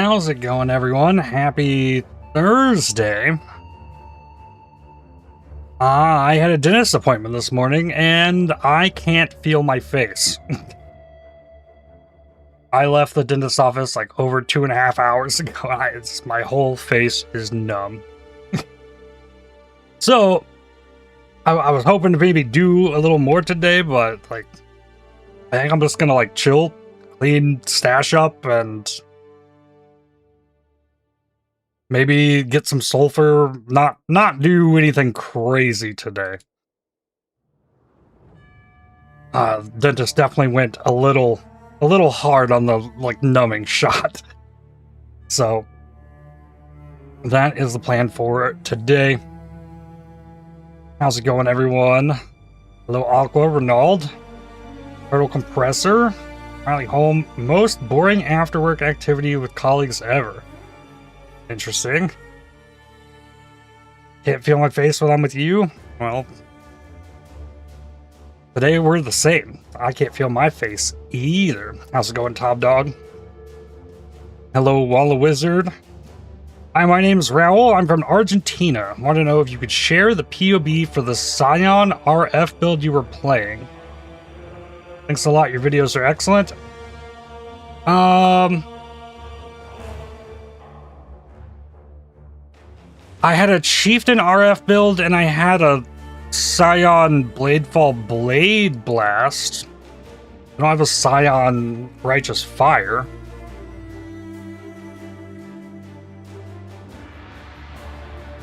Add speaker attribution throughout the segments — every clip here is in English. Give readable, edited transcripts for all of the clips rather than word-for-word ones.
Speaker 1: How's it going, everyone? Happy Thursday. I had a dentist appointment this morning, and I can't feel my face. I left the dentist's office like over 2.5 hours ago. My whole face is numb. So, I was hoping to maybe do a little more today, but like, I think I'm just gonna like chill, clean stash up, and maybe get some sulphur. Not do anything crazy today. Dentist definitely went a little hard on the like numbing shot. So that is the plan for today. How's it going, everyone? Hello, Aqua, Ronald, Turtle Compressor. Finally home. Most boring after-work activity with colleagues ever. Interesting. Can't feel my face when I'm with you? Well, today we're the same. I can't feel my face either. How's it going, Top Dog? Hello, Walla Wizard. Hi, my name is Raul. I'm from Argentina. I want to know if you could share the POB for the Scion RF build you were playing. Thanks a lot. Your videos are excellent. I had a Chieftain RF build, and I had a Scion Bladefall Blade Blast. I don't have a Scion Righteous Fire.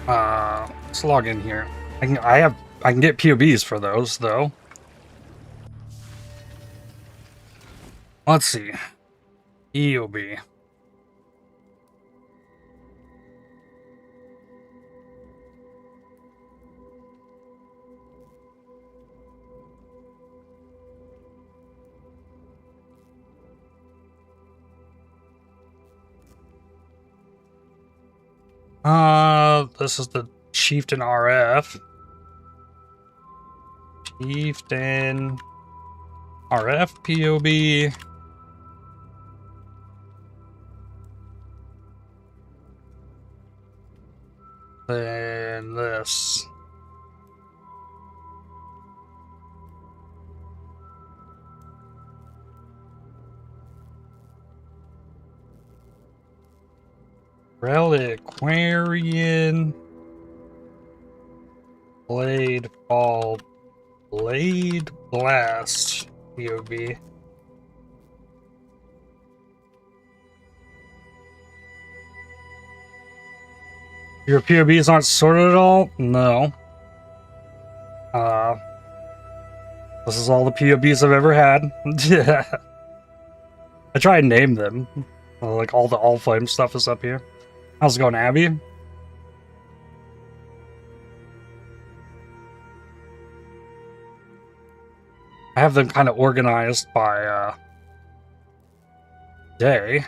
Speaker 1: Let's log in here. I can get POBs for those though. Let's see. EOB. This is the Chieftain RF. Chieftain RF POB. Then this. Reliquarian Blade Fall Blade Blast POB. Your POBs aren't sorted at all? No. This is all the POBs I've ever had. I try and name them. Like all the Allflame stuff is up here. How's it going, Abby? I have them kind of organized by day.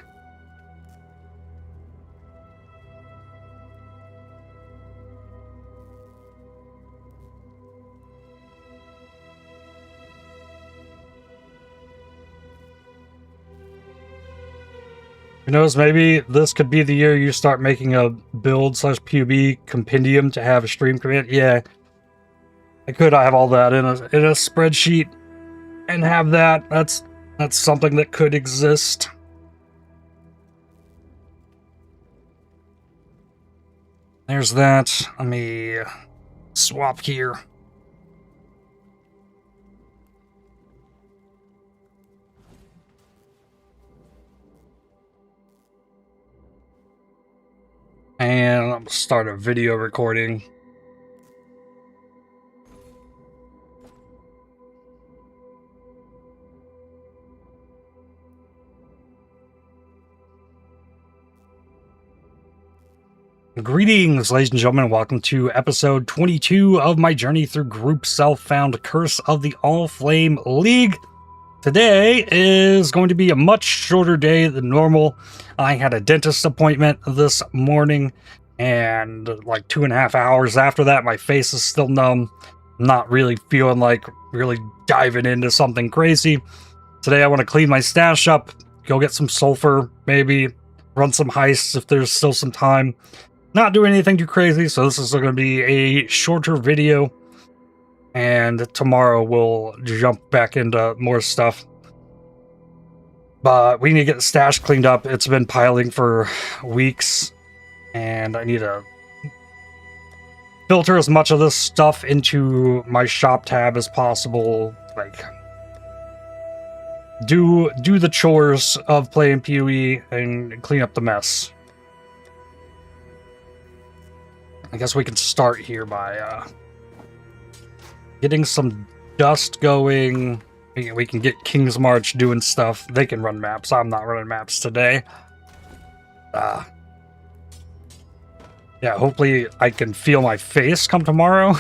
Speaker 1: Who knows, maybe this could be the year you start making a build/POB compendium to have a stream command. Yeah, I could have all that in a spreadsheet and have that. That's something that could exist. There's that. Let me swap here. And I'm going to start a video recording. Greetings, ladies and gentlemen. Welcome to episode 22 of my journey through Group Self-Found Curse of the Allflame League. Today is going to be a much shorter day than normal. I had a dentist appointment this morning, and like 2.5 hours after that, my face is still numb. I'm not really feeling like really diving into something crazy. Today I want to clean my stash up, go get some sulphur, maybe run some heists if there's still some time. Not doing anything too crazy, so this is going to be a shorter video. And tomorrow we'll jump back into more stuff. But we need to get the stash cleaned up. It's been piling for weeks. And I need to filter as much of this stuff into my shop tab as possible. Like, do the chores of playing PoE and clean up the mess. I guess we can start here by getting some dust going. We can get King's March doing stuff. They can run maps. I'm not running maps today. Yeah, hopefully I can feel my face come tomorrow.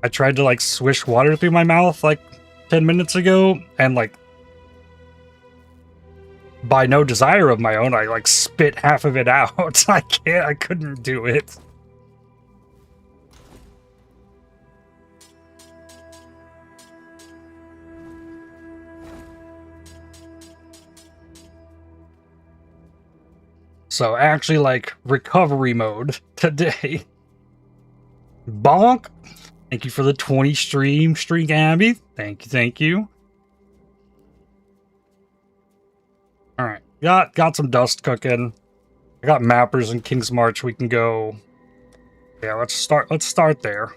Speaker 1: I tried to like swish water through my mouth like 10 minutes ago, and like by no desire of my own, I like spit half of it out. I couldn't do it. So actually like recovery mode today. Bonk! Thank you for the 20 streak, Abby. Thank you. Alright, got some dust cooking. I got mappers in King's March. We can go. Yeah, let's start there.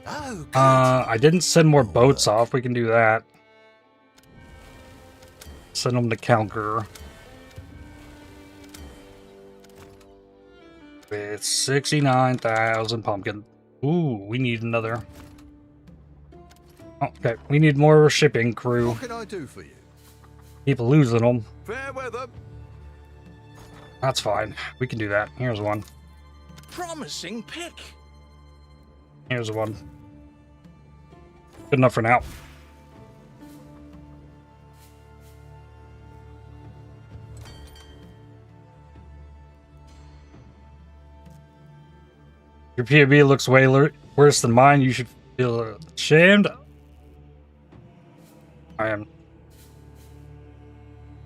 Speaker 2: Oh,
Speaker 1: I didn't send more boats off. We can do that. Send them to Calgary. With 69,000 pumpkin. Ooh, we need another. Okay, we need more shipping crew.
Speaker 2: What can I do for you?
Speaker 1: Keep losing them.
Speaker 2: Fair weather.
Speaker 1: That's fine. We can do that. Here's one.
Speaker 2: Promising pick.
Speaker 1: Here's one. Good enough for now. Your POB looks way worse than mine. You should feel ashamed. I am.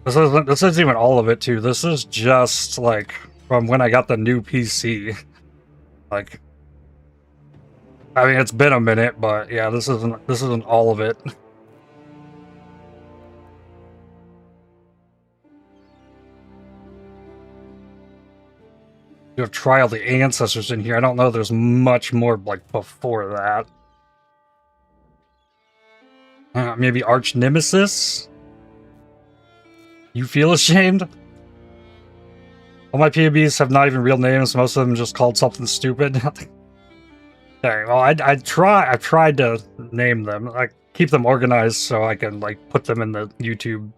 Speaker 1: This isn't even all of it, too. This is just, like, from when I got the new PC. Like, I mean, it's been a minute, but yeah, this isn't all of it. You have Trial the Ancestors in here. I don't know there's much more, like, before that. Maybe Arch Nemesis? You feel ashamed? All my POBs have not even real names. Most of them just called something stupid. Okay, well, I tried to name them. I keep them organized so I can, like, put them in the YouTube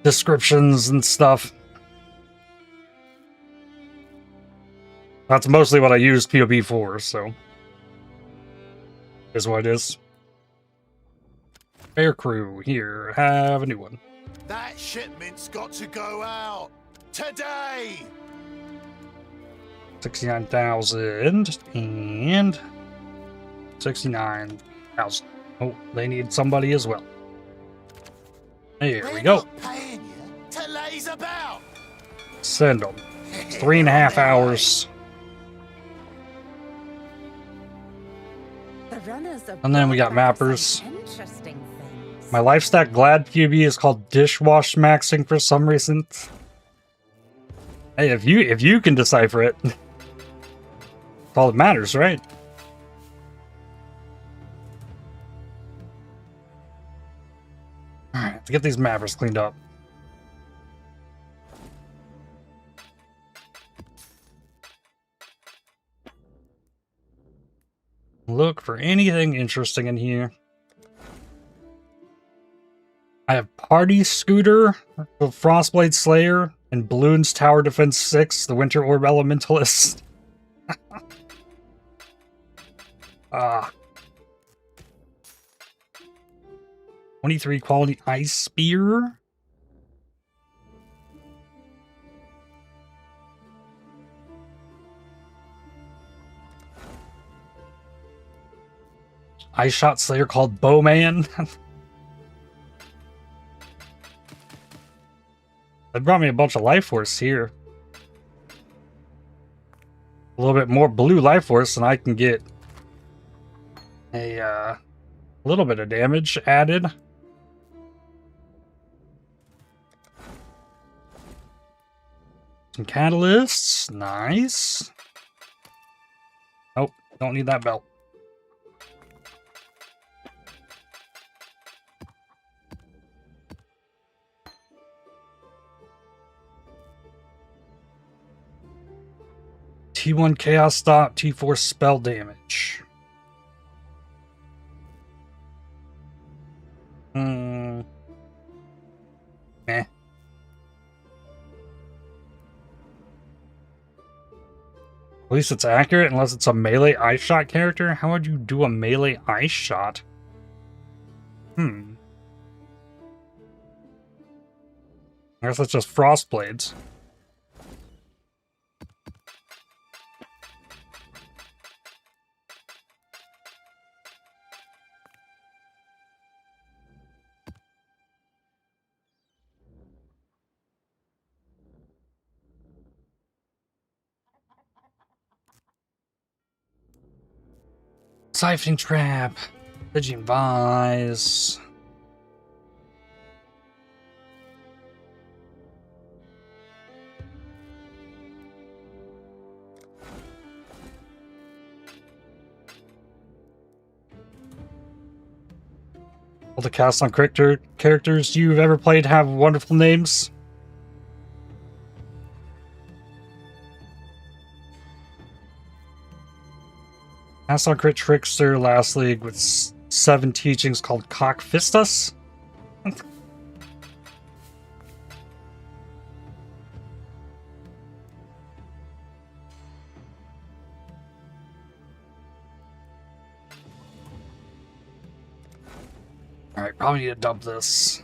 Speaker 1: descriptions and stuff. That's mostly what I use POB for, so. Is what it is. Air crew, here, have a new one.
Speaker 2: That shipment's got to go out today.
Speaker 1: 69,000 and 69,000. Oh, they need somebody as well. There we go.
Speaker 2: Not paying you to laze about.
Speaker 1: Send them. 3.5 hours. And then we got mappers. My Lifestack Glad POB is called Dishwash Maxing for some reason. Hey, if you can decipher it, that's all that matters, right? Alright, let's get these mappers cleaned up. Look for anything interesting in here. I have Party Scooter, the Frostblade Slayer, and Bloons Tower Defense 6, the Winter Orb Elementalist. 23 quality Ice Spear. ice shot slayer called Bowman. They brought me a bunch of life force here. A little bit more blue life force, and I can get a little bit of damage added. Some catalysts. Nice. Nope, don't need that belt. T1 Chaos Stop, T4 Spell Damage. Eh. At least it's accurate, unless it's a melee ice shot character. How would you do a melee ice shot? I guess that's just frost blades. Siphoning Trap, Pigeon Vise. All the cast on characters you've ever played have wonderful names. Cast on Crit Trickster last league with 7 teachings called Cock Fistus. Alright, probably need to dump this.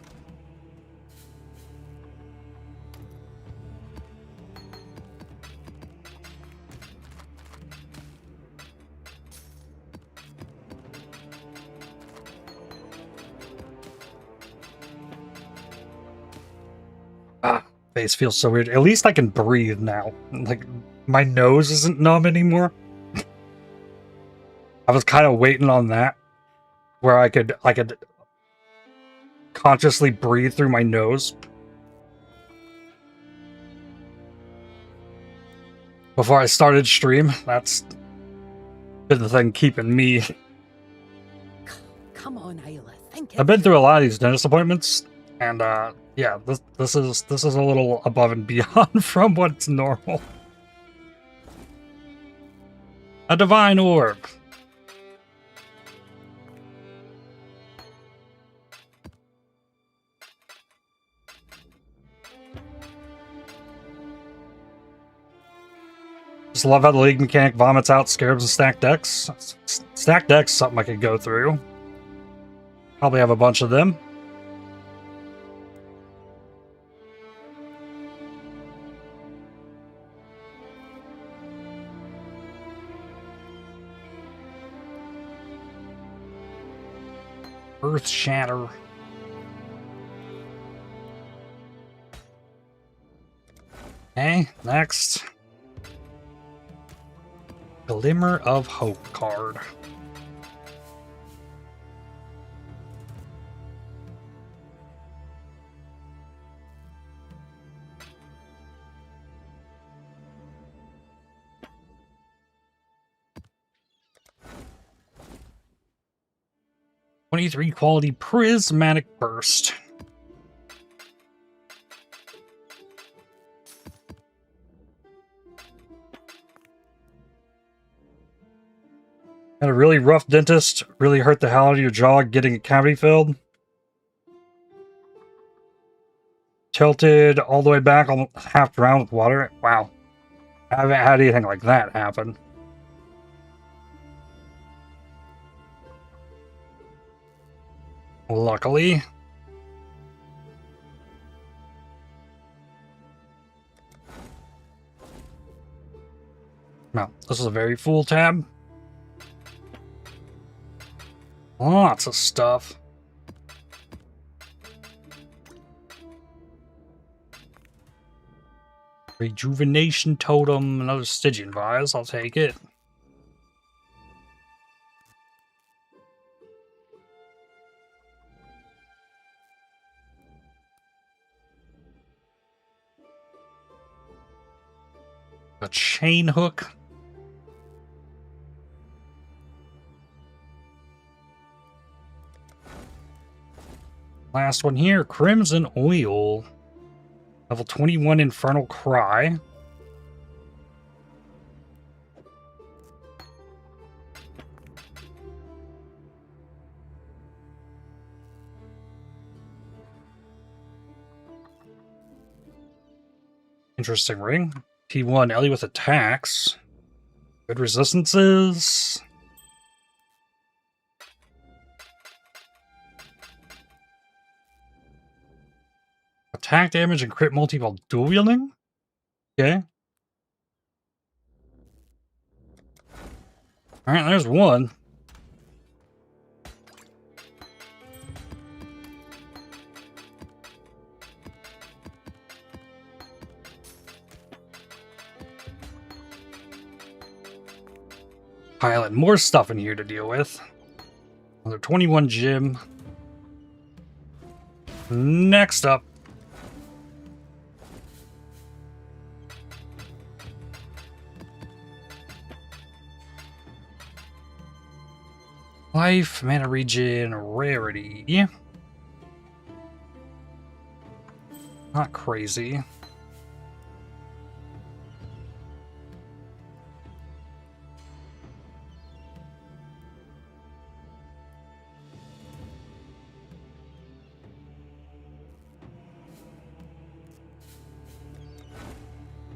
Speaker 1: Face feels so weird. At least I can breathe now. Like, my nose isn't numb anymore. I was kind of waiting on that, where I could consciously breathe through my nose. Before I started stream, that's been the thing keeping me.
Speaker 3: Come on, Isla.
Speaker 1: I've been through a lot of these dentist appointments, and yeah, this is a little above and beyond from what's normal. A divine orb. Just love how the league mechanic vomits out scarabs and stacked decks. Stacked decks is something I could go through. Probably have a bunch of them. Earth Shatter. Okay, next. Glimmer of Hope card. '23 quality prismatic burst. Had a really rough dentist, really hurt the hell out of your jaw getting a cavity filled. Tilted all the way back, almost half drowned with water. Wow. I haven't had anything like that happen. Luckily. No, this is a very full tab. Lots of stuff. Rejuvenation totem, another Stygian vase, I'll take it. A chain hook. Last one here, Crimson Oil. Level 21 Infernal Cry. Interesting ring. T1 Ellie with attacks. Good resistances. Attack damage and crit multi while dual wielding? Okay. Alright, there's one. Piling more stuff in here to deal with. Another 21 gym. Next up. Life, mana regen, rarity. Not crazy.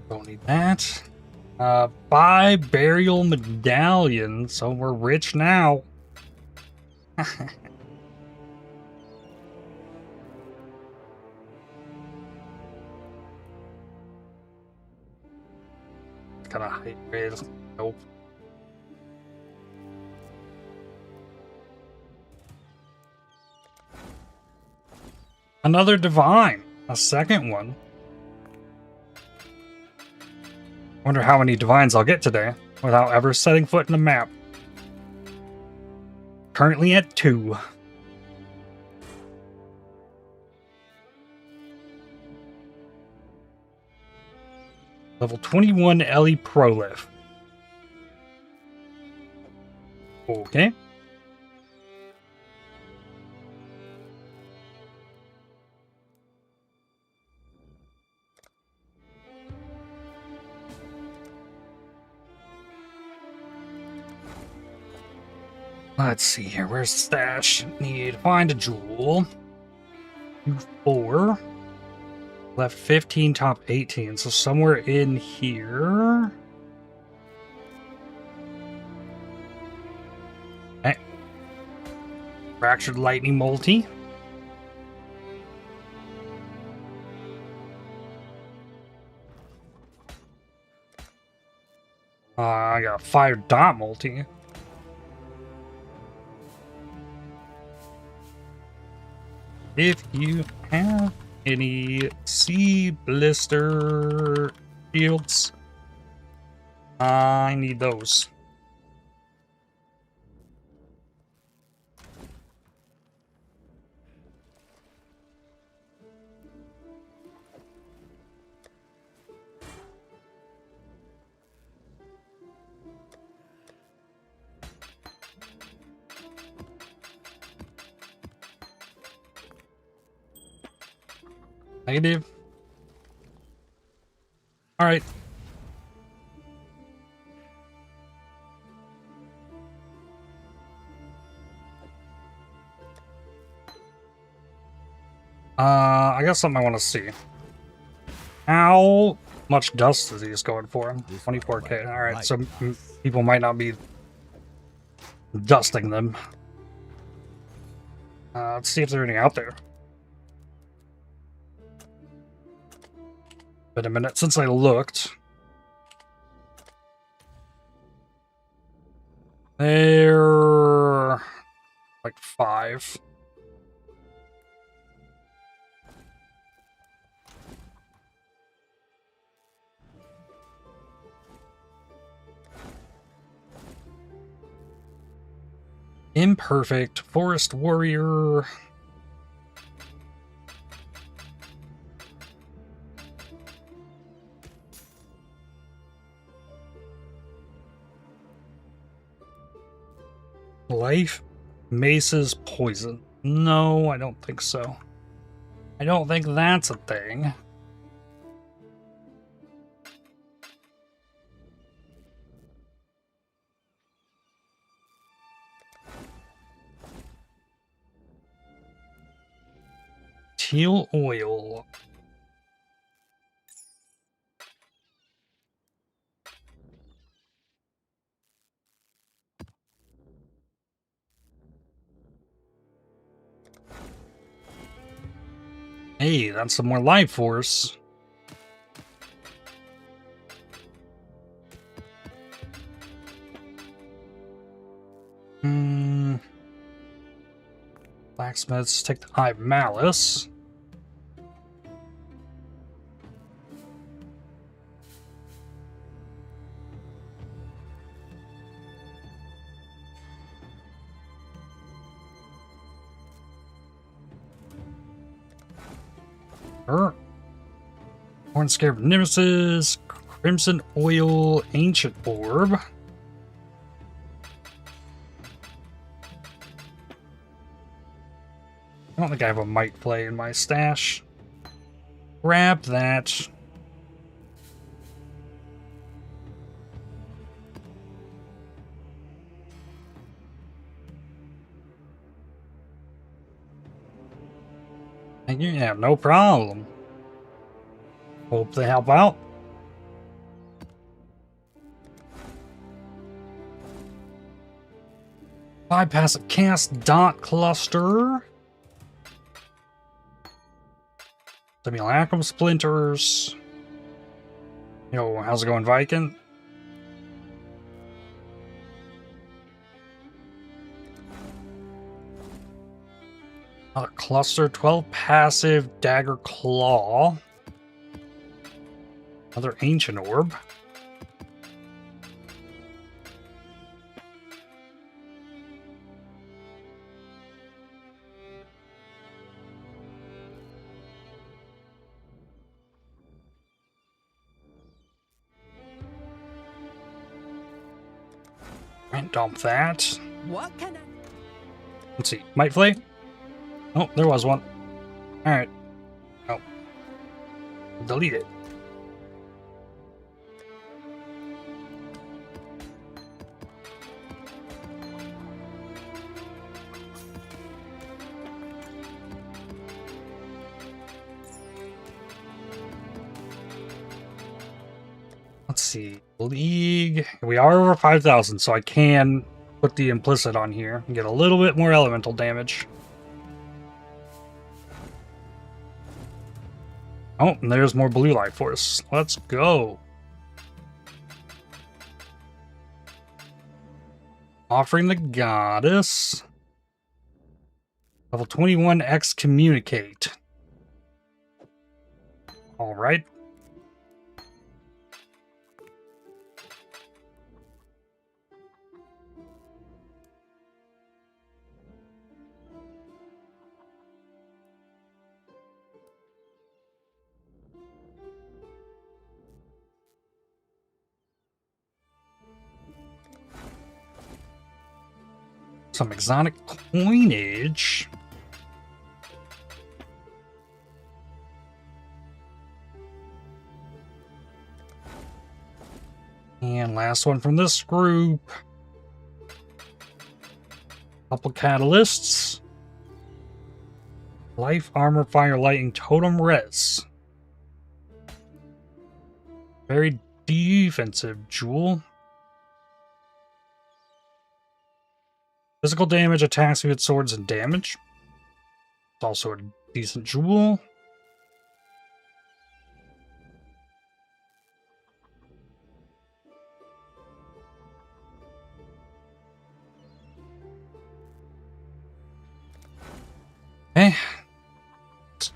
Speaker 1: Don't need that. Buy burial medallion, so we're rich now. Kind of height raise. Nope. Another divine. A second one. Wonder how many divines I'll get today without ever setting foot in the map. Currently at 2. Level 21 Ellie Prolif. Okay. Let's see here. Where's stash? Need to find a jewel. 4. Left 15, top 18. So somewhere in here. Okay. Fractured lightning multi. I got a fire dot multi. If you have any sea blister shields, I need those. Negative. All right. I got something I want to see. How much dust is he just going for? 24k. All right, so people might not be dusting them. Let's see if there's anything out there. Been a minute since I looked. There Like 5. Imperfect Forest Warrior. Life Mace's poison. No, I don't think so. I don't think that's a thing. Teal oil. Hey, that's some more life force. Blacksmiths take the Eye of Malice. Horn Scarab Nemesis, Crimson Oil, Ancient Orb. I don't think I have a Might Play in my stash. Grab that. Yeah, no problem. Hope they help out. Bypass a cast dot cluster. Simulacrum splinters. Yo, how's it going, Viking? Another cluster, 12 passive dagger claw. Another ancient orb. Right, dump that.
Speaker 3: What can I...
Speaker 1: Let's see, Might Flay? Oh, there was one. Alright. Oh. Delete it. Let's see. League. We are over 5,000, so I can put the implicit on here and get a little bit more elemental damage. Oh, and there's more blue life force. Let's go. Offering the Goddess. Level 21 Excommunicate. Alright. Some exotic coinage. And last one from this group. Couple catalysts. Life, armor, fire, lightning, totem, res. Very defensive jewel. Physical damage, attacks with swords and damage. It's also a decent jewel.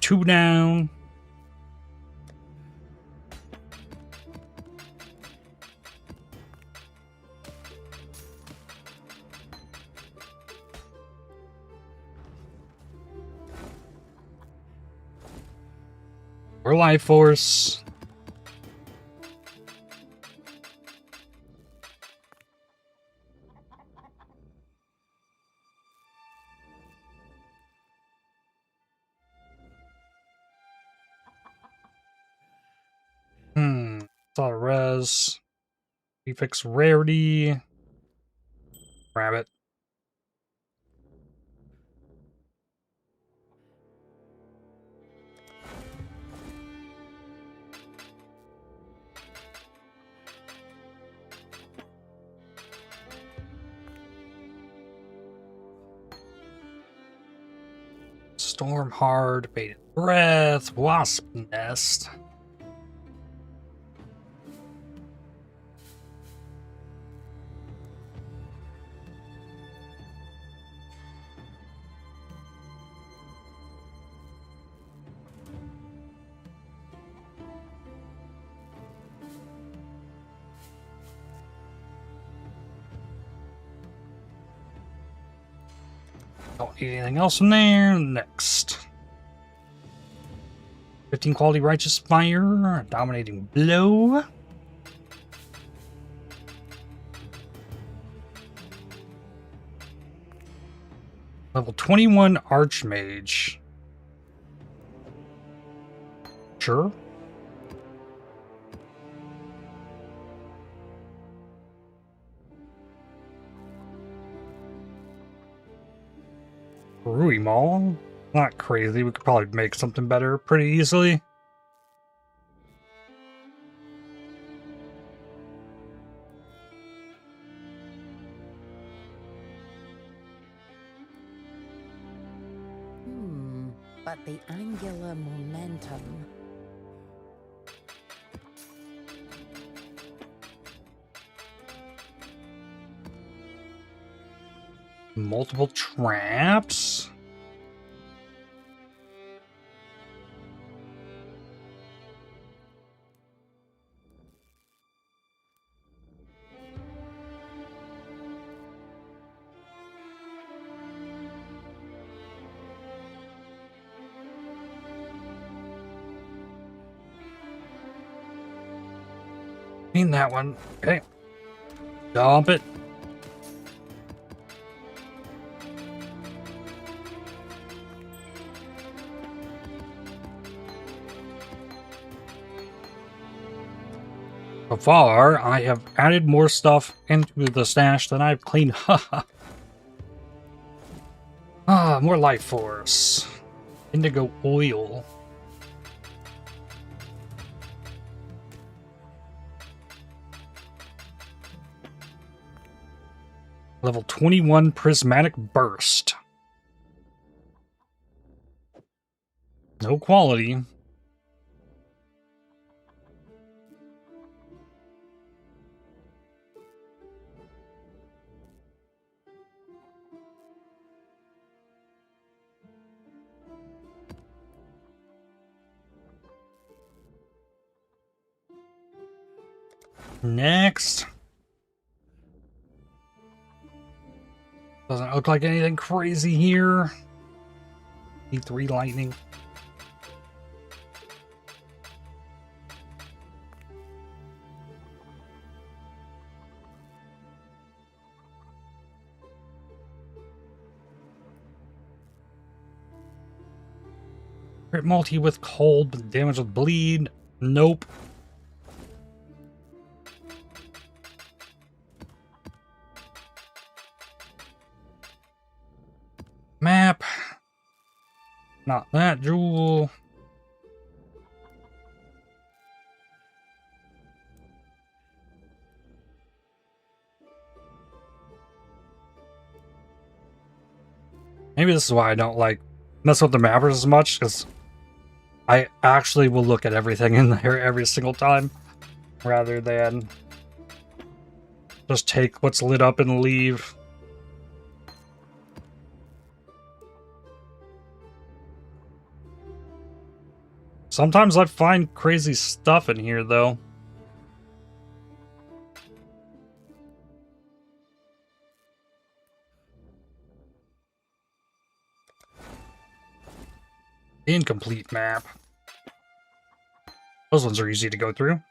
Speaker 1: 2 down. More life force. It's all res. We fix rarity. Grab it. Storm hard, bated breath, wasp nest. Don't need anything else in there. Next. 15 quality righteous fire, dominating blow. Level 21 archmage. Sure. Rui Maul. Not crazy. We could probably make something better pretty easily.
Speaker 3: But the angular momentum.
Speaker 1: Multiple traps. Need that one. Okay. Dump it. So far, I have added more stuff into the stash than I've cleaned. More life force. Indigo oil. Level 21 prismatic burst. No quality. Next. Doesn't look like anything crazy here. E3 lightning. Crit multi with cold, but damage with bleed. Nope. Map. Not that jewel. Maybe this is why I don't like mess with the mappers as much, because I actually will look at everything in there every single time, rather than just take what's lit up and leave. Sometimes I find crazy stuff in here, though. Incomplete map. Those ones are easy to go through.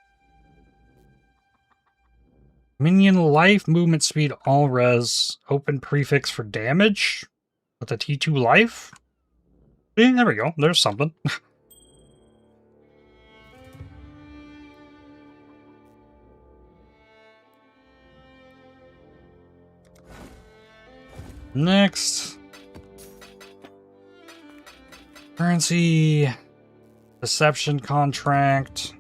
Speaker 1: Minion life, movement speed, all res. Open prefix for damage. With a T2 life. There we go. There's something. Next. Currency. Deception contract.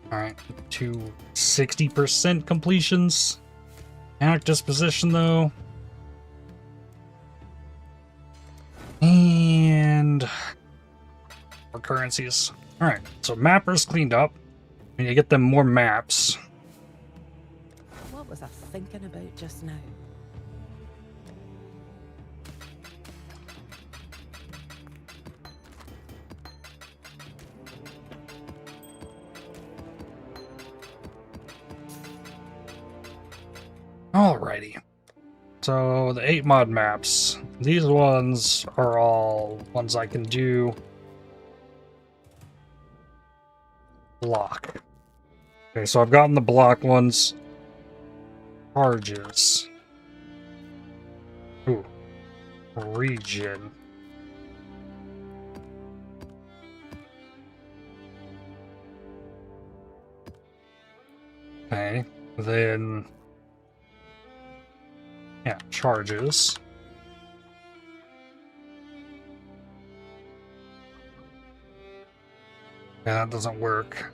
Speaker 1: Alright, to 60% completions. Act disposition, though. And more currencies. Alright, so mappers cleaned up. We need to get them more maps.
Speaker 3: What was I thinking about just now?
Speaker 1: Alrighty. So the 8 mod maps. These ones are all ones I can do. Block. Okay, so I've gotten the block ones. Charges. Ooh. Region. Okay. Then yeah, charges. Yeah, that doesn't work.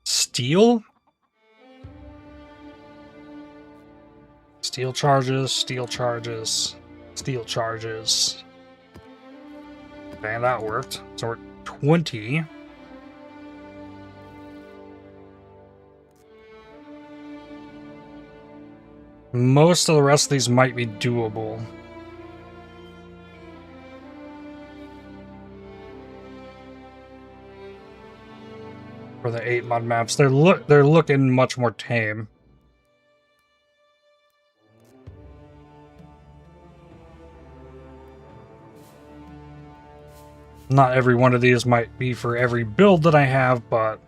Speaker 1: Steel? Steel charges, steel charges, steel charges. Okay, that worked. So we're 20. Most of the rest of these might be doable. For the 8 mod maps, they're looking much more tame. Not every one of these might be for every build that I have, but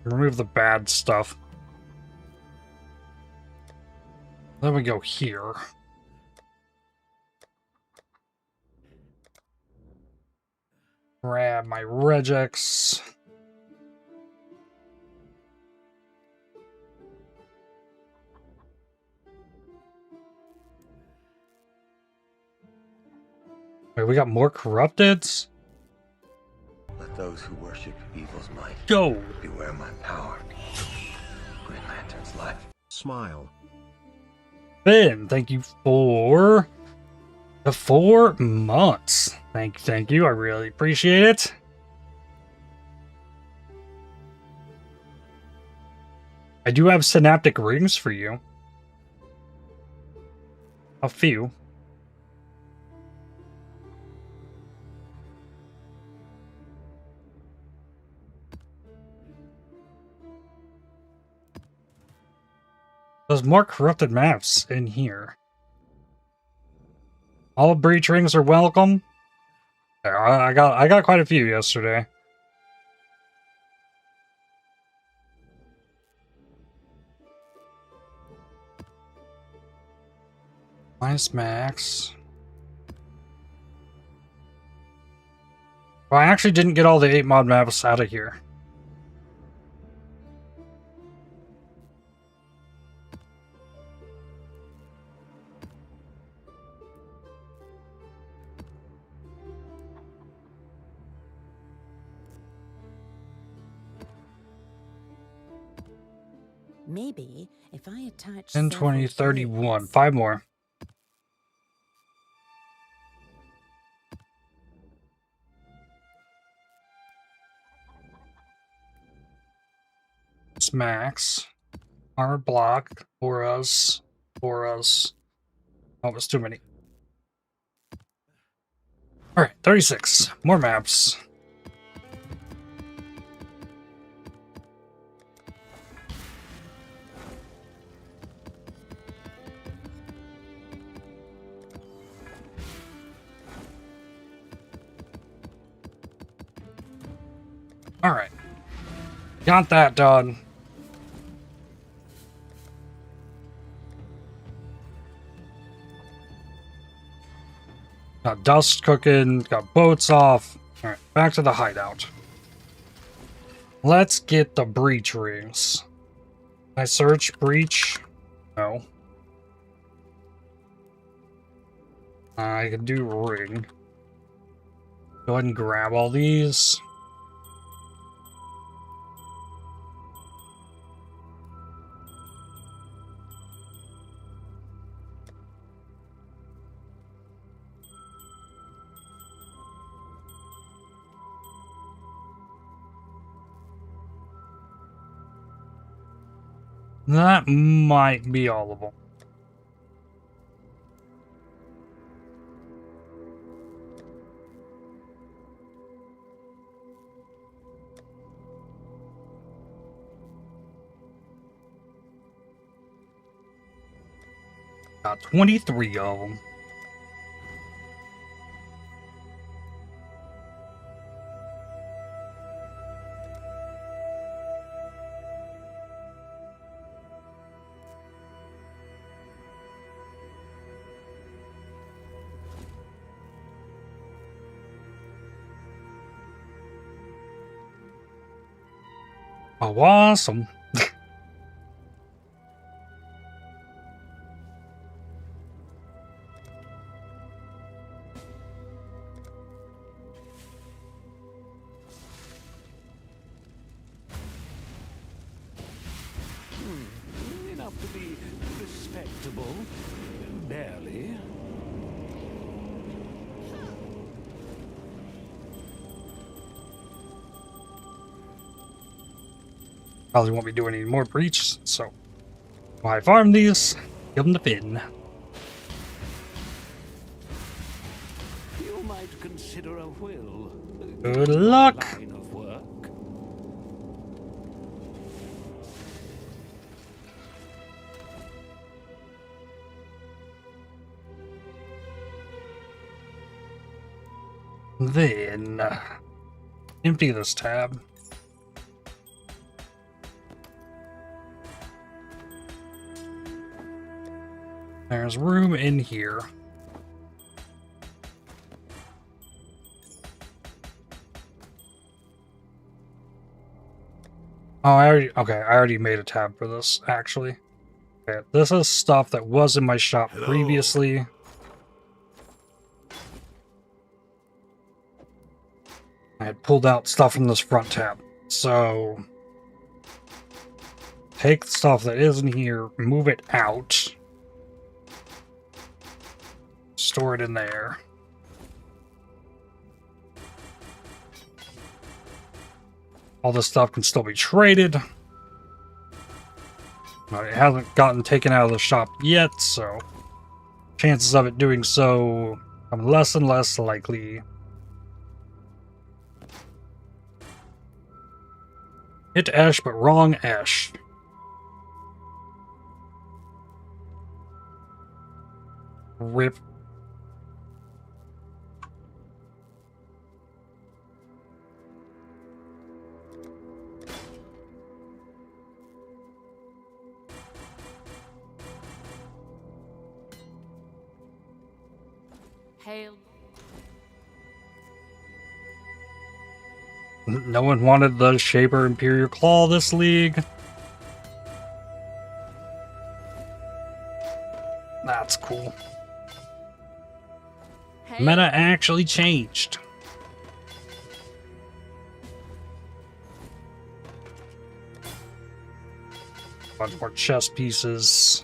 Speaker 1: remove the bad stuff. Then we go here. Grab my regex. Wait, we got more corrupteds?
Speaker 4: Let those who worship evil's might
Speaker 1: Go!
Speaker 4: beware my power. Green Lantern's life.
Speaker 5: Smile.
Speaker 1: Ben, thank you for the 4 months. Thank you. I really appreciate it. I do have synaptic rings for you. A few. There's more corrupted maps in here. All breach rings are welcome. I got quite a few yesterday. Minus max. Well, I actually didn't get all the 8 mod maps out of here.
Speaker 3: Maybe if I attach
Speaker 1: 10, 20,
Speaker 3: several
Speaker 1: 31.
Speaker 3: blades.
Speaker 1: 5 more. max. Armor block, auras. Oh, it was too many. Alright, 36. More maps. Alright. Got that done. Got dust cooking, got boats off. Alright, back to the hideout. Let's get the breach rings. Can I search breach? No. I can do ring. Go ahead and grab all these. That might be all of them. Got 23 of them. Oh, awesome.
Speaker 5: Enough to be respectable. Barely.
Speaker 1: Probably won't be doing any more breach, so while I farm these, give them the fin.
Speaker 5: You might consider a will.
Speaker 1: Good luck.
Speaker 5: Line of work.
Speaker 1: Then empty this tab. There's room in here. Oh, I already made a tab for this, actually. Okay, this is stuff that was in my shop previously. I had pulled out stuff from this front tab. So, take the stuff that is in here, move it out. Store it in there. All this stuff can still be traded. It hasn't gotten taken out of the shop yet, so chances of it doing so are less and less likely. Hit Ash, but wrong Ash. Rip.
Speaker 3: Hail.
Speaker 1: No one wanted the Shaper Imperial Claw this league. That's cool.
Speaker 3: Hail.
Speaker 1: Meta actually changed. Bunch more chess pieces.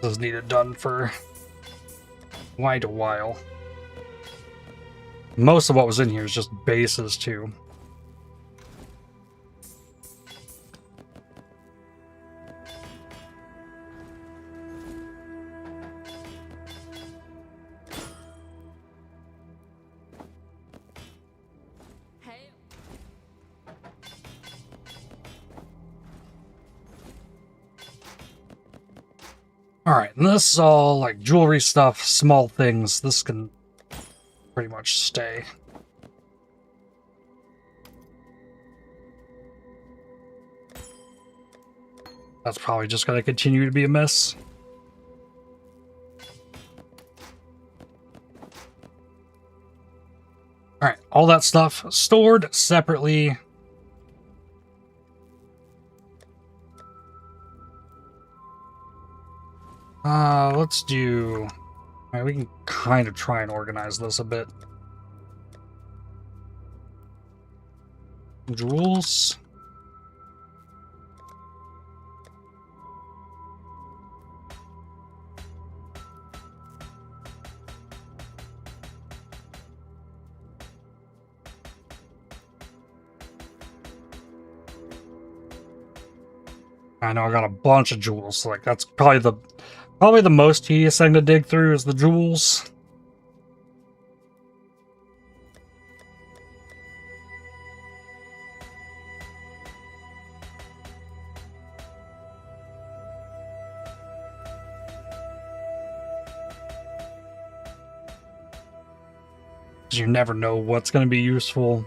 Speaker 1: This needed done for quite a while. Most of what was in here is just bases, too. Alright, and this is all like jewelry stuff, small things. This can pretty much stay. That's probably just going to continue to be a mess. Alright, all that stuff stored separately. Let's do... Alright, we can kind of try and organize this a bit. Jewels. I know I got a bunch of jewels. Like that's probably the most tedious thing to dig through is the jewels. You never know what's going to be useful.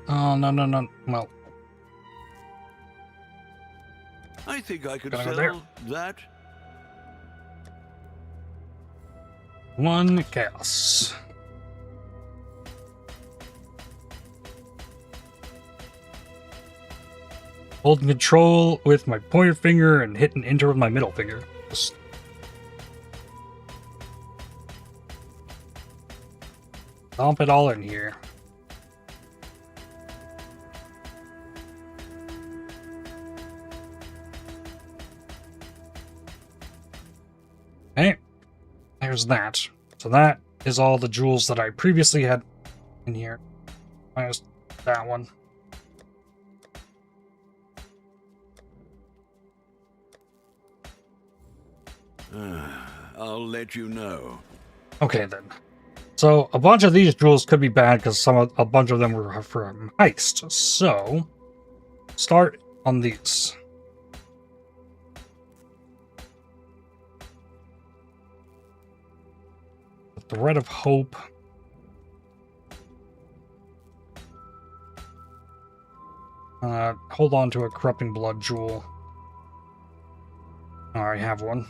Speaker 1: Oh, no. Well,
Speaker 5: I think I could
Speaker 1: Gonna go
Speaker 5: sell that.
Speaker 1: one chaos. Holding control with my pointer finger and hitting enter with my middle finger. Just dump it all in here. Okay, there's that. So that is all the jewels that I previously had in here. Minus that one.
Speaker 5: I'll let you know.
Speaker 1: Okay then. So a bunch of these jewels could be bad because a bunch of them were from heist. So start on these. The thread of hope. Hold on to a corrupting blood jewel. I already have one.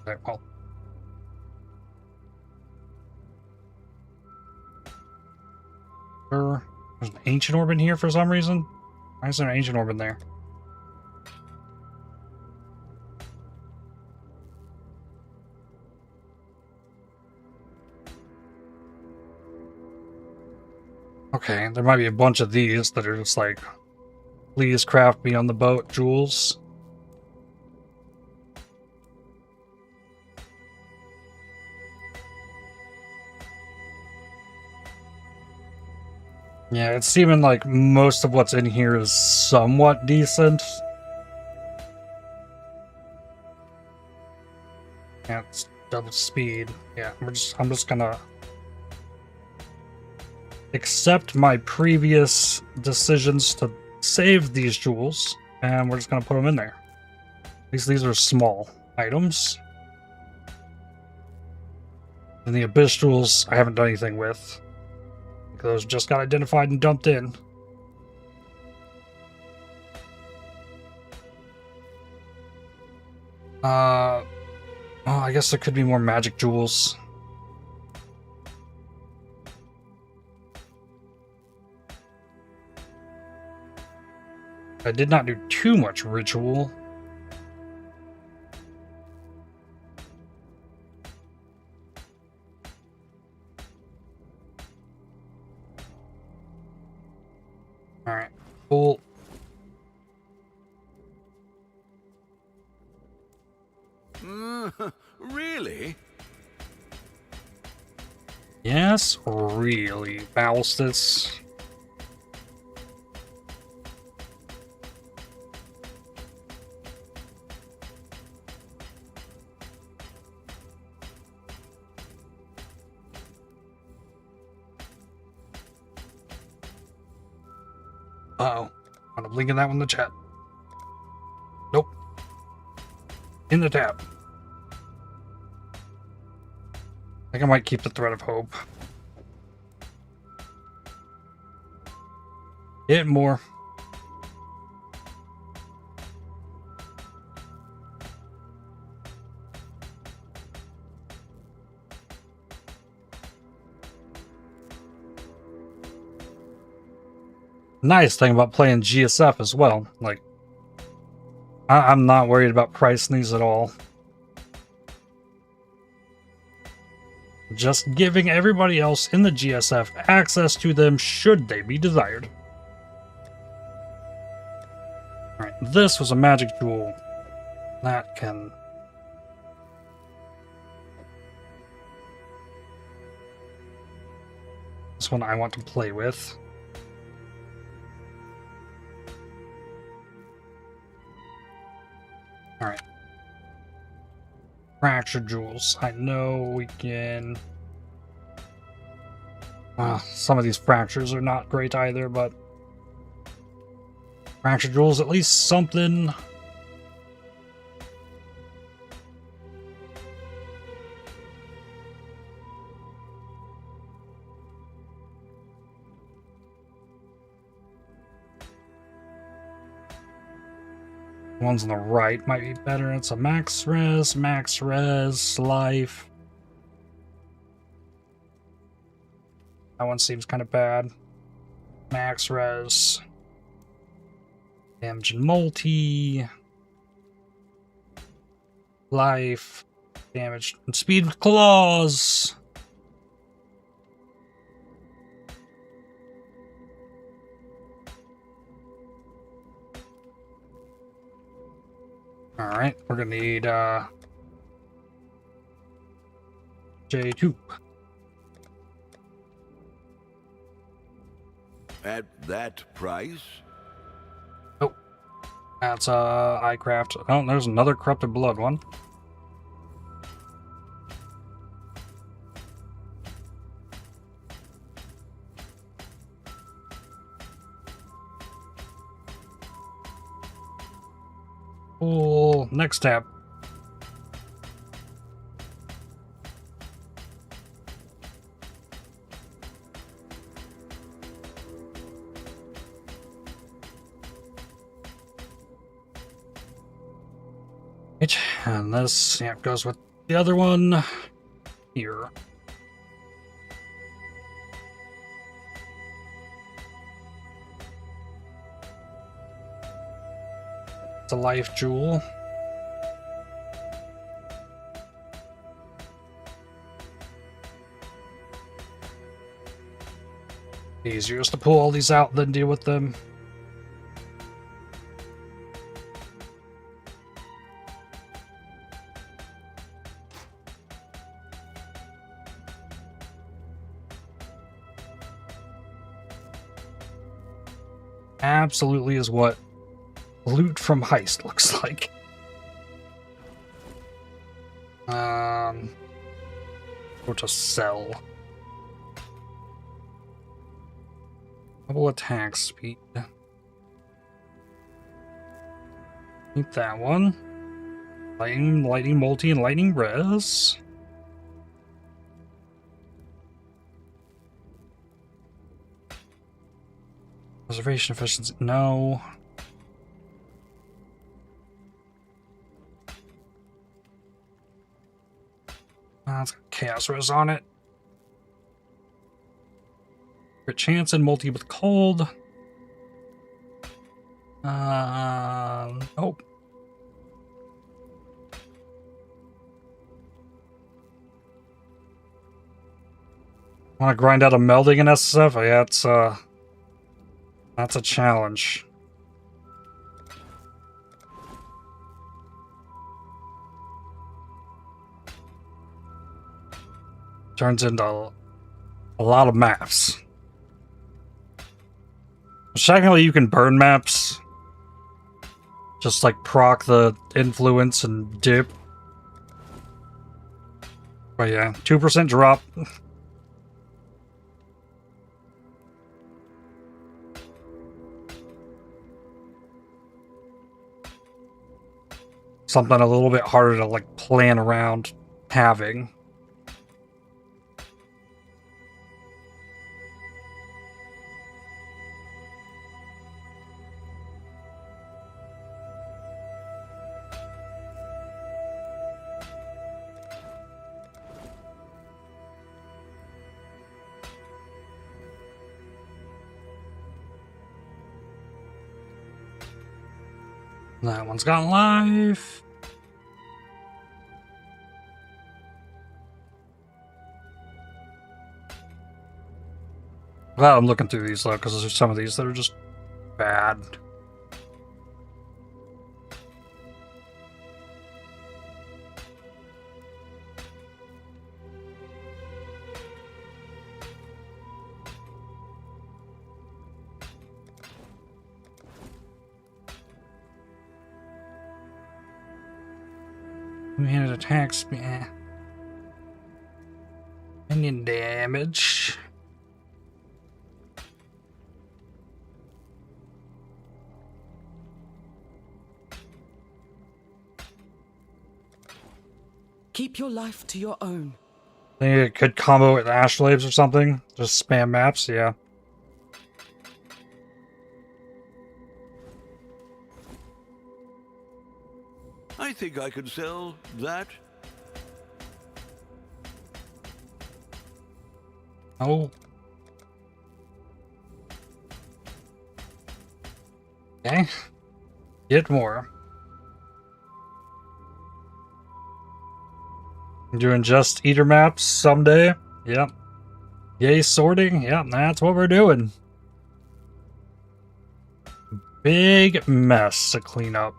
Speaker 1: Okay, well. There's an ancient orb in here for some reason. Why is there an ancient orb in there? Okay, there might be a bunch of these that are just like, please craft me on the boat, jewels. Yeah, it's seeming like most of what's in here is somewhat decent. Yeah, it's double speed. Yeah, I'm just gonna accept my previous decisions to save these jewels, and we're just gonna put them in there. At least these are small items. And the abyss jewels I haven't done anything with. Those just got identified and dumped in. Oh, I guess there could be more magic jewels. I did not do too much ritual. Alright. Cool.
Speaker 5: Really?
Speaker 1: Yes, really, Balstus. Uh-oh. I'm gonna blink in that one in the chat. Nope. In the tab. I think I might keep the thread of hope. Hit more. Nice thing about playing GSF as well. Like, I'm not worried about pricing these at all. Just giving everybody else in the GSF access to them should they be desired. Alright, this was a magic jewel. That can... This one I want to play with. Alright. Fracture jewels. I know we can... some of these fractures are not great either, but... Fracture jewels, at least something. The ones on the right might be better. It's a max res, life. That one seems kind of bad. Max res. Damage and multi. Life. Damage and speed with claws. Alright, we're gonna need J2.
Speaker 5: At that price?
Speaker 1: Oh. That's iCraft. Oh, there's another corrupted blood one. Cool. Next tab. Right, and this goes with the other one here. It's a life jewel. Easier is to pull all these out than deal with them. Absolutely is what loot from heist looks like. Or to sell. Double attack speed. Keep that one. Lightning multi and lightning res. Preservation efficiency, no. It's got chaos res on it. Crit chance and multi with cold. Nope. Want to grind out a melding in SSF? Oh, yeah, it's That's a challenge. Turns into a lot of maps. Technically, you can burn maps. Just like proc the influence and dip. But yeah, 2% drop. Something a little bit harder to like plan around having. That one's got life. Well, I'm looking through these though, because there's some of these that are just bad. Two-handed attacks, yeah. Minion damage.
Speaker 3: Keep your life to your own.
Speaker 1: I think it could combo with Allflames or something. Just spam maps, yeah.
Speaker 5: I think I could sell that.
Speaker 1: Oh. Okay. Get more. Doing just eater maps someday. Yep. Yay, sorting. Yep, that's what we're doing. Big mess to clean up.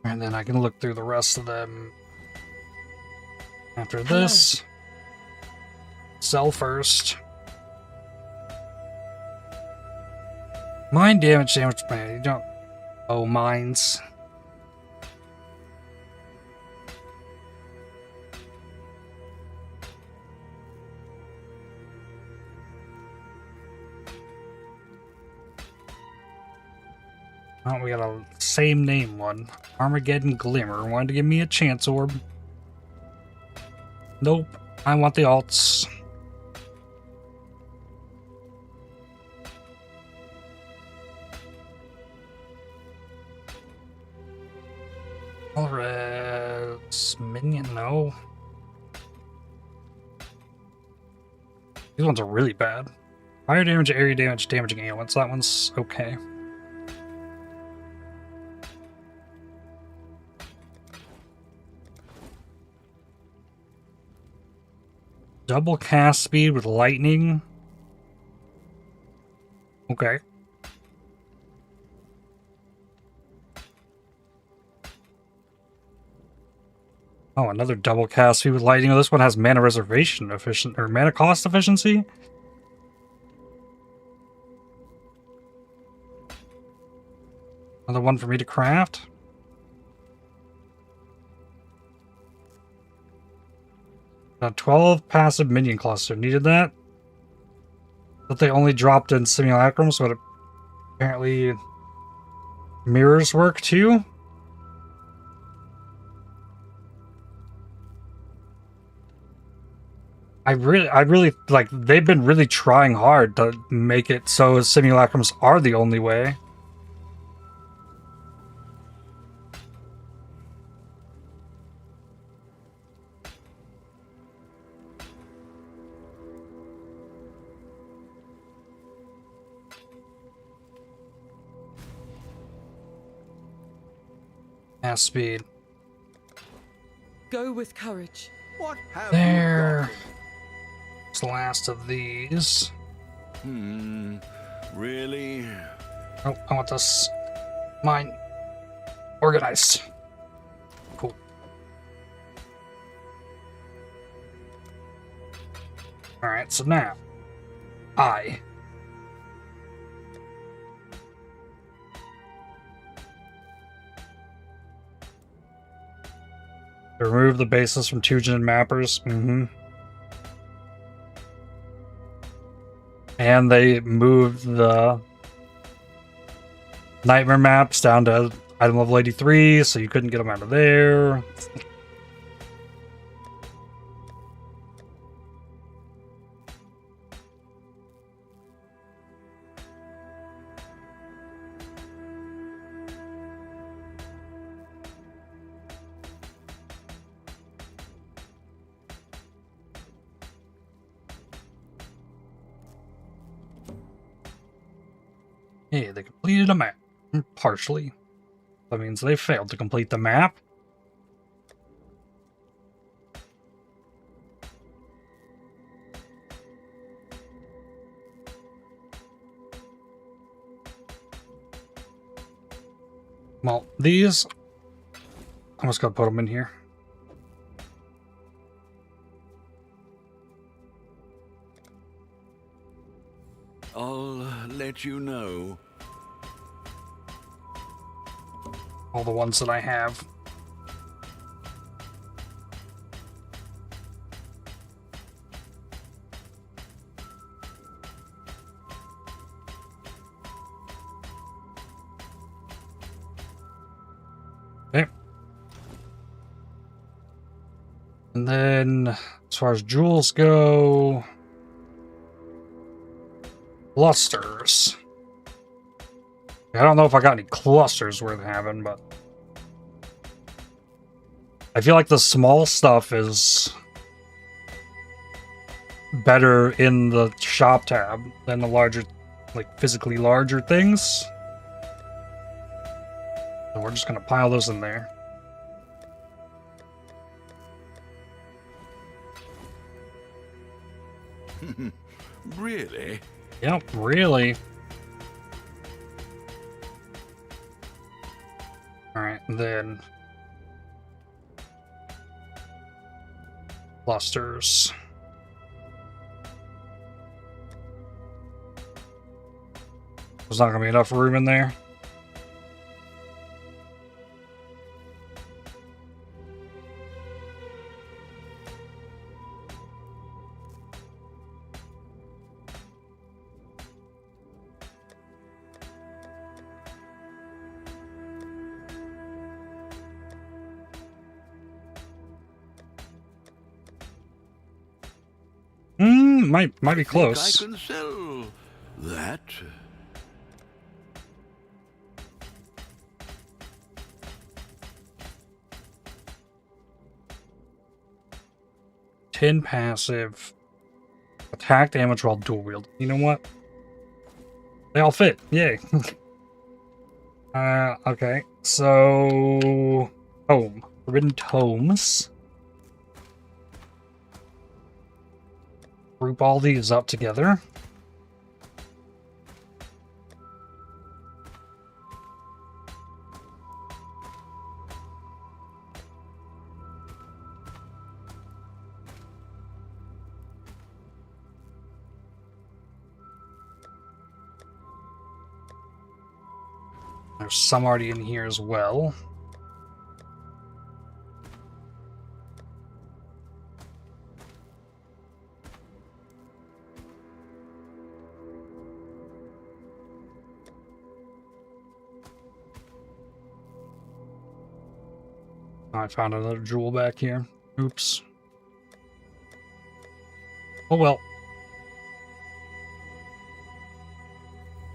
Speaker 1: And then I can look through the rest of them after this. Sell first. Mine damage, man. You don't. Oh, mines. Oh, we got a same name one. Armageddon Glimmer. Wanted to give me a chance orb. Nope. I want the alts. Alright. Minion, no. These ones are really bad. Fire damage, area damage, damaging ailments. That one's okay. Double cast speed with lightning. Okay. Oh, another double cast speed with lightning. Oh, this one has mana reservation efficient or mana cost efficiency. Another one for me to craft. A 12 passive minion cluster. Needed that. But they only dropped in simulacrums, but apparently mirrors work too. I really like, they've been really trying hard to make it so simulacrums are the only way. Fast speed.
Speaker 3: Go with courage.
Speaker 5: What have
Speaker 1: There.
Speaker 5: you
Speaker 1: It's the last of these.
Speaker 5: got? Really?
Speaker 1: Oh, I want this. Mine. Organized. Cool. Alright, so now. Remove the bases from 2-gen mappers. And they moved the nightmare maps down to item level 83, so you couldn't get them out of there. Hey, they completed a map. Partially. That means they failed to complete the map. Well, these... I'm just gonna put them in here.
Speaker 5: I'll let you know.
Speaker 1: All the ones that I have. Okay. And then, as far as jewels go... Clusters. I don't know if I got any clusters worth having, but... I feel like the small stuff is... better in the shop tab than the larger, like, physically larger things. So we're just gonna pile those in there.
Speaker 5: Really?
Speaker 1: Yep, really. Alright, then... clusters. There's not gonna be enough room in there. Might be close.
Speaker 5: I can sell that.
Speaker 1: Tin passive. Attack damage while dual wield. You know what? They all fit. Yay. Okay. So... Tome. Forbidden tomes. Group all these up together. There's some already in here as well. I found another jewel back here. Oops. Oh well.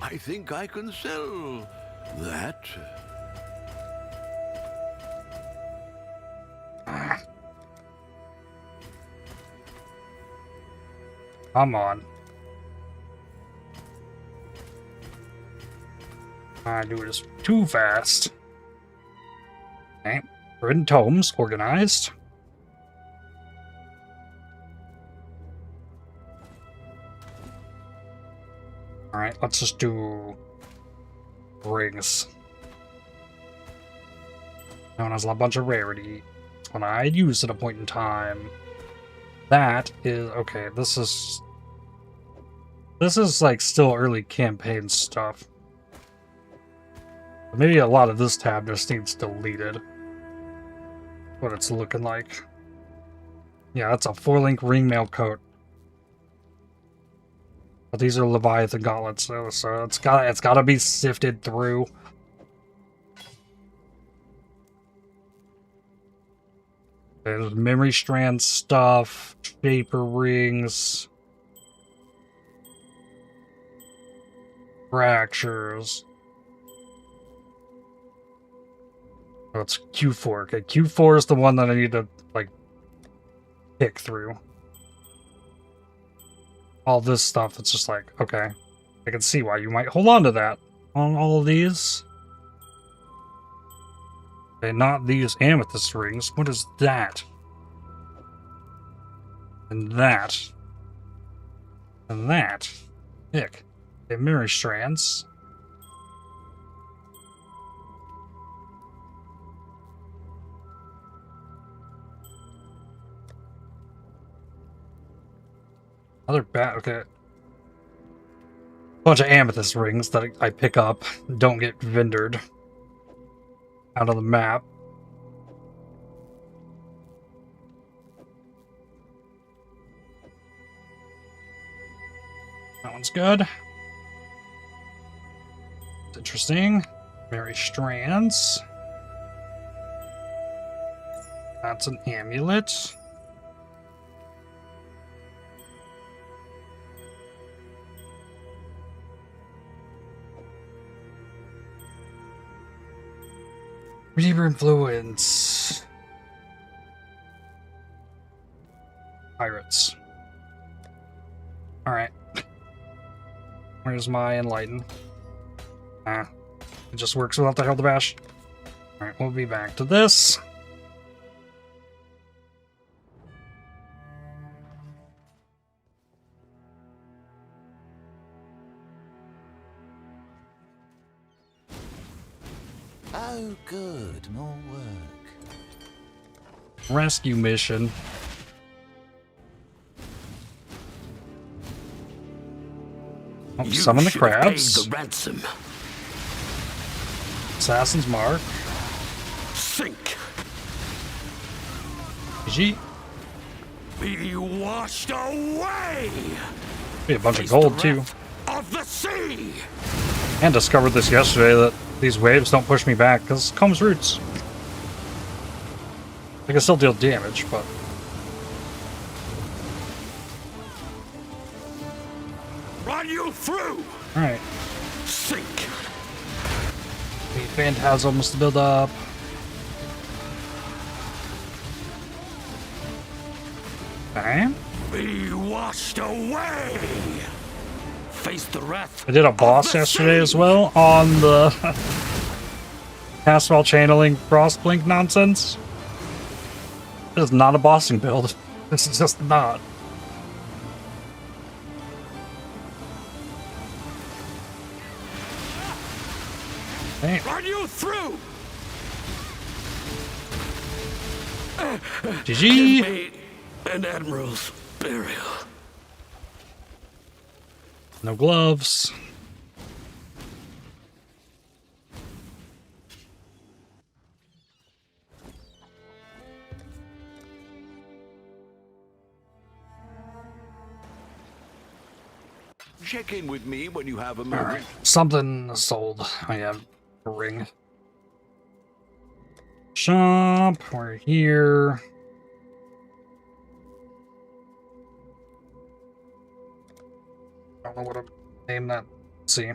Speaker 5: I think I can sell that.
Speaker 1: Come on. I do this too fast. Written tomes organized. Alright, let's just do rings. Known as a bunch of rarity. When I'd used at a point in time. That is okay, this is like still early campaign stuff. Maybe a lot of this tab just needs deleted. What it's looking like. Yeah, that's a 4-link ringmail coat. But these are Leviathan gauntlets, so it's gotta be sifted through. There's memory strand stuff, shaper rings, fractures. Oh, it's Q4. Okay, Q4 is the one that I need to, like, pick through. All this stuff, it's just like, okay. I can see why you might hold on to that on all of these. Okay, not these amethyst rings. What is that? And that. And that. Ick. Okay, mirror strands. Other okay. Bunch of amethyst rings that I pick up, don't get vendored out of the map. That one's good. It's interesting. Very strands. That's an amulet. Reaver influence. Pirates. Alright. Where's my enlighten? Ah. It just works without the Hell to Bash. Alright, we'll be back to this.
Speaker 2: Oh, good. More work.
Speaker 1: Rescue mission. Oh, summon the crabs.
Speaker 5: The ransom.
Speaker 1: Assassin's Mark.
Speaker 5: Sink.
Speaker 1: GG.
Speaker 5: Be washed away.
Speaker 1: Be a bunch of gold too.
Speaker 5: Of the sea.
Speaker 1: And discovered this yesterday that these waves don't push me back because Comb's roots. I can still deal damage, but
Speaker 5: Run you through.
Speaker 1: alright.
Speaker 5: Sink.
Speaker 1: The phantasms to build up. Okay.
Speaker 5: Be washed away. Face the wrath.
Speaker 1: I did a boss yesterday as well on the cast while channeling Frostblink nonsense. This is not a bossing build. This is just not. Hey.
Speaker 5: Run you through.
Speaker 1: GG.
Speaker 5: Give me an admiral's burial.
Speaker 1: No gloves.
Speaker 5: Check in with me when you have a moment.
Speaker 1: Alright. Something sold. I have a ring. Shop. We're here. I don't know what to name that. Let's see.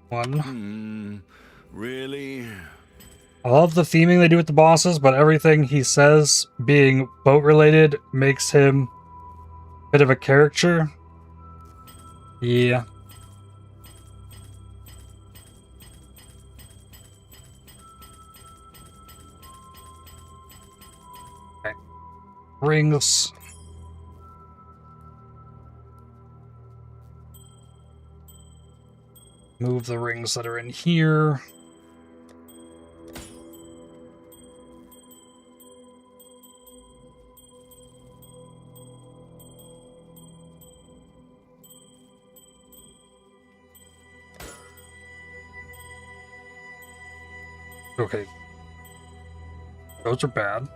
Speaker 1: One.
Speaker 5: Really?
Speaker 1: I love the theming they do with the bosses, but everything he says being boat related makes him a bit of a caricature. Yeah. rings. Move the rings that are in here. Okay. Those are bad.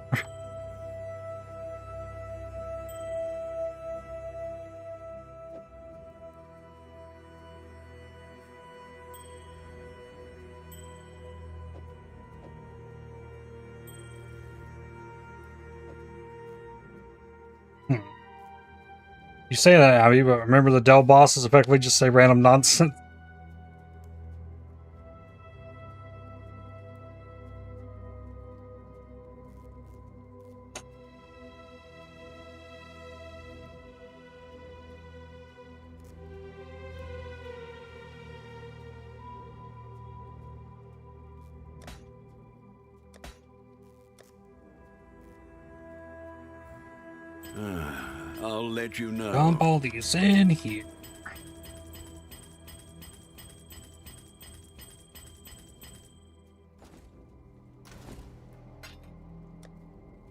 Speaker 1: You say that, Abby, but remember the Dell bosses effectively just say random nonsense.
Speaker 5: I'll let you know.
Speaker 1: Dump all these in here.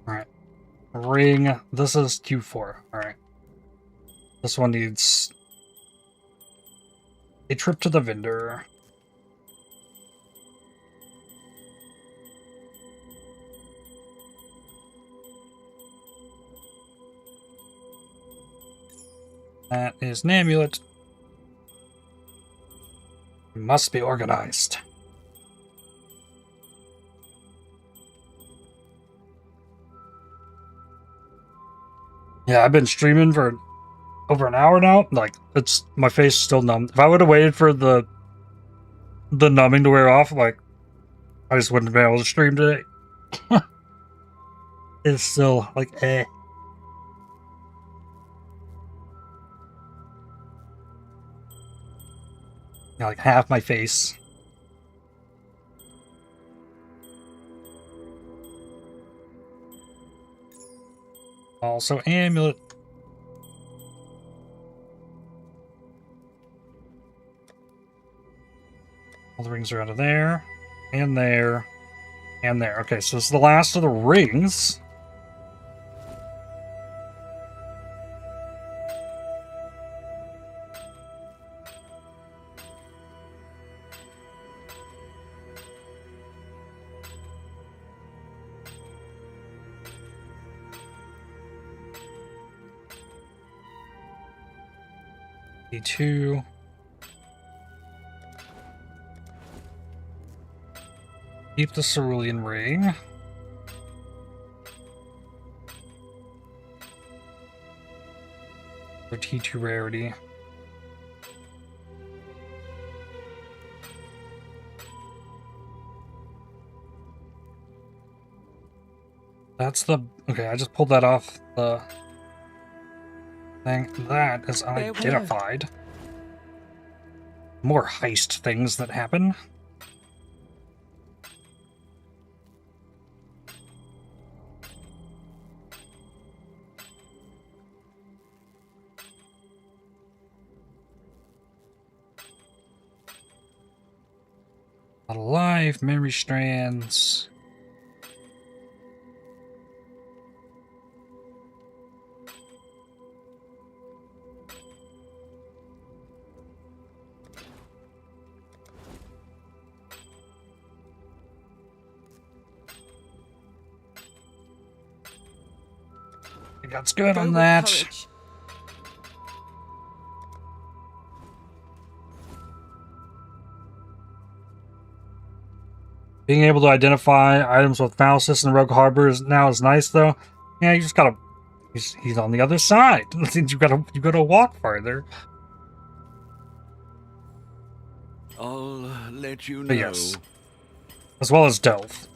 Speaker 1: Alright. Ring. This is Q4. Alright. This one needs a trip to the vendor. That is an amulet. Must be organized. Yeah, I've been streaming for over an hour now. Like, it's my face is still numb. If I would have waited for the numbing to wear off, like, I just wouldn't have been able to stream today. It's still like, eh. Like half my face. Also amulet. All the rings are out of there. And there. And there. Okay, so this is the last of the rings. D2. Keep the cerulean ring. For T2 rarity. That's the... Okay, I just pulled that off the thing. That is unidentified. More heist things that happen. Alive, memory strands. That's good on that.
Speaker 3: Courage.
Speaker 1: Being able to identify items with Faustus and Rogue Harbor is nice though. Yeah, you just gotta. He's on the other side. You gotta walk farther.
Speaker 5: I'll let you know.
Speaker 1: But yes, as well as Delve.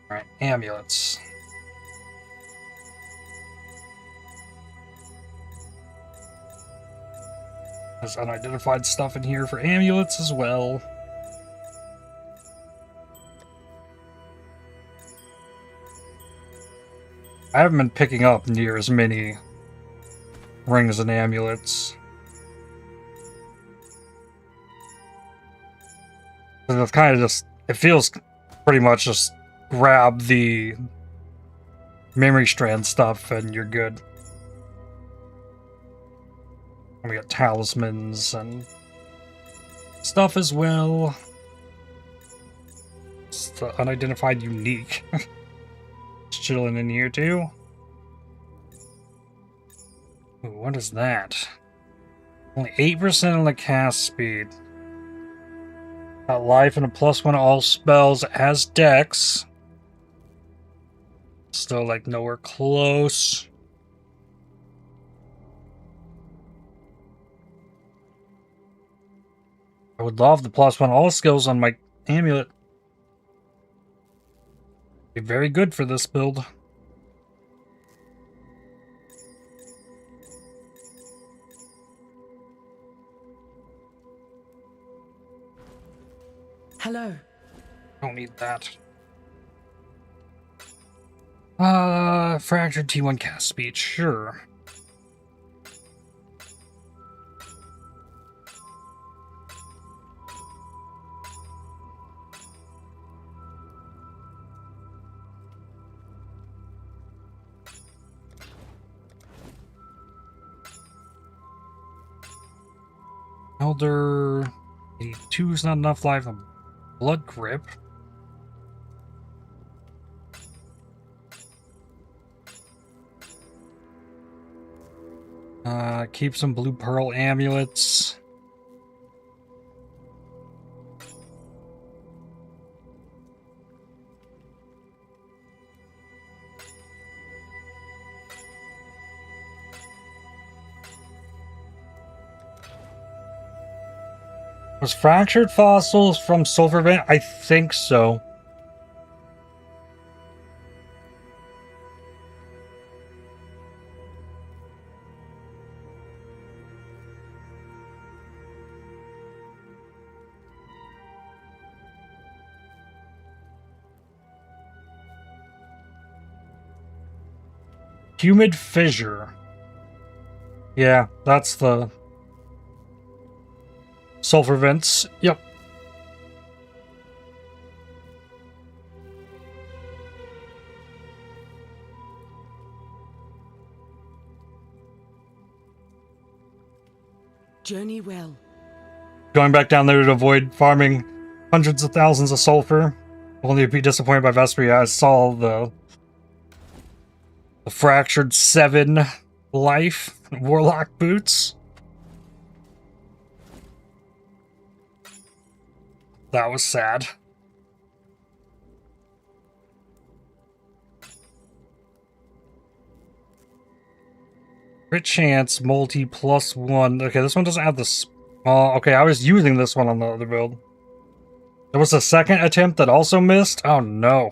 Speaker 1: Alright, amulets. There's unidentified stuff in here for amulets as well. I haven't been picking up near as many rings and amulets. It's kind of just, it feels pretty much just grab the memory strand stuff and you're good. And we got talismans and stuff as well. It's the unidentified unique. It's chilling in here too. Ooh, what is that? Only 8% on the cast speed. Got life and a +1 all spells as dex. Still like nowhere close. I would love the +1 all skills on my amulet. Be very good for this build.
Speaker 3: Hello.
Speaker 1: Don't need that. Fractured T1 cast speed, sure. Elder 82 is not enough life. Blood grip. Keep some blue pearl amulets. Was fractured fossils from sulphur vent? I think so. Humid fissure. Yeah, that's the sulphur vents. Yep.
Speaker 3: Journey well.
Speaker 1: Going back down there to avoid farming hundreds of thousands of sulphur. Only to be disappointed by Vesper. Yeah, I saw the fractured 7 life warlock boots. That was sad. Crit chance, multi +1. Okay, this one doesn't have this. Okay, I was using this one on the other build. There was a second attempt that also missed? Oh no.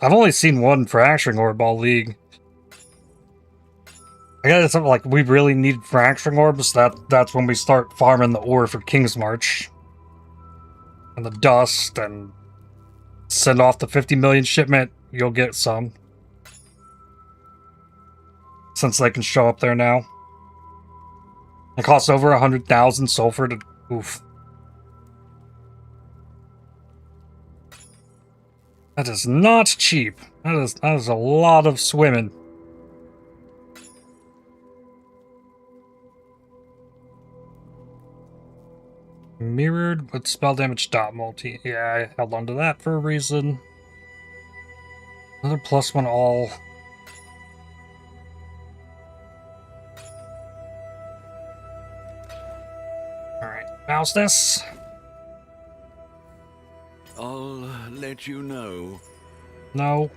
Speaker 1: I've only seen one fracturing orb all league. I guess it's something like we really need fracturing orbs. That's when we start farming the ore for King's March. And the dust and send off the 50 million shipment. You'll get some. Since they can show up there now. It costs over 100,000 sulphur to... Oof. That is not cheap. That is a lot of swimming. Mirrored with spell damage dot multi. Yeah, I held on to that for a reason. Another +1 all. Alright, mouse this.
Speaker 5: I'll let you know.
Speaker 1: No.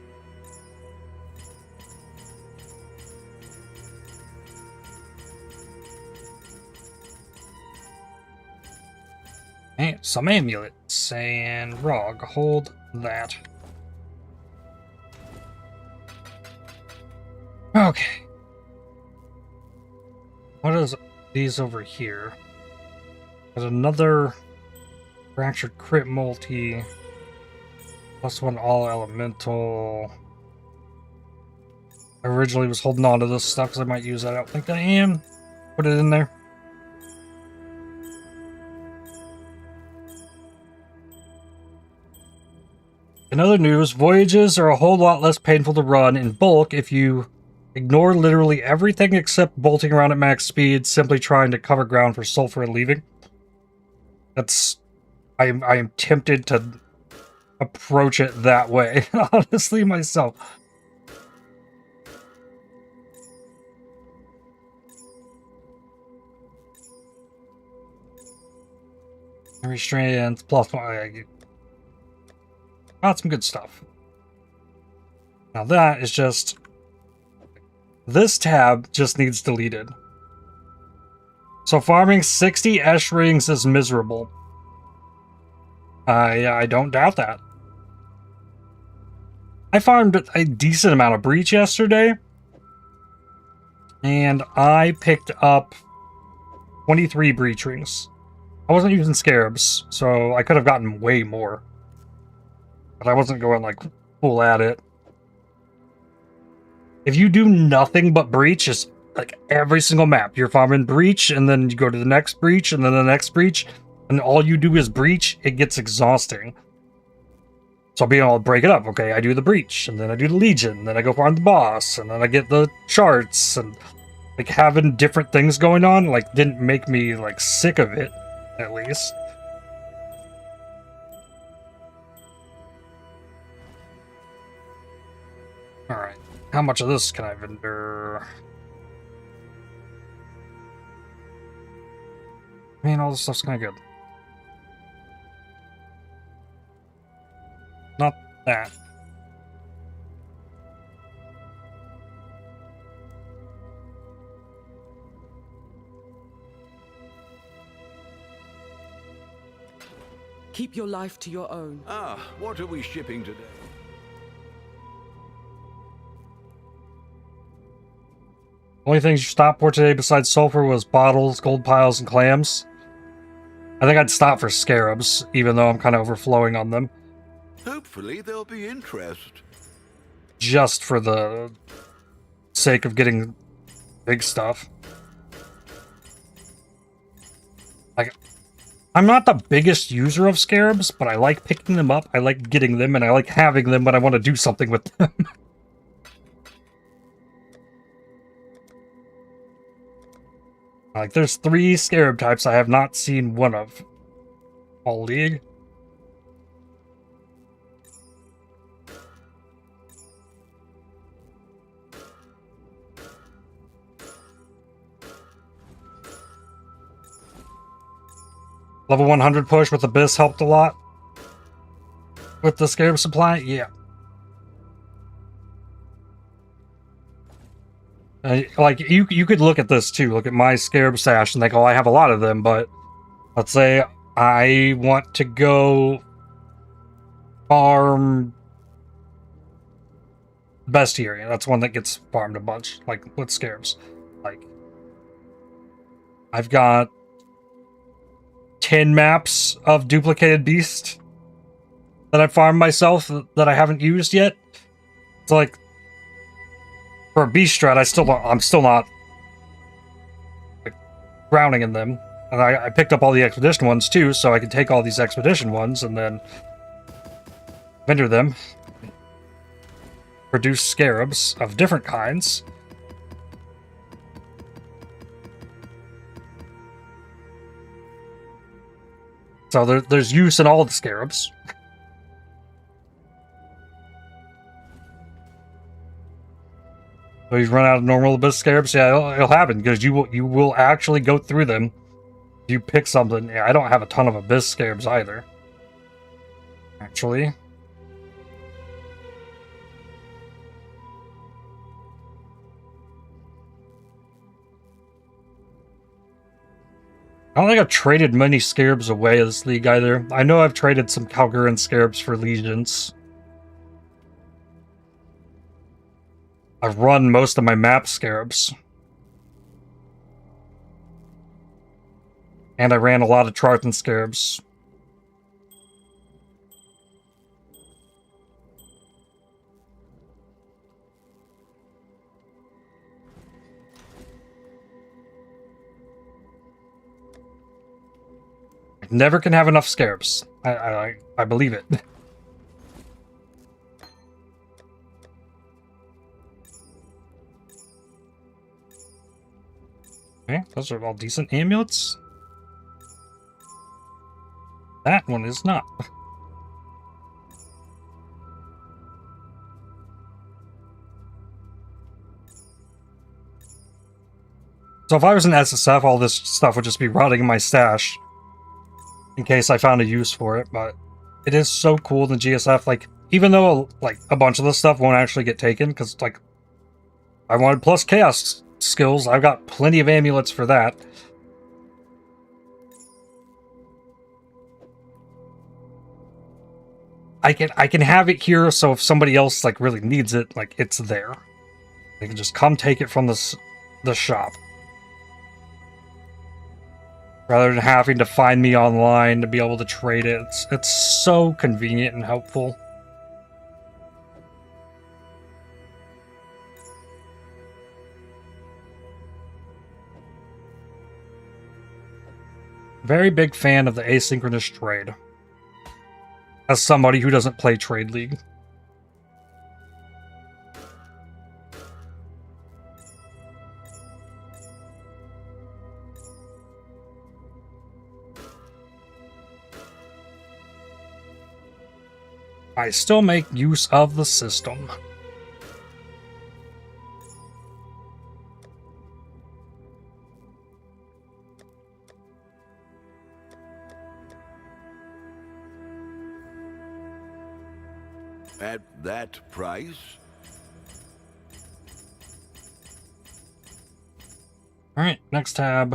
Speaker 1: Hey, some amulets and Rog. Hold that. Okay. What is these over here? There's another fractured crit multi. +1 all elemental. I originally was holding on to this stuff because I might use that. I don't think I am. Put it in there. In other news, voyages are a whole lot less painful to run in bulk if you ignore literally everything except bolting around at max speed, simply trying to cover ground for sulphur and leaving. I am tempted to approach it that way, honestly, myself. Restraints, +1. Got some good stuff. Now that is just... This tab just needs deleted. So farming 60 Esh rings is miserable. I don't doubt that. I farmed a decent amount of breach yesterday. And I picked up 23 breach rings. I wasn't using scarabs, so I could have gotten way more. But I wasn't going, like, full at it. If you do nothing but breach, just, like, every single map, you're farming breach, and then you go to the next breach, and then the next breach, and all you do is breach, it gets exhausting. So being able to break it up, okay, I do the breach, and then I do the legion, and then I go farm the boss, and then I get the charts, and, like, having different things going on, like, didn't make me, like, sick of it. At least. Alright. How much of this can I vendor? I mean, all this stuff's kind of good. Not that.
Speaker 6: Keep your life to your own.
Speaker 5: Ah, what are we shipping today?
Speaker 1: Only things you stopped for today besides sulphur was bottles, gold piles, and clams. I think I'd stop for scarabs, even though I'm kind of overflowing on them.
Speaker 5: Hopefully there'll be interest.
Speaker 1: Just for the sake of getting big stuff. Like, I'm not the biggest user of scarabs, but I like picking them up, I like getting them, and I like having them when I want to do something with them. Like, there's 3 scarab types I have not seen one of. All League. Level 100 push with Abyss helped a lot. With the scarab supply, yeah. Like, you could look at this too. Look at my scarab stash and think, oh, I have a lot of them, but let's say I want to go farm Bestiary. That's one that gets farmed a bunch, like with scarabs. Like, I've got 10 maps of duplicated beast that I farmed myself that I haven't used yet. It's like, for a beast strat, I'm still not like, drowning in them. And I picked up all the expedition ones too, so I can take all these expedition ones and then vendor them. Produce scarabs of different kinds. So there's use in all of the scarabs. So you run out of normal abyss scarabs? Yeah, it'll happen, because you will actually go through them. If you pick something. Yeah, I don't have a ton of abyss scarabs either. Actually. I don't think I've traded many scarabs away this league either. I know I've traded some Calguran scarabs for legions. I've run most of my map scarabs. And I ran a lot of Tartan Scarabs. Never can have enough Scarabs. I believe it. Okay, those are all decent amulets. That one is not. So if I was an SSF, all this stuff would just be rotting in my stash. In case I found a use for it, but it is so cool in the GSF, like, even though, like, a bunch of this stuff won't actually get taken, because, like, I wanted plus chaos skills, I've got plenty of amulets for that. I can have it here, so if somebody else, like, really needs it, like, it's there. They can just come take it from the shop. Rather than having to find me online to be able to trade it. It's so convenient and helpful. Very big fan of the asynchronous trade. As somebody who doesn't play Trade League. I still make use of the system.
Speaker 5: At that price?
Speaker 1: Alright, next tab,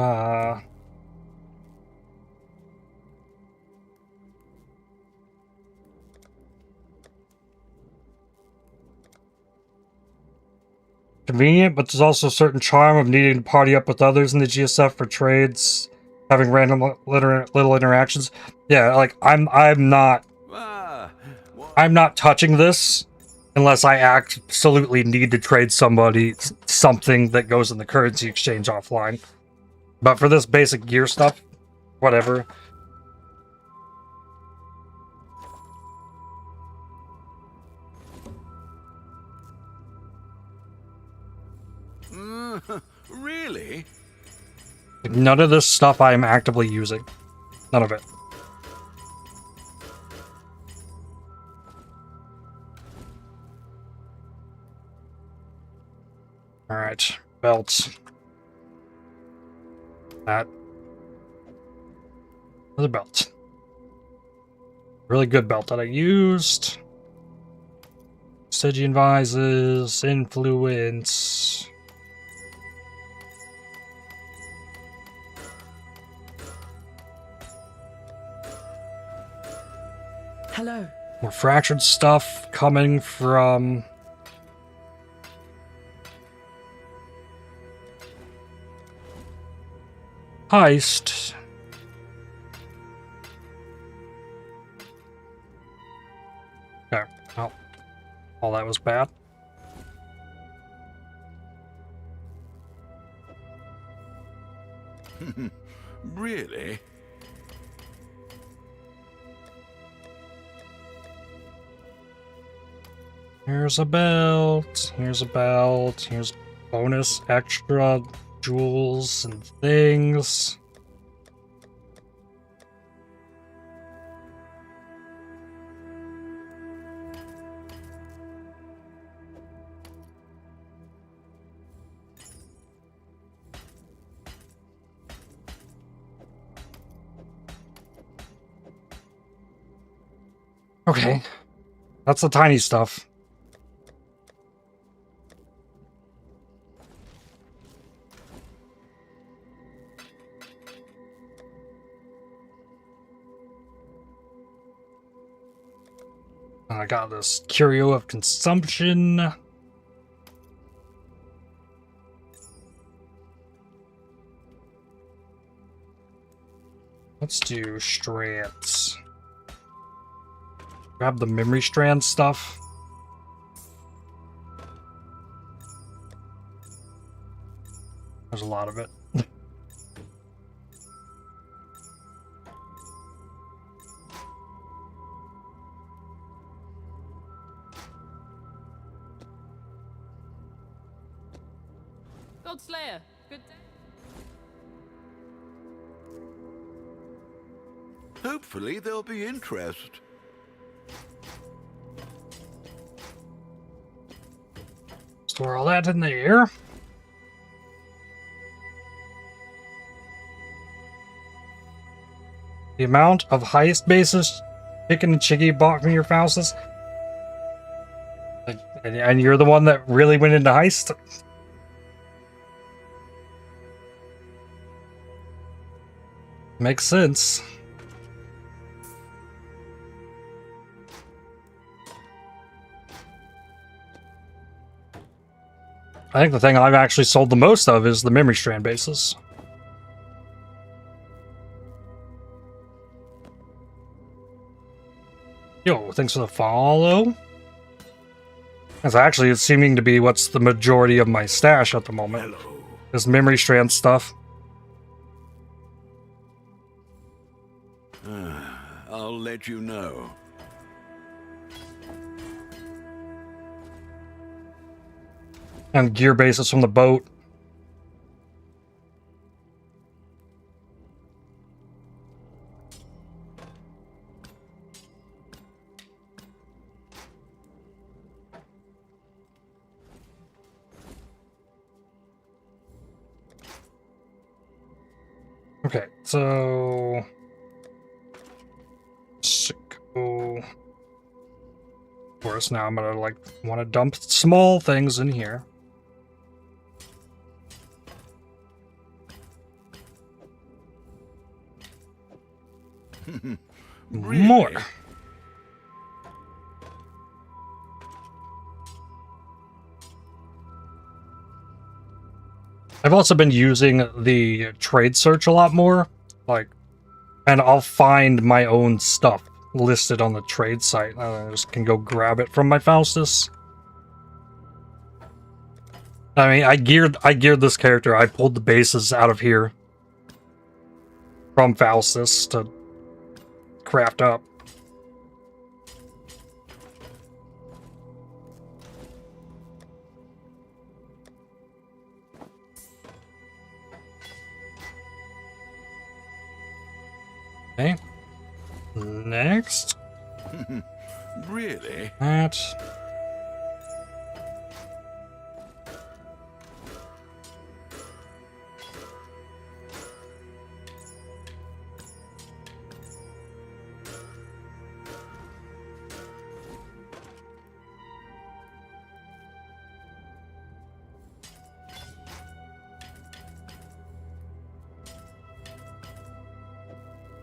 Speaker 1: convenient, but there's also a certain charm of needing to party up with others in the GSF for trades, having random little interactions. Yeah, like I'm not touching this unless I absolutely need to trade somebody something that goes in the currency exchange offline. But for this basic gear stuff, whatever.
Speaker 5: Really?
Speaker 1: None of this stuff I am actively using. None of it. Alright, belts. That. Another belt. Really good belt that I used. Stygian Vises, Influence.
Speaker 3: Hello.
Speaker 1: More fractured stuff coming from heist. Okay, well, all that was bad.
Speaker 5: Really?
Speaker 1: Here's a belt, here's a belt, here's bonus extra jewels and things. Okay, that's the tiny stuff. I got this Curio of Consumption. Let's do strands. Grab the memory strand stuff. There's a lot of it.
Speaker 3: Godslayer, good day.
Speaker 5: Hopefully there'll be interest.
Speaker 1: Store all that in there. The amount of heist bases Chicken and Chiggy bought from your Faustus. And you're the one that really went into heist? Makes sense. I think the thing I've actually sold the most of is the memory strand bases. Yo, thanks for the follow. That's actually seeming to be what's the majority of my stash at the moment.
Speaker 5: Hello.
Speaker 1: Is memory strand stuff.
Speaker 5: I'll let you know.
Speaker 1: And gear bases from the boat. Okay, so go. Of course, now I'm gonna want to dump small things in here.
Speaker 5: Really?
Speaker 1: More. I've also been using the trade search a lot more, and I'll find my own stuff listed on the trade site. I just can go grab it from my Faustus. I mean, I geared this character. I pulled the bases out of here from Faustus to craft up. Okay. Next.
Speaker 5: Really?
Speaker 1: That.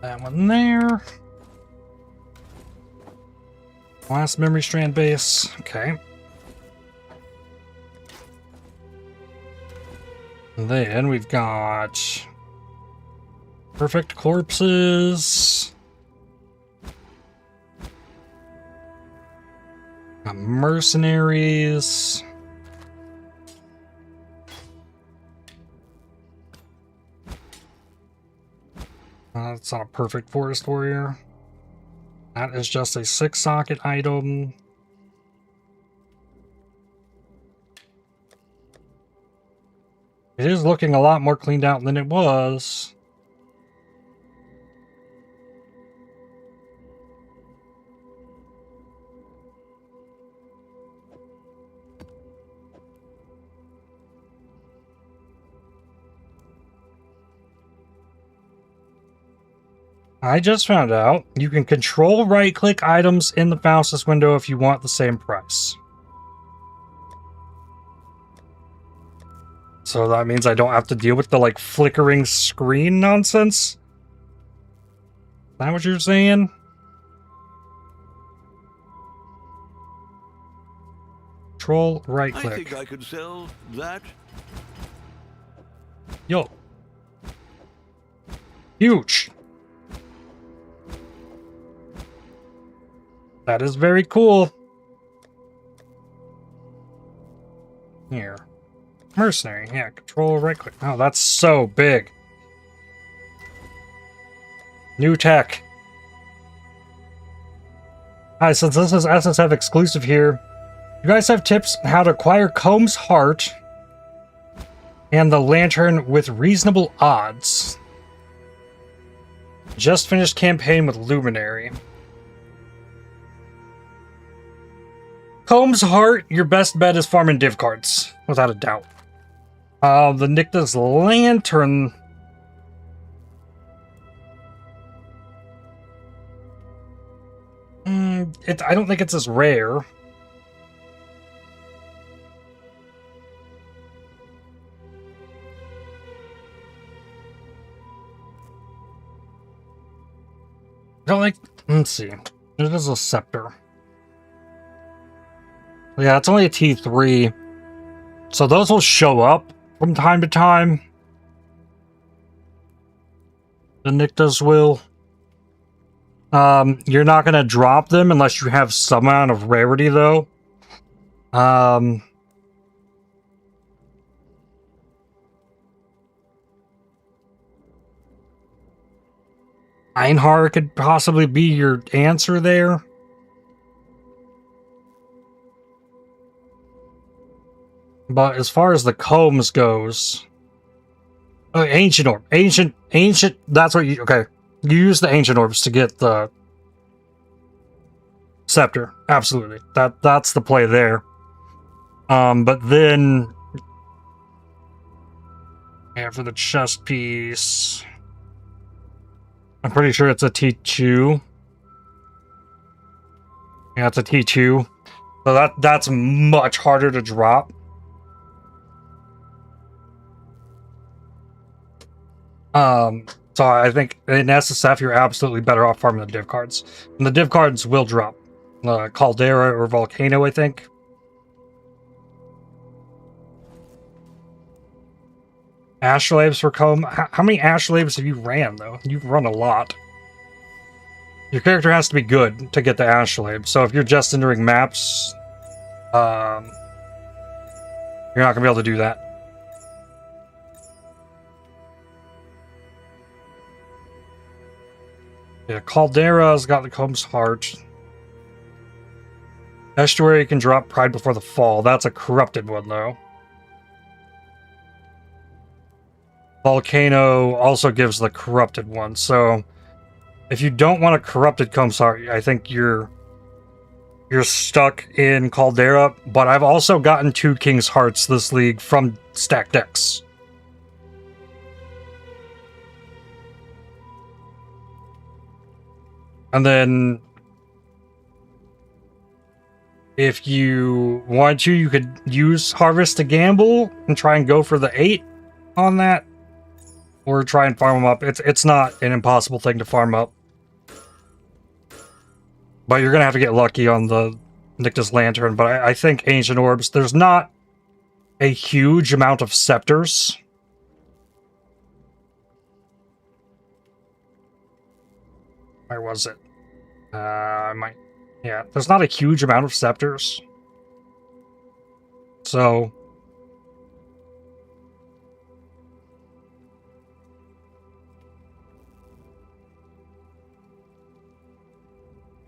Speaker 1: That one there. Last memory strand base. Okay. And then we've got perfect corpses. Got mercenaries. That's not a perfect forest warrior. That is just a 6-socket item. It is looking a lot more cleaned out than it was. I just found out you can control right-click items in the Faustus window if you want the same price. So that means I don't have to deal with the, flickering screen nonsense? Is that what you're saying? Control right-click.
Speaker 5: I think I could sell that.
Speaker 1: Yo. Huge. That is very cool. Here. Mercenary. Yeah, control right click. Oh, that's so big. New tech. Hi, since this is SSF exclusive here, you guys have tips on how to acquire Comb's Heart and the Lantern with reasonable odds. Just finished campaign with Luminary. Comb's Heart, your best bet is farming div cards, without a doubt. The Nycta's Lantern. I don't think it's as rare. I don't like. Let's see. It is a scepter. Yeah, it's only a T3. So those will show up from time to time. The Nyctas will. You're not going to drop them unless you have some amount of rarity, though. Einhar could possibly be your answer there. But as far as the combs goes... Oh, Ancient Orb. Ancient, that's what you... Okay. You use the Ancient Orbs to get the Scepter. Absolutely. That's the play there. But then... Yeah, for the chest piece... I'm pretty sure it's a T2. Yeah, it's a T2. So that's much harder to drop. So I think in SSF you're absolutely better off farming the div cards. And the div cards will drop. Caldera or Volcano, I think. Ashlabes for comb. How many Ashlabes have you ran, though? You've run a lot. Your character has to be good to get the Ashlabe. So if you're just entering maps, you're not going to be able to do that. Yeah, Caldera's got the Comb's Heart. Estuary can drop Pride Before the Fall. That's a corrupted one, though. Volcano also gives the corrupted one, so if you don't want a corrupted Comb's Heart, I think you're stuck in Caldera, but I've also gotten 2 King's Hearts this league from stacked decks. And then if you want to, you could use Harvest to gamble and try and go for the 8 on that. Or try and farm them up. It's not an impossible thing to farm up. But you're going to have to get lucky on the Nycta's Lantern. But I think Ancient Orbs, there's not a huge amount of Scepters. Where was it? Yeah, there's not a huge amount of Scepters. So...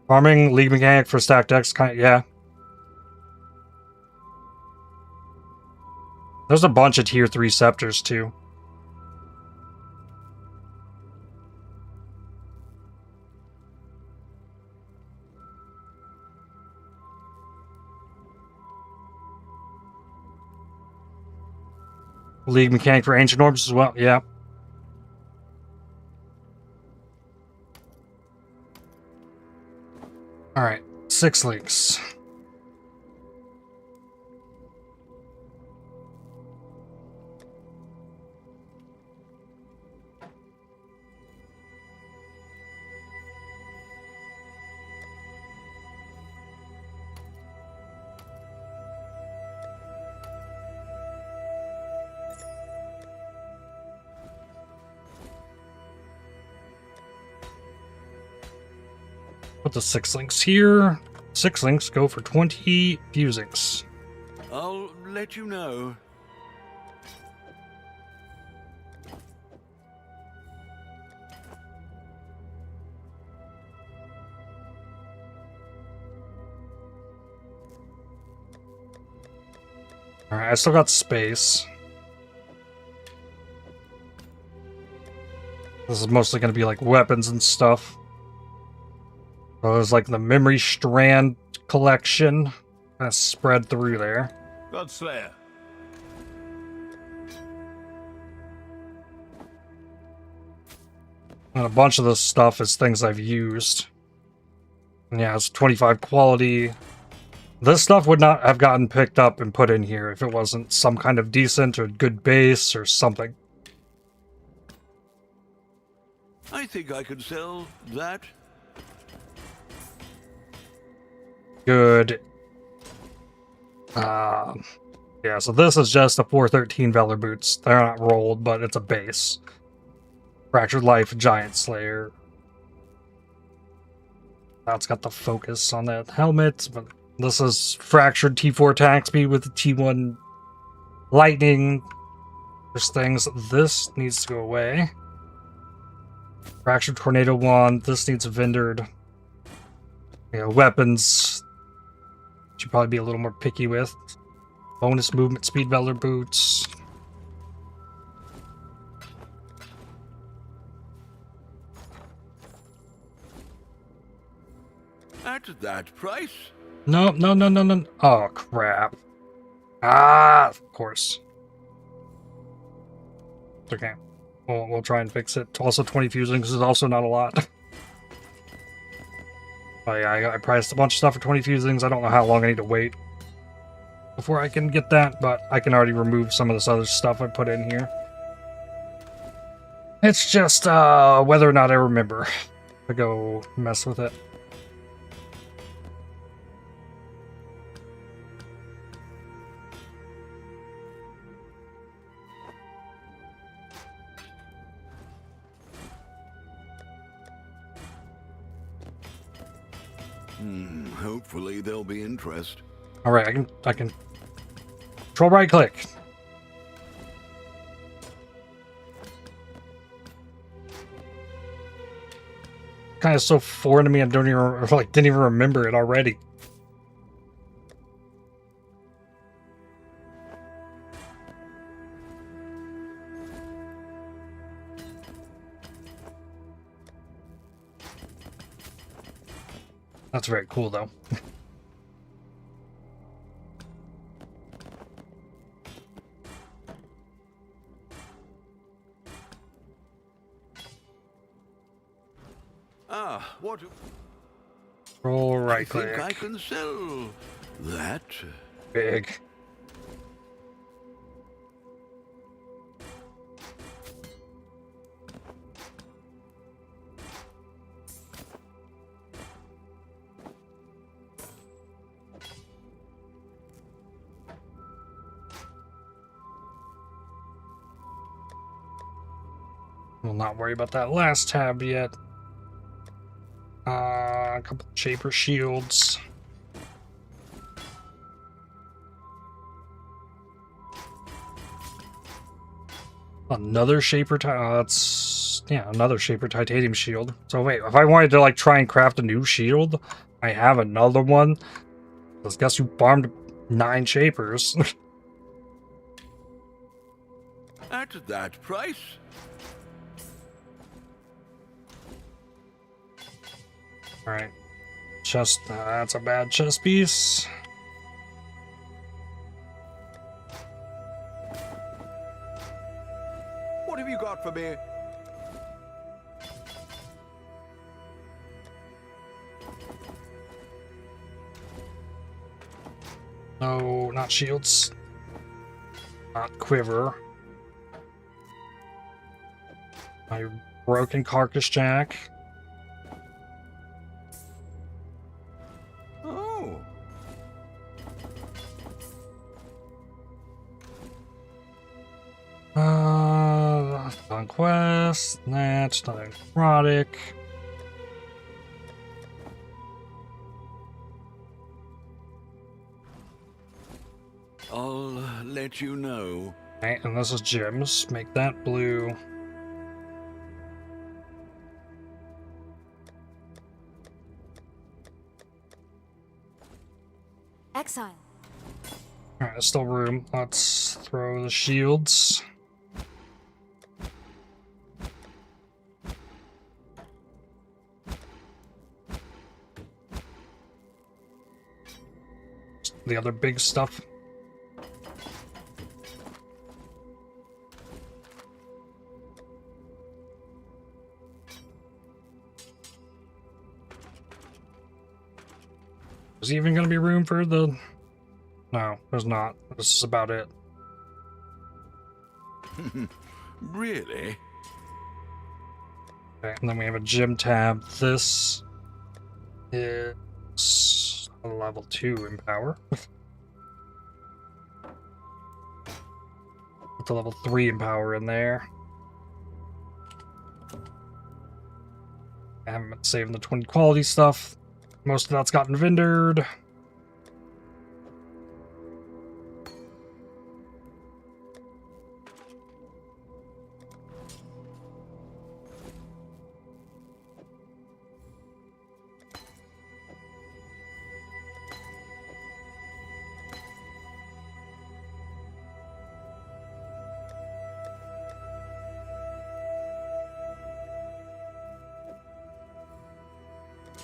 Speaker 1: Farming League Mechanic for stacked decks, yeah. There's a bunch of tier 3 Scepters, too. League Mechanic for Ancient Orbs as well, yeah. Alright, 6 leagues. Put the 6 links here. 6 links go for 20 fusings.
Speaker 5: I'll let you know.
Speaker 1: Alright, I still got space. This is mostly going to be like weapons and stuff. So there's like the memory strand collection kind of spread through there.
Speaker 2: Godslayer.
Speaker 1: And a bunch of this stuff is things I've used. And yeah, it's 25 quality. This stuff would not have gotten picked up and put in here if it wasn't some kind of decent or good base or something.
Speaker 5: I think I could sell that.
Speaker 1: Good. Yeah, so this is just a 413 Valor Boots. They're not rolled, but it's a base. Fractured Life, Giant Slayer. Now it's got the focus on that helmet, but this is Fractured T4 attack speed with the T1 lightning. There's things. This needs to go away. Fractured Tornado Wand. This needs vendored. You know, weapons. Should probably be a little more picky with. Bonus movement speed Valor Boots.
Speaker 5: At that price?
Speaker 1: No. Oh, crap. Ah, of course. It's okay. We'll try and fix it. Also, 20 fusings is also not a lot. Oh yeah, I priced a bunch of stuff for 20 fusings. I don't know how long I need to wait before I can get that, but I can already remove some of this other stuff I put in here. It's just whether or not I remember to go mess with it.
Speaker 5: Hopefully there'll be interest.
Speaker 1: All right, I can control right click. Kind of so foreign to me. I didn't even remember it already. That's very cool, though.
Speaker 5: What?
Speaker 1: Roll right
Speaker 5: I
Speaker 1: click.
Speaker 5: think I can sell that.
Speaker 1: Big. We'll not worry about that last tab yet. A couple of Shaper Shields. Another Shaper, another Shaper Titanium Shield. So wait, if I wanted to like try and craft a new shield, I have another one. I guess you farmed 9 Shapers.
Speaker 5: At that price?
Speaker 1: Alright. Chest, that's a bad chest piece.
Speaker 5: What have you got for me?
Speaker 1: No, not shields. Not quiver. My broken carcass jack.
Speaker 5: Oh.
Speaker 1: Conquest. That's not necrotic.
Speaker 5: I'll let you know.
Speaker 1: Okay, and this is gems. Make that blue.
Speaker 6: Exile.
Speaker 1: Alright, there's still room. Let's throw the shields. The other big stuff. Is even going to be room for the... No, there's not. This is about it.
Speaker 5: Really?
Speaker 1: Okay, and then we have a gym tab. This is a level 2 in power. With the level 3 in power in there. I haven't been saving the 20 quality stuff. Most of that's gotten vendored.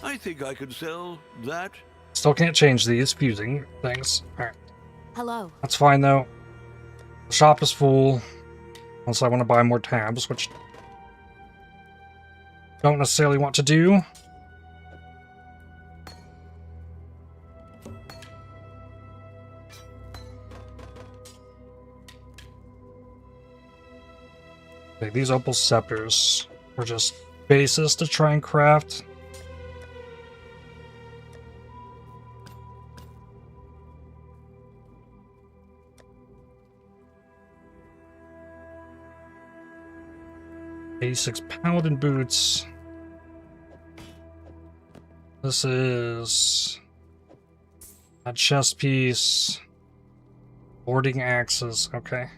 Speaker 5: I think I could sell that.
Speaker 1: Still can't change these fusing things. Alright.
Speaker 6: Hello.
Speaker 1: That's fine though. The shop is full. Unless I want to buy more tabs, which don't necessarily want to do. Okay, these opal scepters are just bases to try and craft. A6 paladin boots. This is a chest piece. Boarding axes. Okay.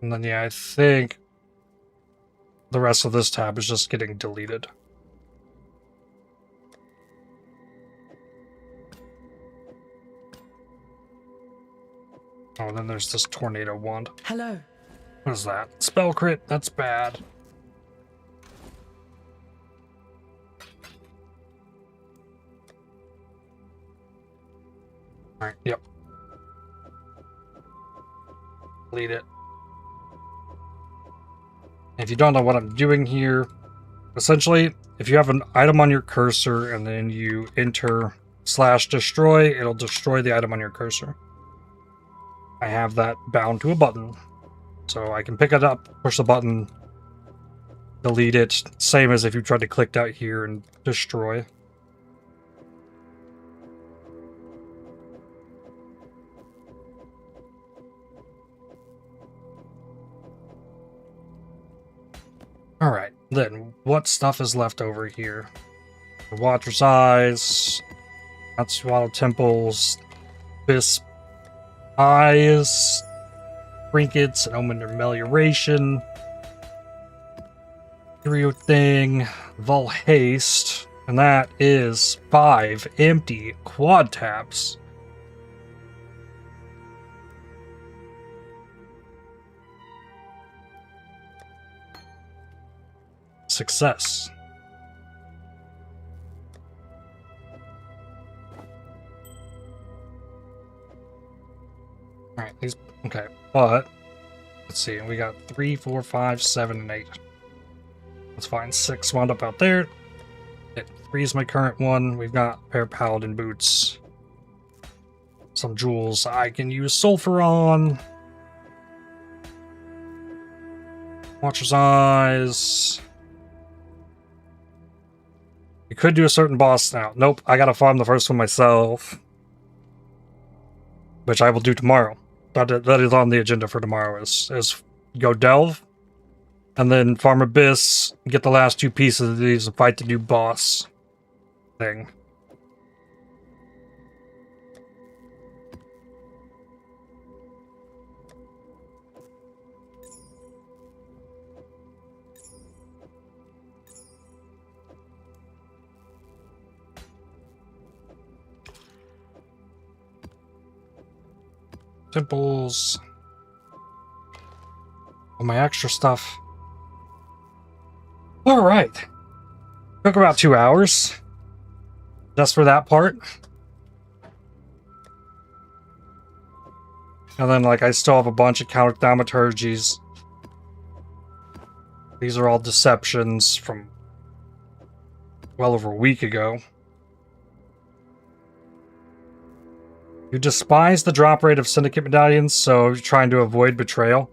Speaker 1: And then yeah, I think the rest of this tab is just getting deleted. Oh, and then there's this tornado wand.
Speaker 3: Hello.
Speaker 1: What is that? Spell crit? That's bad. Alright, yep. Delete it. If you don't know what I'm doing here, essentially, if you have an item on your cursor and then you enter /destroy, it'll destroy the item on your cursor. I have that bound to a button. So I can pick it up, push the button, delete it. Same as if you tried to click out here and destroy. Alright, then what stuff is left over here? The Watcher's Eyes, Matsuwado Temples, Wisp Eyes, Trinkets, and Omen Amelioration, Curio Thing, Vol Haste, and that is 5 empty quad tabs. Success. Alright, these okay, but let's see, we got 3, 4, 5, 7, and 8. That's fine. 6 wound up out there. 3 is my current one. We've got a pair of paladin boots. Some jewels I can use sulphur on. Watcher's Eyes. You could do a certain boss now. Nope, I gotta farm the first one myself. Which I will do tomorrow. That is on the agenda for tomorrow, is go delve, and then farm Abyss, get the last 2 pieces of these, and fight the new boss thing. Temples. All my extra stuff. Alright. Took about 2 hours. Just for that part. And then, like, I still have a bunch of counter thaumaturgies. These are all deceptions from well over a week ago. You despise the drop rate of Syndicate medallions, so you're trying to avoid betrayal.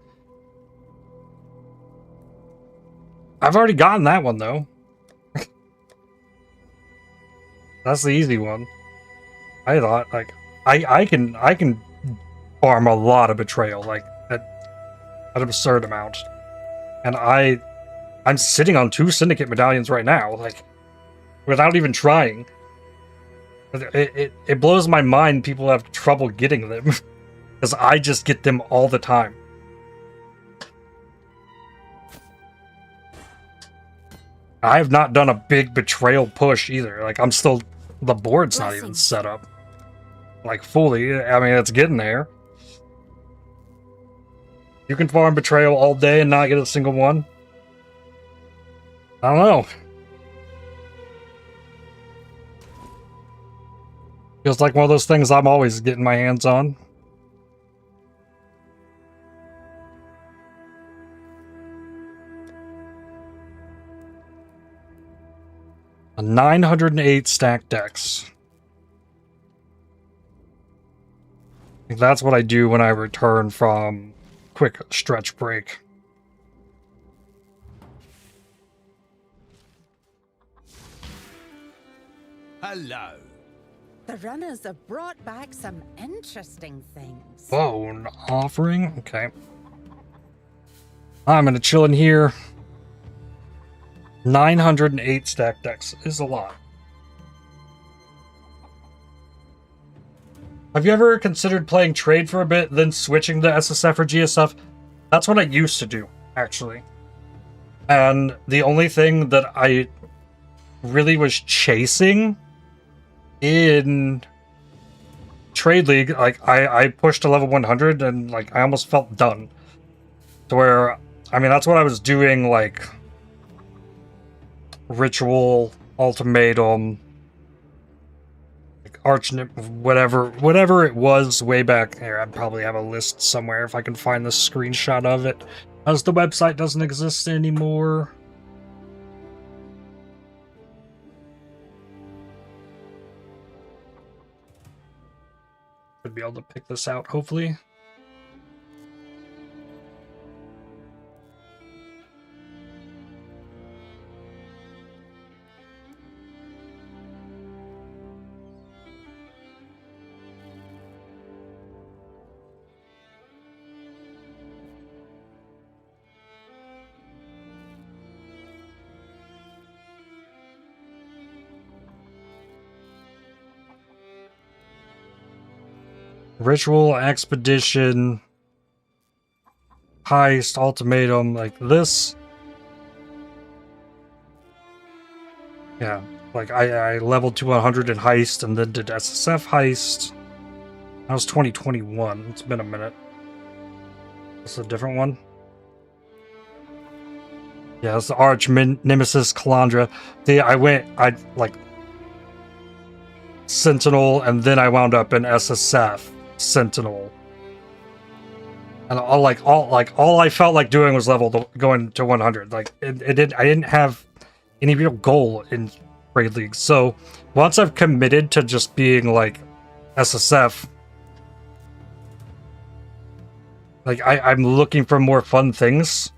Speaker 1: I've already gotten that one, though. That's the easy one. I thought, like, I can farm a lot of betrayal, like, at an absurd amount. And I'm sitting on 2 Syndicate medallions right now, like, without even trying. It blows my mind people have trouble getting them. Because I just get them all the time. I have not done a big betrayal push either. Like, I'm still... The board's not even set up. Like, fully. I mean, it's getting there. You can farm betrayal all day and not get a single one. I don't know. Feels like one of those things I'm always getting my hands on. A 908 stack decks. I think that's what I do when I return from quick stretch break.
Speaker 2: Hello.
Speaker 3: The runners have brought back some interesting things.
Speaker 1: Bone offering? Okay. I'm gonna chill in here. 908 stack decks is a lot. Have you ever considered playing trade for a bit, then switching to SSF or GSF? That's what I used to do, actually. And the only thing that I really was chasing in Trade League, like, I pushed to level 100 and, like, I almost felt done. To where, I mean, that's what I was doing, like, Ritual, Ultimatum, like whatever it was way back here. I'd probably have a list somewhere if I can find the screenshot of it, as the website doesn't exist anymore. Should be able to pick this out, hopefully. Ritual, Expedition, Heist, Ultimatum, like this. Yeah, like I leveled to 100 in Heist and then did SSF Heist. That was 2021. It's been a minute. This is a different one. Yeah, it's the Arch Nemesis Calandra. I like Sentinel, and then I wound up in SSF Sentinel. And all I felt like doing was going to 100. Like I didn't have any real goal in Trade League. So once I've committed to just being like SSF, like I'm looking for more fun things.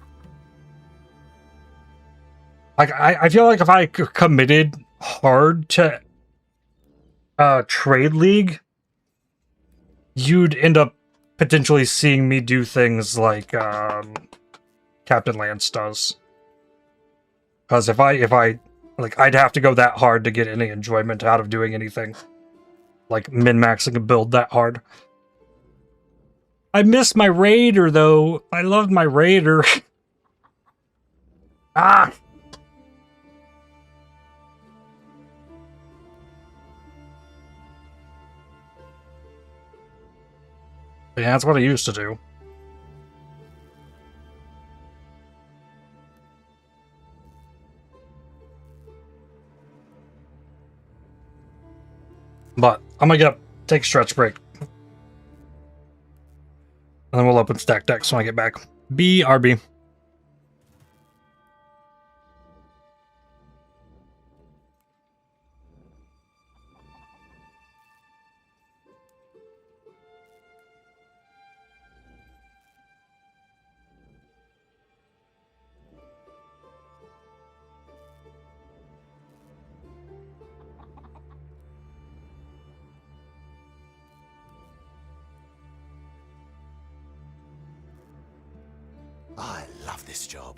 Speaker 1: Like I feel like if I committed hard to Trade League, you'd end up potentially seeing me do things like Captain Lance does. Because if I like, I'd have to go that hard to get any enjoyment out of doing anything. Like min-maxing a build that hard. I miss my Raider though. I loved my Raider. Ah! But yeah, that's what I used to do. But I'm gonna take a stretch break. And then we'll open stack decks when I get back. BRB.
Speaker 2: I love this job.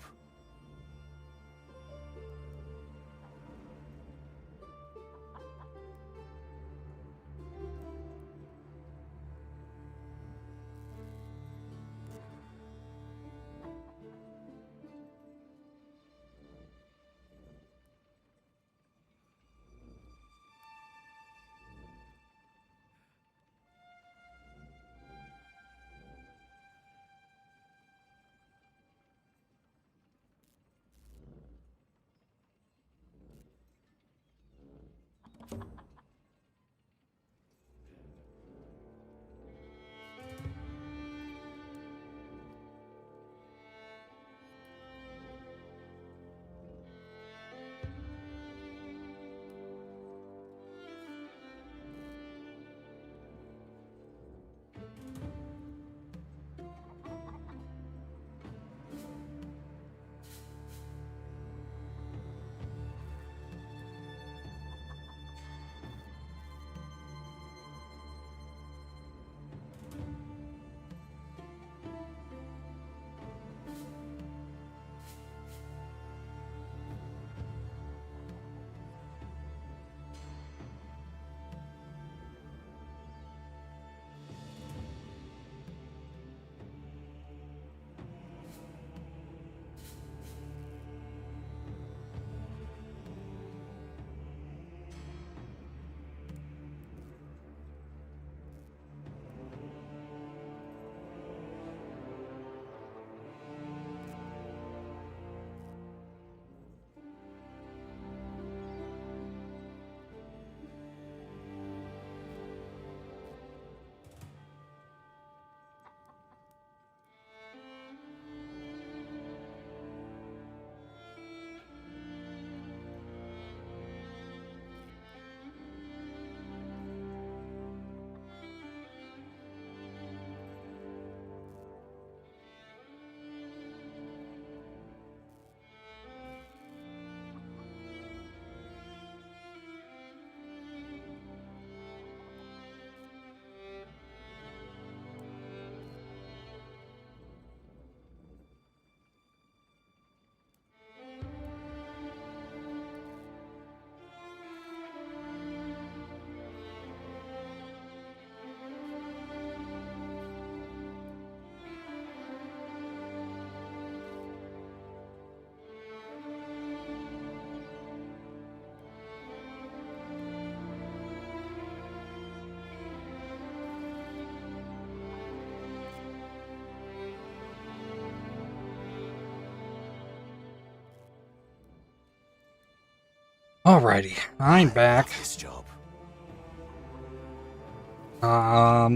Speaker 1: Alrighty, I'm back.
Speaker 2: Love this job.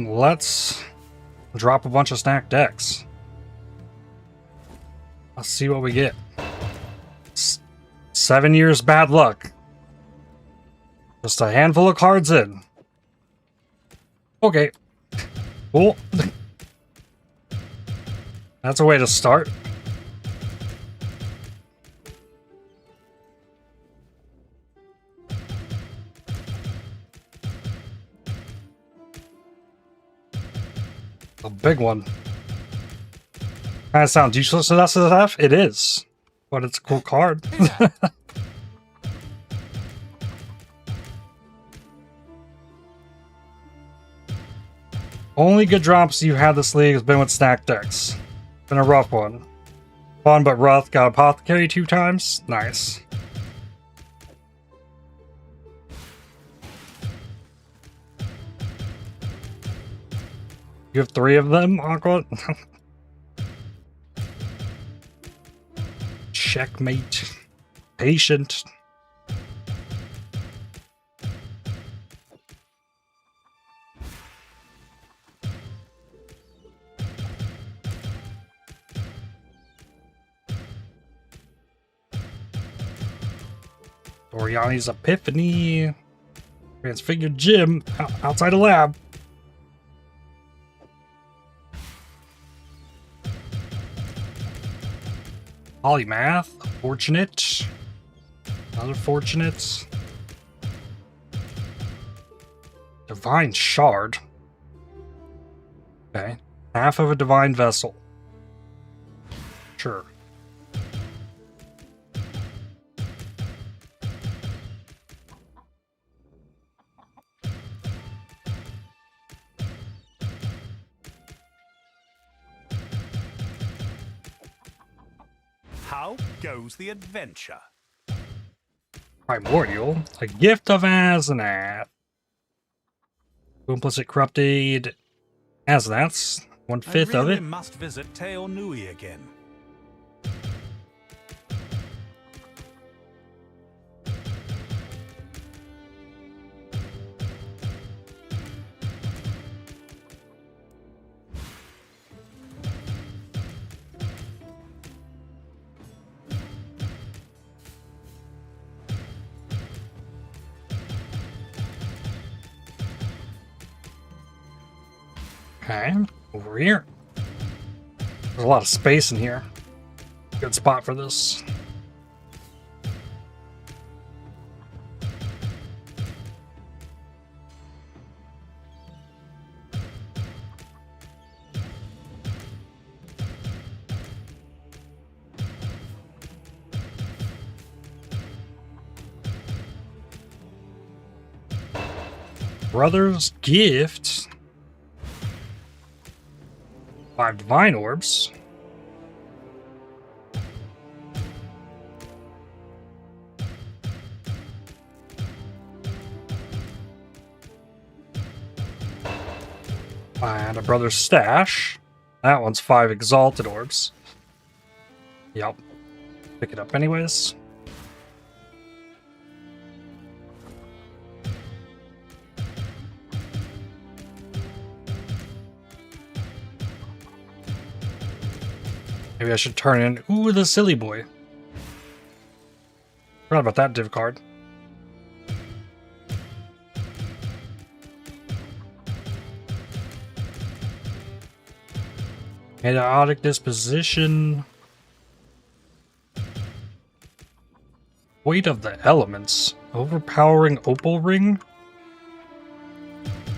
Speaker 1: Let's drop a bunch of stacked decks. Let's see what we get. 7 years bad luck. Just a handful of cards in. Okay. Cool. That's a way to start. A big one. Kind of sounds useless to SSF. It is, but it's a cool card. Only good drops you've had this league has been with stacked decks. Been a rough one. Fun but rough. Got Apothecary 2 times. Nice. You have 3 of them, Aqua? Checkmate. Patient. Oriani's Epiphany. Transfigured Gym outside a lab. Polymath. Fortunate. Other fortunates. Divine Shard. Okay. Half of a Divine Vessel. Sure.
Speaker 6: How goes the adventure?
Speaker 1: Primordial. A gift of Asenath. Implicit corrupted Asenaths. 1/5 of
Speaker 6: I
Speaker 1: it.
Speaker 6: must visit Teo Nui again.
Speaker 1: Okay, over here. There's a lot of space in here. Good spot for this. Brother's Gift. 5 Divine Orbs. And a Brother's Stash. That one's 5 Exalted Orbs. Yep. Pick it up anyways. Maybe I should turn in... Ooh, the Silly Boy. Forgot about that div card. Chaotic Disposition. Weight of the Elements. Overpowering Opal Ring?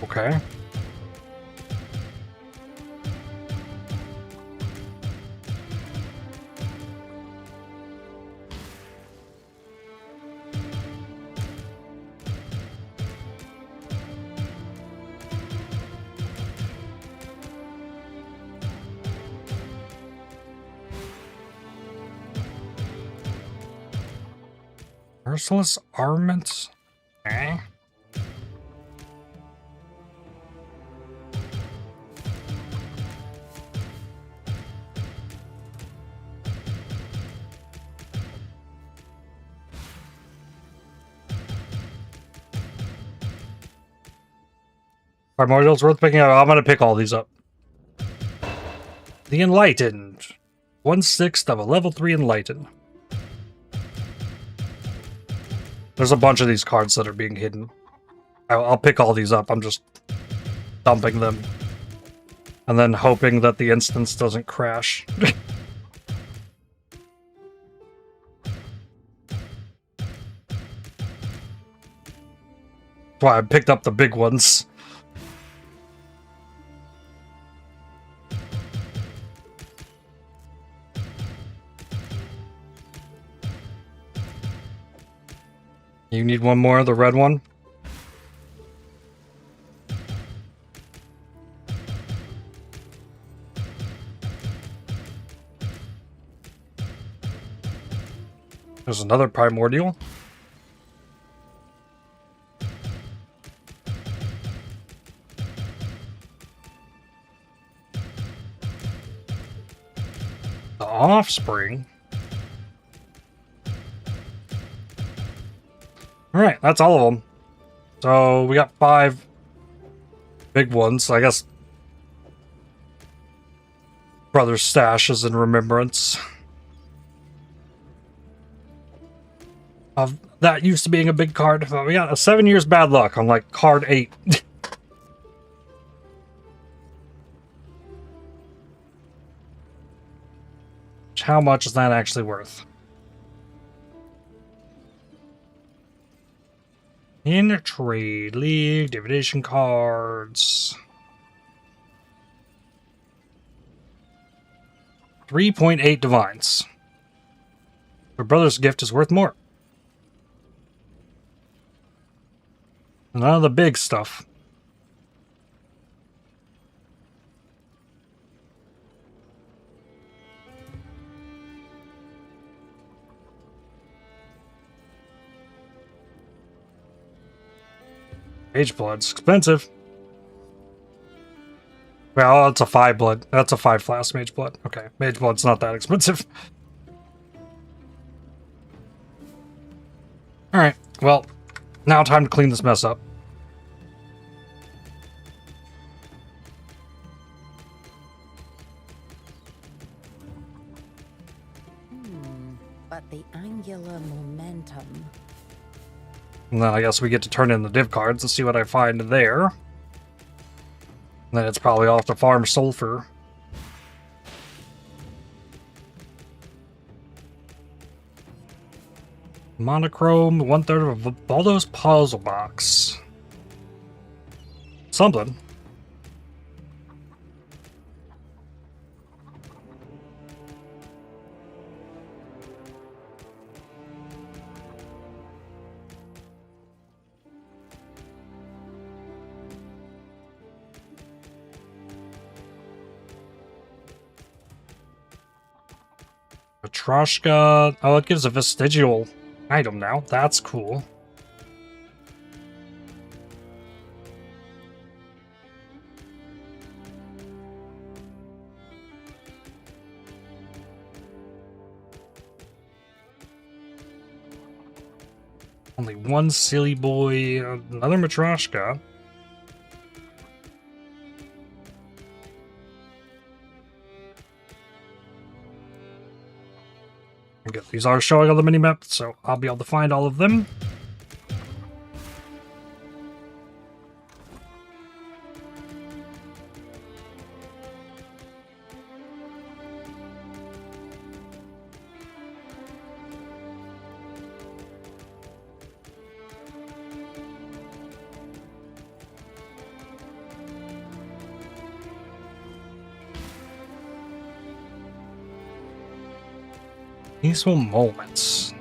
Speaker 1: Okay. Merciless Armament. Okay. Primordial's worth picking up. I'm gonna pick all these up. The Enlightened. 1/6 of a level 3 Enlightened. There's a bunch of these cards that are being hidden. I'll pick all these up. I'm just dumping them. And then hoping that the instance doesn't crash. That's why I picked up the big ones. You need one more, the red one? There's another Primordial. The offspring. Alright, that's all of them. So we got 5 big ones. I guess Brother's stash is in remembrance of that used to being a big card. But we got a 7 years bad luck on like card 8. How much is that actually worth? In a trade league, divination cards. 3.8 divines. Your brother's gift is worth more. None of the big stuff. Mage blood's expensive. Well, it's a 5 blood. That's a 5 flask mage blood. Okay, mage blood's not that expensive. Alright, well, now time to clean this mess up.
Speaker 3: But the angular momentum.
Speaker 1: And then I guess we get to turn in the div cards and see what I find there. And then it's probably off to farm sulphur. Monochrome, 1/3 of a Baldo's puzzle box. Something. Matryoshka. Oh, it gives a vestigial item now. That's cool. Only one silly boy. Another Matryoshka. Okay, these are showing on the minimap, so I'll be able to find all of them. Peaceful moments.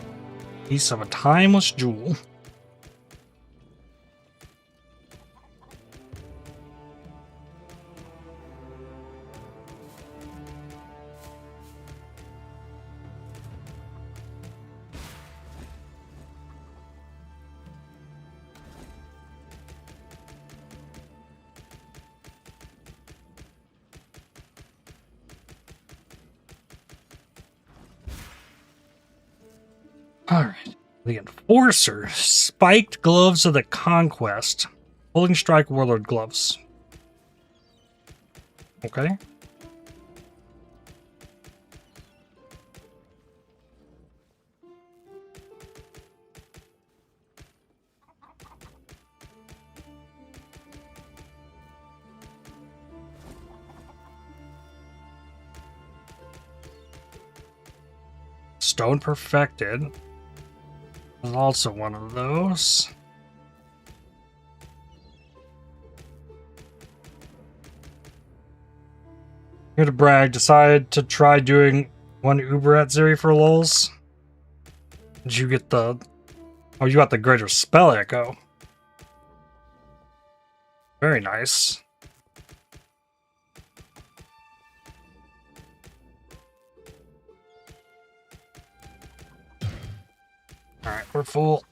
Speaker 1: Piece of a timeless jewel. Alright. The Enforcer. Spiked Gloves of the Conquest. Holding Strike Warlord Gloves. Okay. Stone Perfected. There's also one of those. Here to brag, decided to try doing one Uber at Zeri for lulz. Did you get the... Oh, you got the Greater Spell Echo. Very nice. Alright, we're full.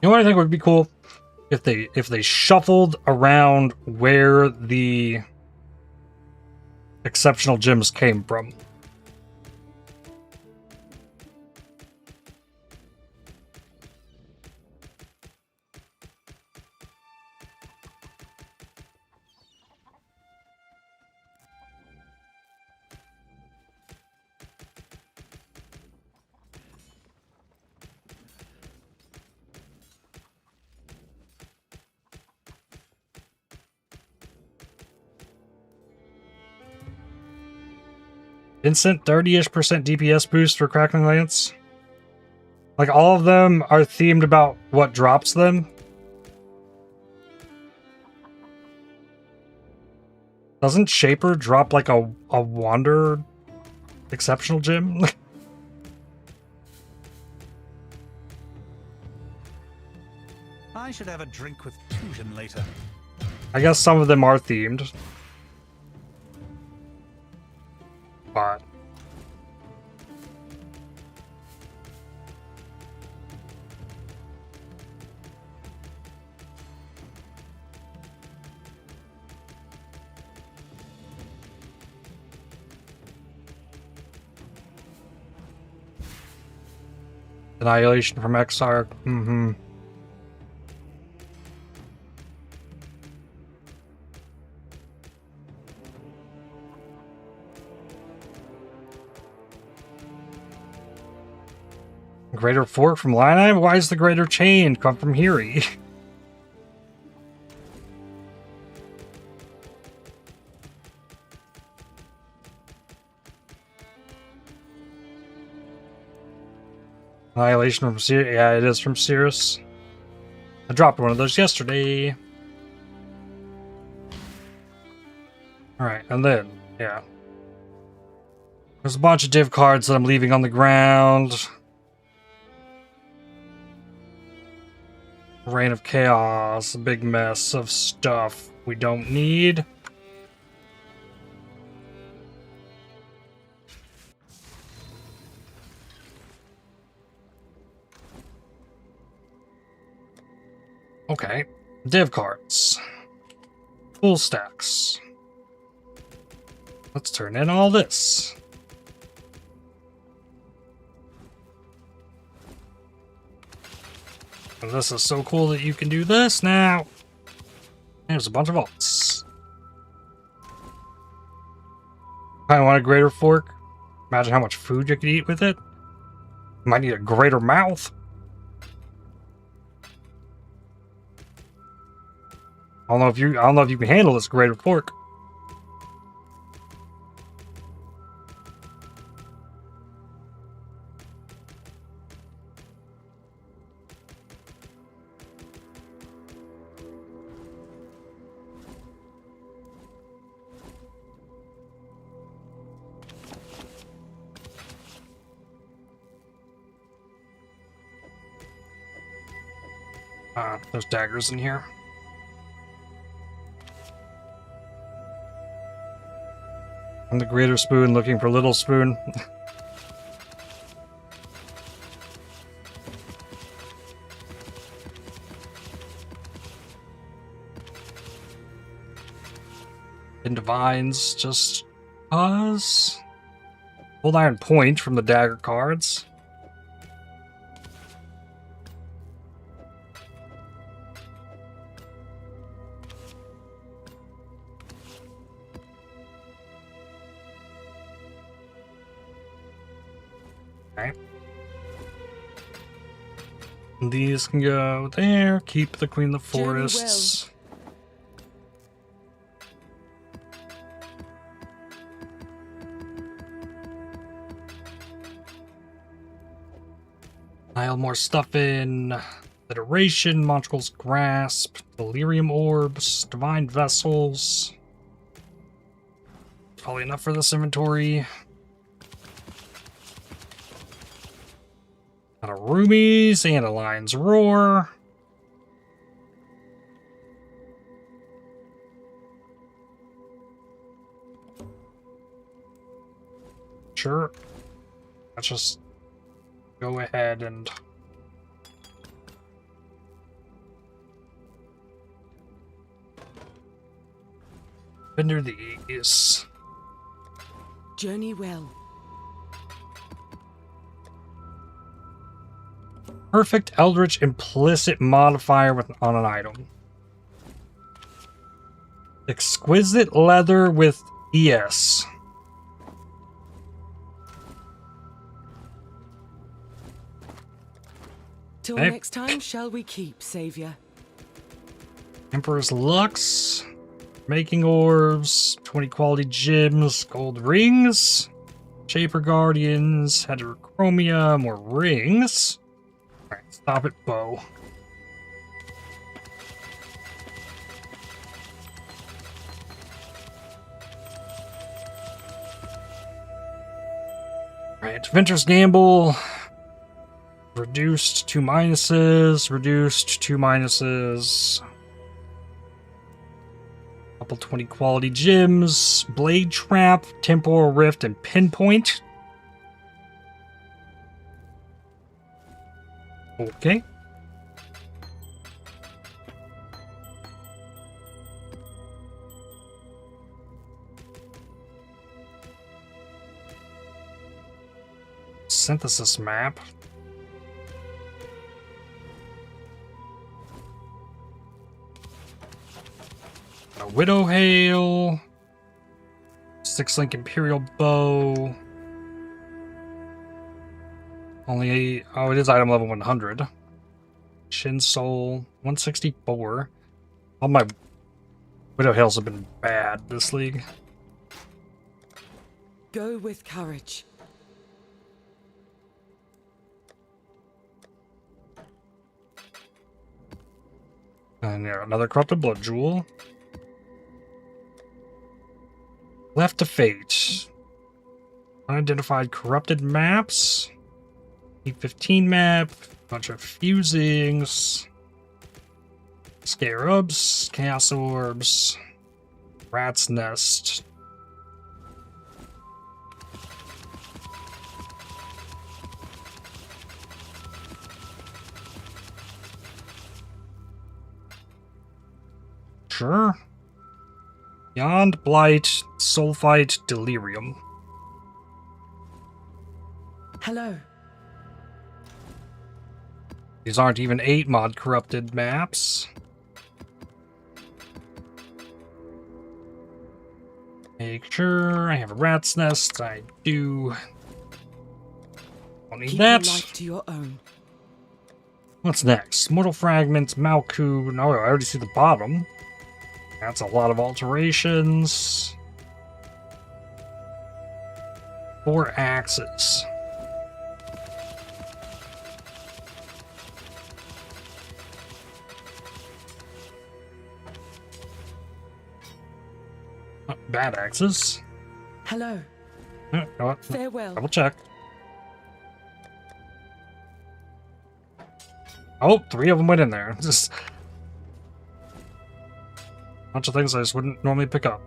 Speaker 1: You know what I think would be cool? If they shuffled around where the exceptional gems came from. Instant 30-ish% DPS boost for Crackling Lance. Like, all of them are themed about what drops them. Doesn't Shaper drop like a Wander exceptional gem?
Speaker 6: I should have a drink with Tootin later.
Speaker 1: I guess some of them are themed. But Annihilation from Exile. Mm-hmm. Greater Fork from Lionheim? Why does the Greater Chain come from Hiri? Annihilation from Sirius? Yeah, it is from Sirius. I dropped one of those yesterday. Alright, and then, yeah. There's a bunch of div cards that I'm leaving on the ground. Reign of Chaos, a big mess of stuff we don't need. Okay, div cards. Full stacks. Let's turn in all this. And this is so cool that you can do this now. There's a bunch of vaults. I want a greater fork. Imagine how much food you could eat with it. Might need a greater mouth. I don't know if you can handle this greater fork. There's daggers in here. I'm the greater spoon looking for little spoon. In divines, just cause. Old Iron Point from the dagger cards. These can go there. Keep the Queen of the Forests. Pile more stuff in. Iteration, Montracle's Grasp, Delirium Orbs, Divine Vessels. Probably enough for this inventory. Got a Rubies, Andelion's Roar. Sure. Let's just go ahead and Vendor these.
Speaker 7: Journey well.
Speaker 1: Perfect Eldritch implicit modifier on an item. Exquisite leather with ES.
Speaker 7: Till
Speaker 1: Okay.
Speaker 7: next time, shall we keep, Savior?
Speaker 1: Emperor's Lux. Making orbs. 20 quality gems. Gold rings. Shaper Guardians. Heterochromia. More rings. Alright, stop it, bow. Alright, Venturous Gamble. Reduced 2 minuses. Reduced 2 minuses. Couple 20 quality gems. Blade Trap. Temporal Rift and Pinpoint. Okay. Synthesis map. A Widow Hail. 6-link Imperial Bow. Only, oh, it is item level 100. Shin Soul, 164. All my Widow Hails have been bad this league.
Speaker 7: Go with courage.
Speaker 1: And yeah, another Corrupted Blood Jewel. Left to Fate. Unidentified Corrupted Maps. E15 map. Bunch of fusings. Scarabs. Chaos Orbs. Rat's Nest. Sure. Beyond Blight, Sulphite, Delirium.
Speaker 7: Hello.
Speaker 1: These aren't even 8 mod corrupted maps. Make sure I have a rat's nest. I do. Don't need
Speaker 7: Keep
Speaker 1: that.
Speaker 7: your life to your own.
Speaker 1: What's next? Mortal Fragments, Malku. No, I already see the bottom. That's a lot of alterations. 4 axes. Oh, bad axes.
Speaker 7: Hello.
Speaker 1: Oh, you know what?
Speaker 7: Farewell.
Speaker 1: Double check. Oh, 3 of them went in there. Just a bunch of things I just wouldn't normally pick up.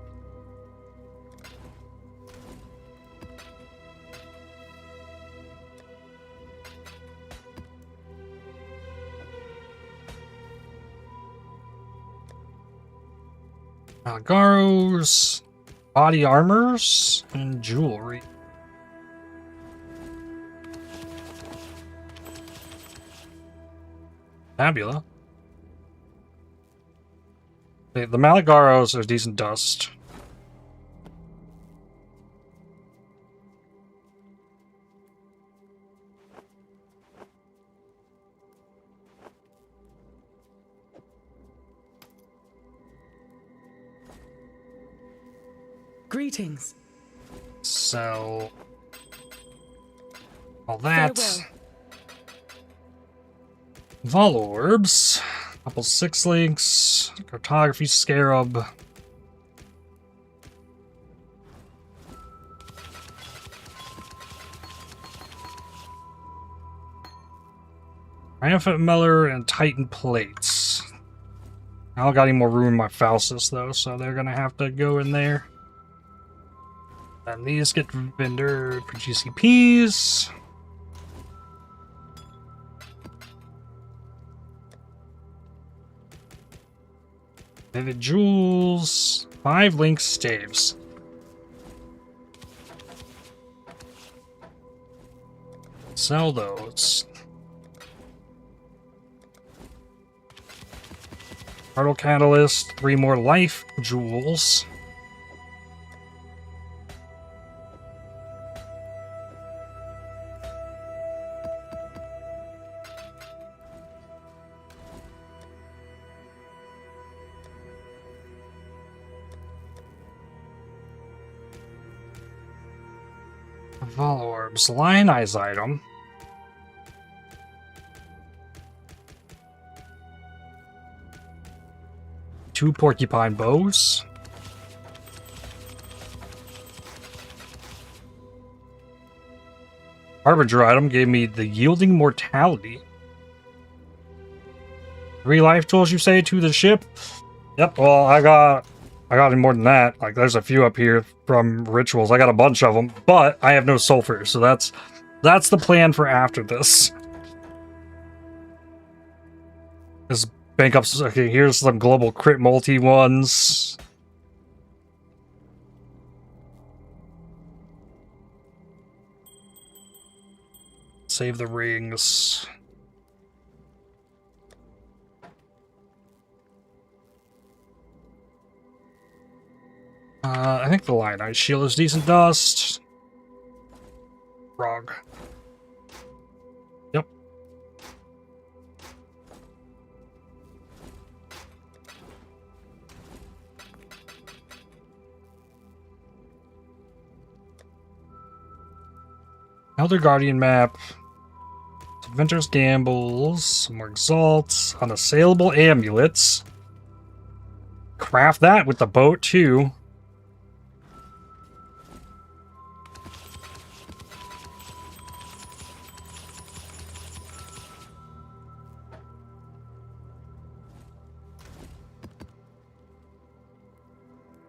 Speaker 1: Algaros, body armors, and jewelry. Fabula. The Malagaros are decent dust.
Speaker 7: Greetings.
Speaker 1: Sell all that.
Speaker 7: Farewell.
Speaker 1: Vol orbs. Couple 6 links. Cartography scarab. Triumphant Miller and Titan plates. I don't got any more room in my Faustus though, so they're gonna have to go in there. And these get vendored for GCPs. Vivid Jewels. 5 Link Staves. Sell those. Portal Catalyst. 3 more Life Jewels. Vol Orbs. Lion Eyes item. Two Porcupine Bows. Harbinger item gave me the Yielding Mortality. 3 life tools, you say, to the ship? Yep, well, I got more than that. Like, there's a few up here from rituals. I got a bunch of them, but I have no sulphur, so that's the plan for after this. Just bank up. Okay, here's some global crit multi ones. Save the rings. I think the Lion Eye Shield is decent dust. Frog. Yep. Elder Guardian map. Venturous Gambles. Some more Exalts. Unassailable Amulets. Craft that with the boat, too.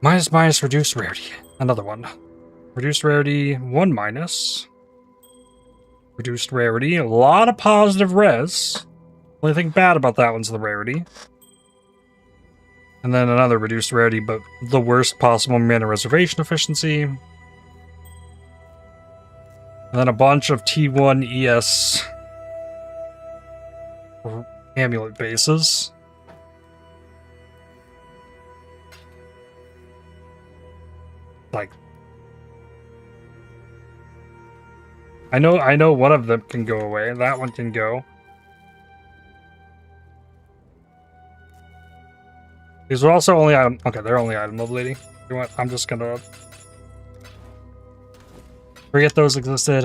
Speaker 1: Minus reduced rarity. Another one. Reduced rarity 1 minus. Reduced rarity. A lot of positive res. Only thing bad about that one's the rarity. And then another reduced rarity, but the worst possible mana reservation efficiency. And then a bunch of T1 ES amulet bases. Like, I know one of them can go away. That one can go. These are also only item. Okay, they're only item mobility. You know what? I'm just gonna forget those existed.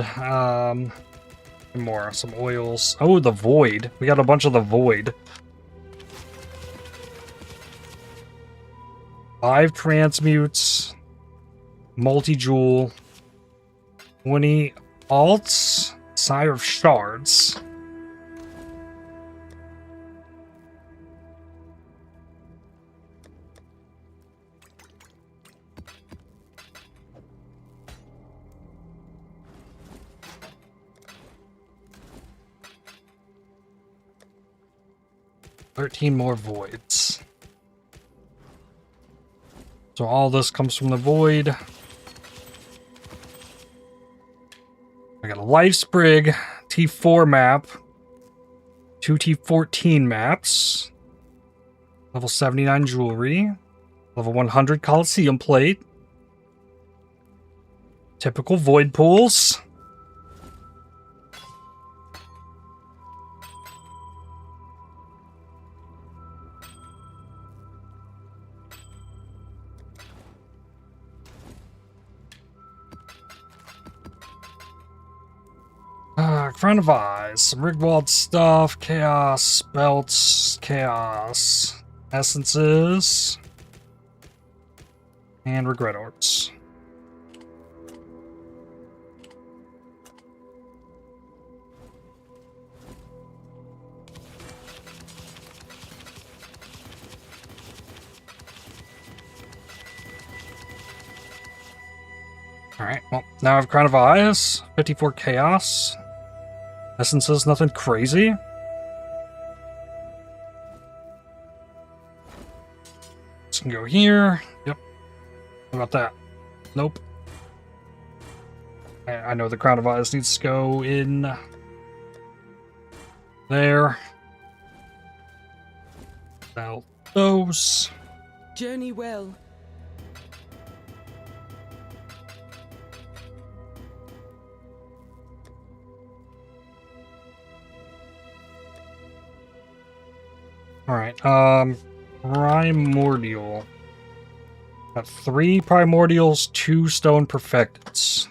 Speaker 1: More some oils. Oh, the void. We got a bunch of the void. 5 transmutes. Multi-jewel, 20 alts, Sire of Shards. $13 more voids. So all this comes from the void. I got a Life Sprig, T4 map, 2 T14 maps, level 79 jewelry, level 100 Coliseum plate, typical void pools. Crown of Eyes, some Rigwald stuff, Chaos, Belts, Chaos, Essences, and Regret Orbs. Alright, well, now I have Crown of Eyes, 54 Chaos. Essences, nothing crazy. This can go here. Yep. What about that? Nope. I know the Crown of Eyes needs to go in there. Now those.
Speaker 7: Journey well.
Speaker 1: Alright, Primordial. Got 3 Primordials, 2 Stone Perfecteds.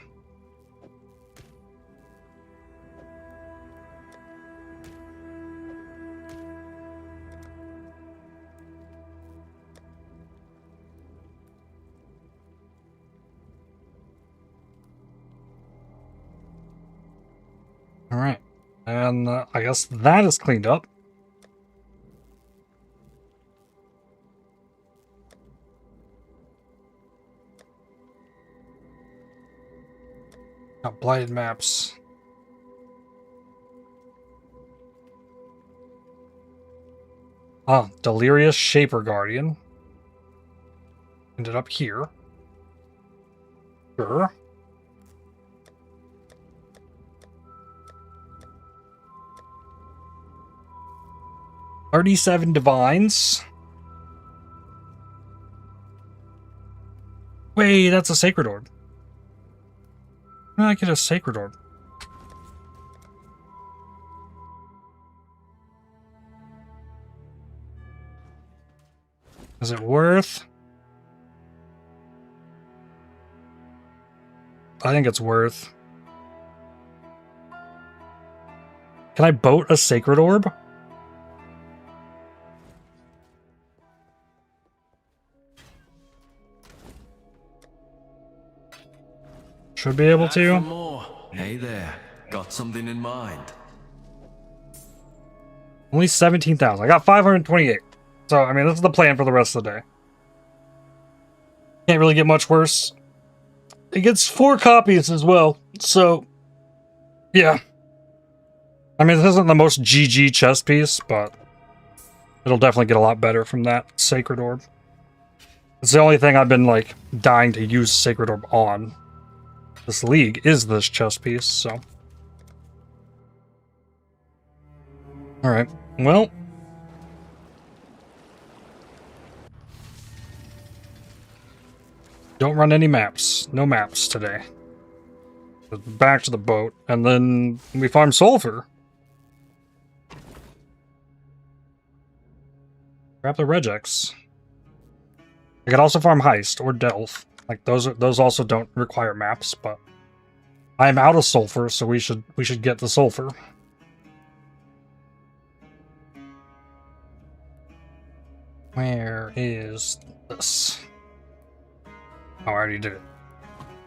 Speaker 1: Alright, and I guess that is cleaned up. Got blighted maps. Ah, Delirious Shaper Guardian. Ended up here. Sure. $37 divines. Wait, that's a sacred orb. How did I get a sacred orb? Is it worth? I think it's worth. Can I boat a sacred orb? Should be able to.
Speaker 8: More. Hey there, got something in mind?
Speaker 1: Only 17,000. I got 528. So, I mean, this is the plan for the rest of the day. Can't really get much worse. It gets 4 copies as well. So, yeah. I mean, this isn't the most GG chess piece, but it'll definitely get a lot better from that Sacred Orb. It's the only thing I've been, like, dying to use Sacred Orb on. This league is this chess piece, so. Alright, well. Don't run any maps. No maps today. Back to the boat, and then we farm sulphur. Grab the regex. I could also farm heist or delve. Like those also don't require maps, but I'm out of sulphur, so we should get the sulphur. Where is this? Oh, I already did it.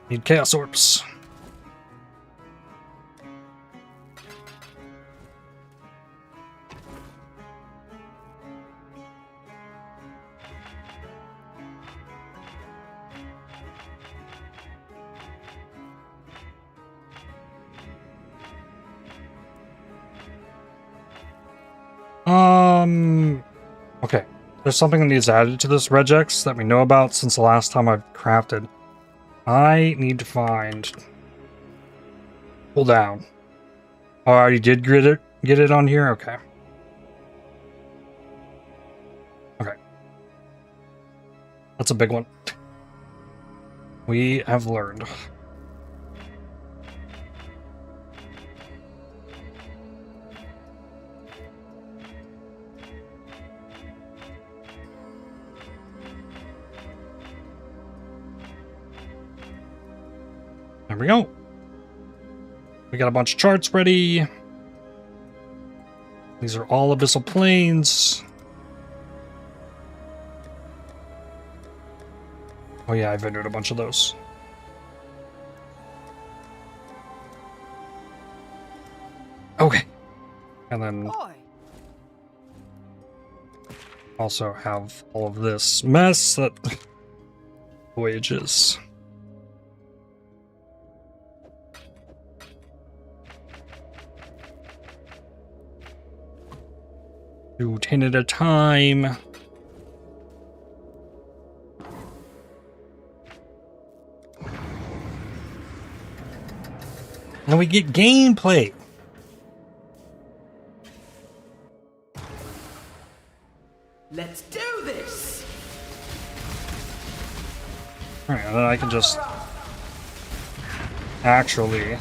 Speaker 1: Need chaos orbs. Okay. There's something that needs added to this regex that we know about since the last time I've crafted. I need to find... Pull down. Oh, I already did get it on here? Okay. Okay. That's a big one. We have learned. There we go. We got a bunch of charts ready. These are all abyssal planes. Oh yeah, I vended a bunch of those. Okay. And then also have all of this mess that voyages. Do 10 at a time. And we get gameplay.
Speaker 7: Let's do this.
Speaker 1: Alright, and then I can just actually,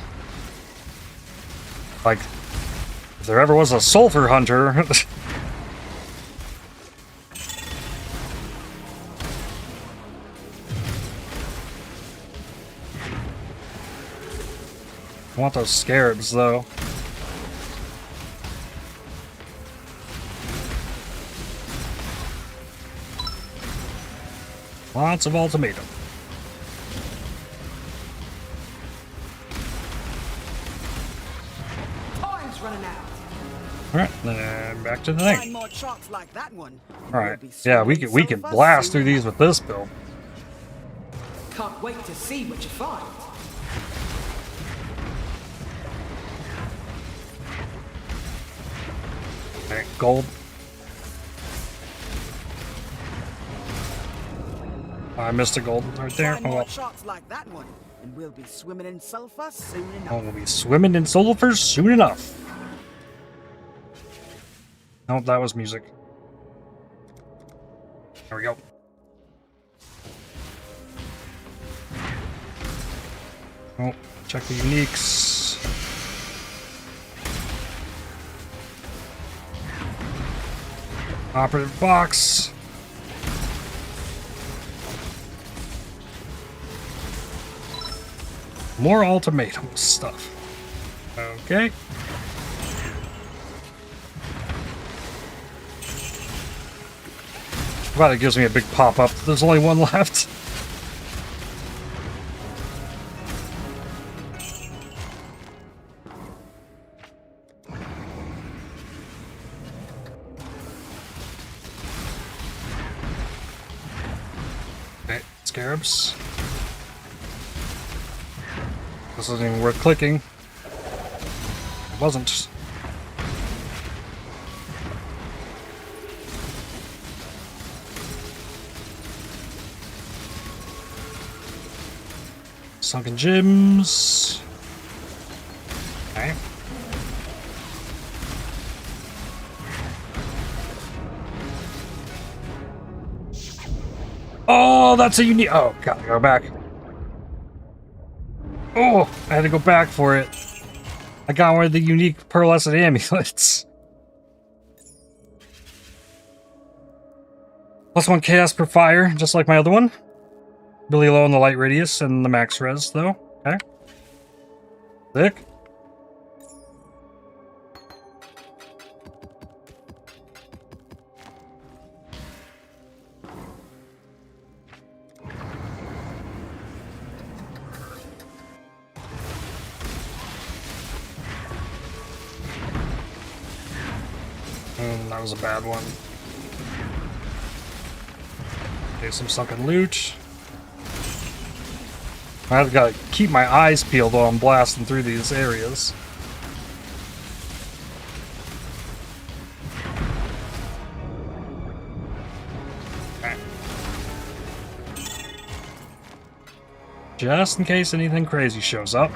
Speaker 1: like, if there ever was a sulphur hunter. I want those scarabs, though. Lots of ultimatum.
Speaker 7: Time's running out.
Speaker 1: Alright, then back to the thing.
Speaker 7: Find more shots like that one.
Speaker 1: Alright, yeah, we can blast through these with this build.
Speaker 7: Can't wait to see what you find.
Speaker 1: Alright, gold. I missed a gold right there.
Speaker 7: Find
Speaker 1: Oh
Speaker 7: more
Speaker 1: well.
Speaker 7: shots like that one, and we'll be swimming in sulphur soon enough.
Speaker 1: Oh, we'll be swimming in sulphur soon enough. Nope, that was music. There we go. Oh, check the uniques. Operative box. More ultimatum stuff. Okay. Glad it gives me a big pop-up. There's only one left. Okay, scarabs. This isn't even worth clicking. It wasn't. Sunken gems. Okay. Oh, that's a unique. Oh, gotta go back. Oh, I had to go back for it. I got one of the unique pearlescent amulets. +1 chaos per fire, just like my other one. Really low on the light radius and the max res, though. Okay. Sick. That was a bad one. Okay, some sunken loot. I've got to keep my eyes peeled while I'm blasting through these areas. Okay. Just in case anything crazy shows up.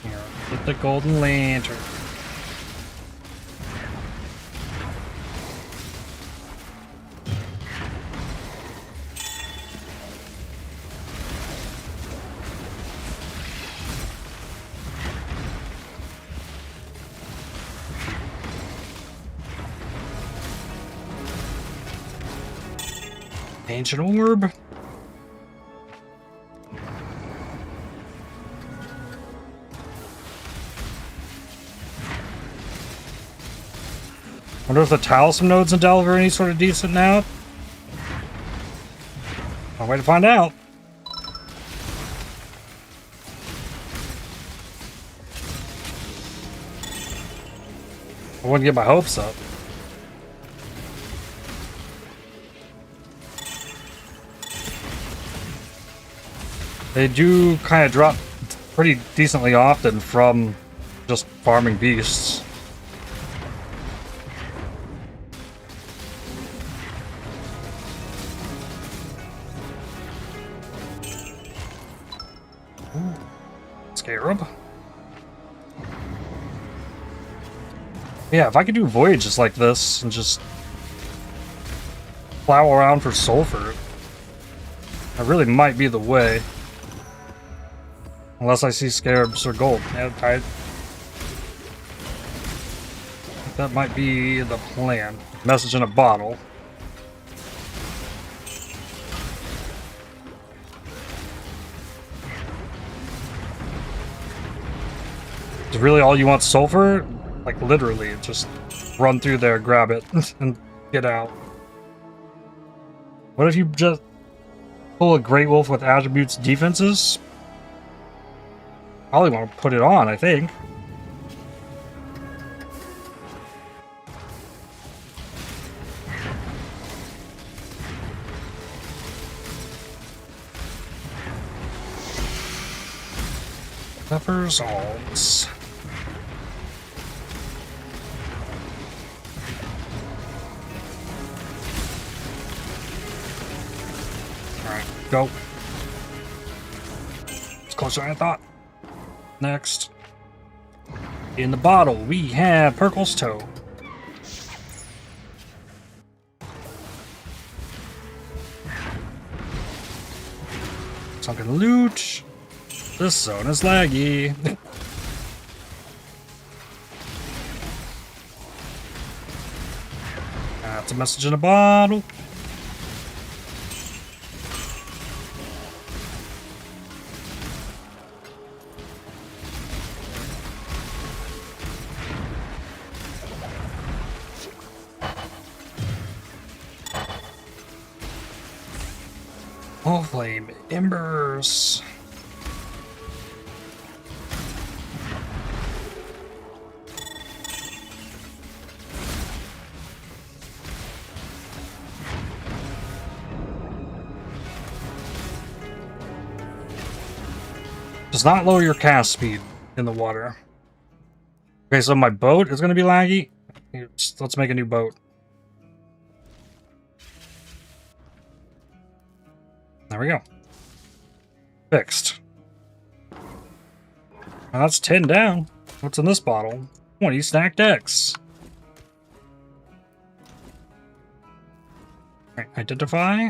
Speaker 1: Here, get the golden lantern. Ancient orb. Wonder if the talisman nodes in Delver are any sort of decent now. I'll wait to find out. I wouldn't get my hopes up. They do kind of drop pretty decently often from just farming beasts. Scarab. Yeah, if I could do voyages like this and just plow around for sulphur, that really might be the way. Unless I see scarabs or gold. Yeah, I think that might be the plan. Message in a bottle. Is really all you want sulphur? Like literally, just run through there, grab it, and get out. What if you just pull a Great Wolf with attributes defenses? Probably want to put it on, I think. Peppers, alms. Alright, go. It's closer than I thought. Next. In the bottle, we have Perkle's Toe. Sunken loot. This zone is laggy. That's a message in a bottle. Allflame embers. Does not lower your cast speed in the water. Okay, so my boat is going to be laggy. Let's make a new boat. There we go. Fixed. Now that's 10 down. What's in this bottle? 20 stacked X. Alright, identify.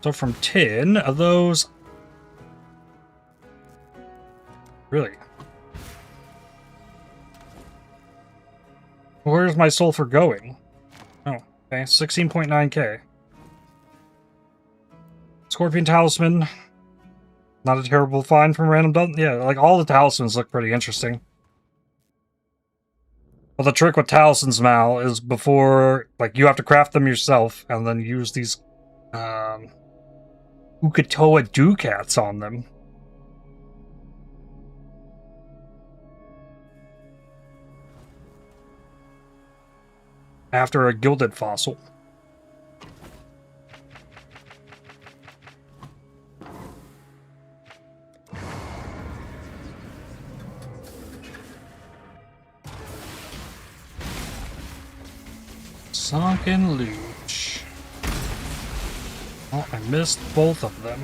Speaker 1: So from 10 of those... Really? Where's my sulphur going? Oh, okay, 16.9k. Scorpion Talisman. Not a terrible find from random dump. Yeah, like all the talismans look pretty interesting. Well, the trick with talismans, Mal, is before, like, you have to craft them yourself and then use these, Ukatoa Ducats on them. After a gilded fossil. Sunken Luge. Oh, I missed both of them.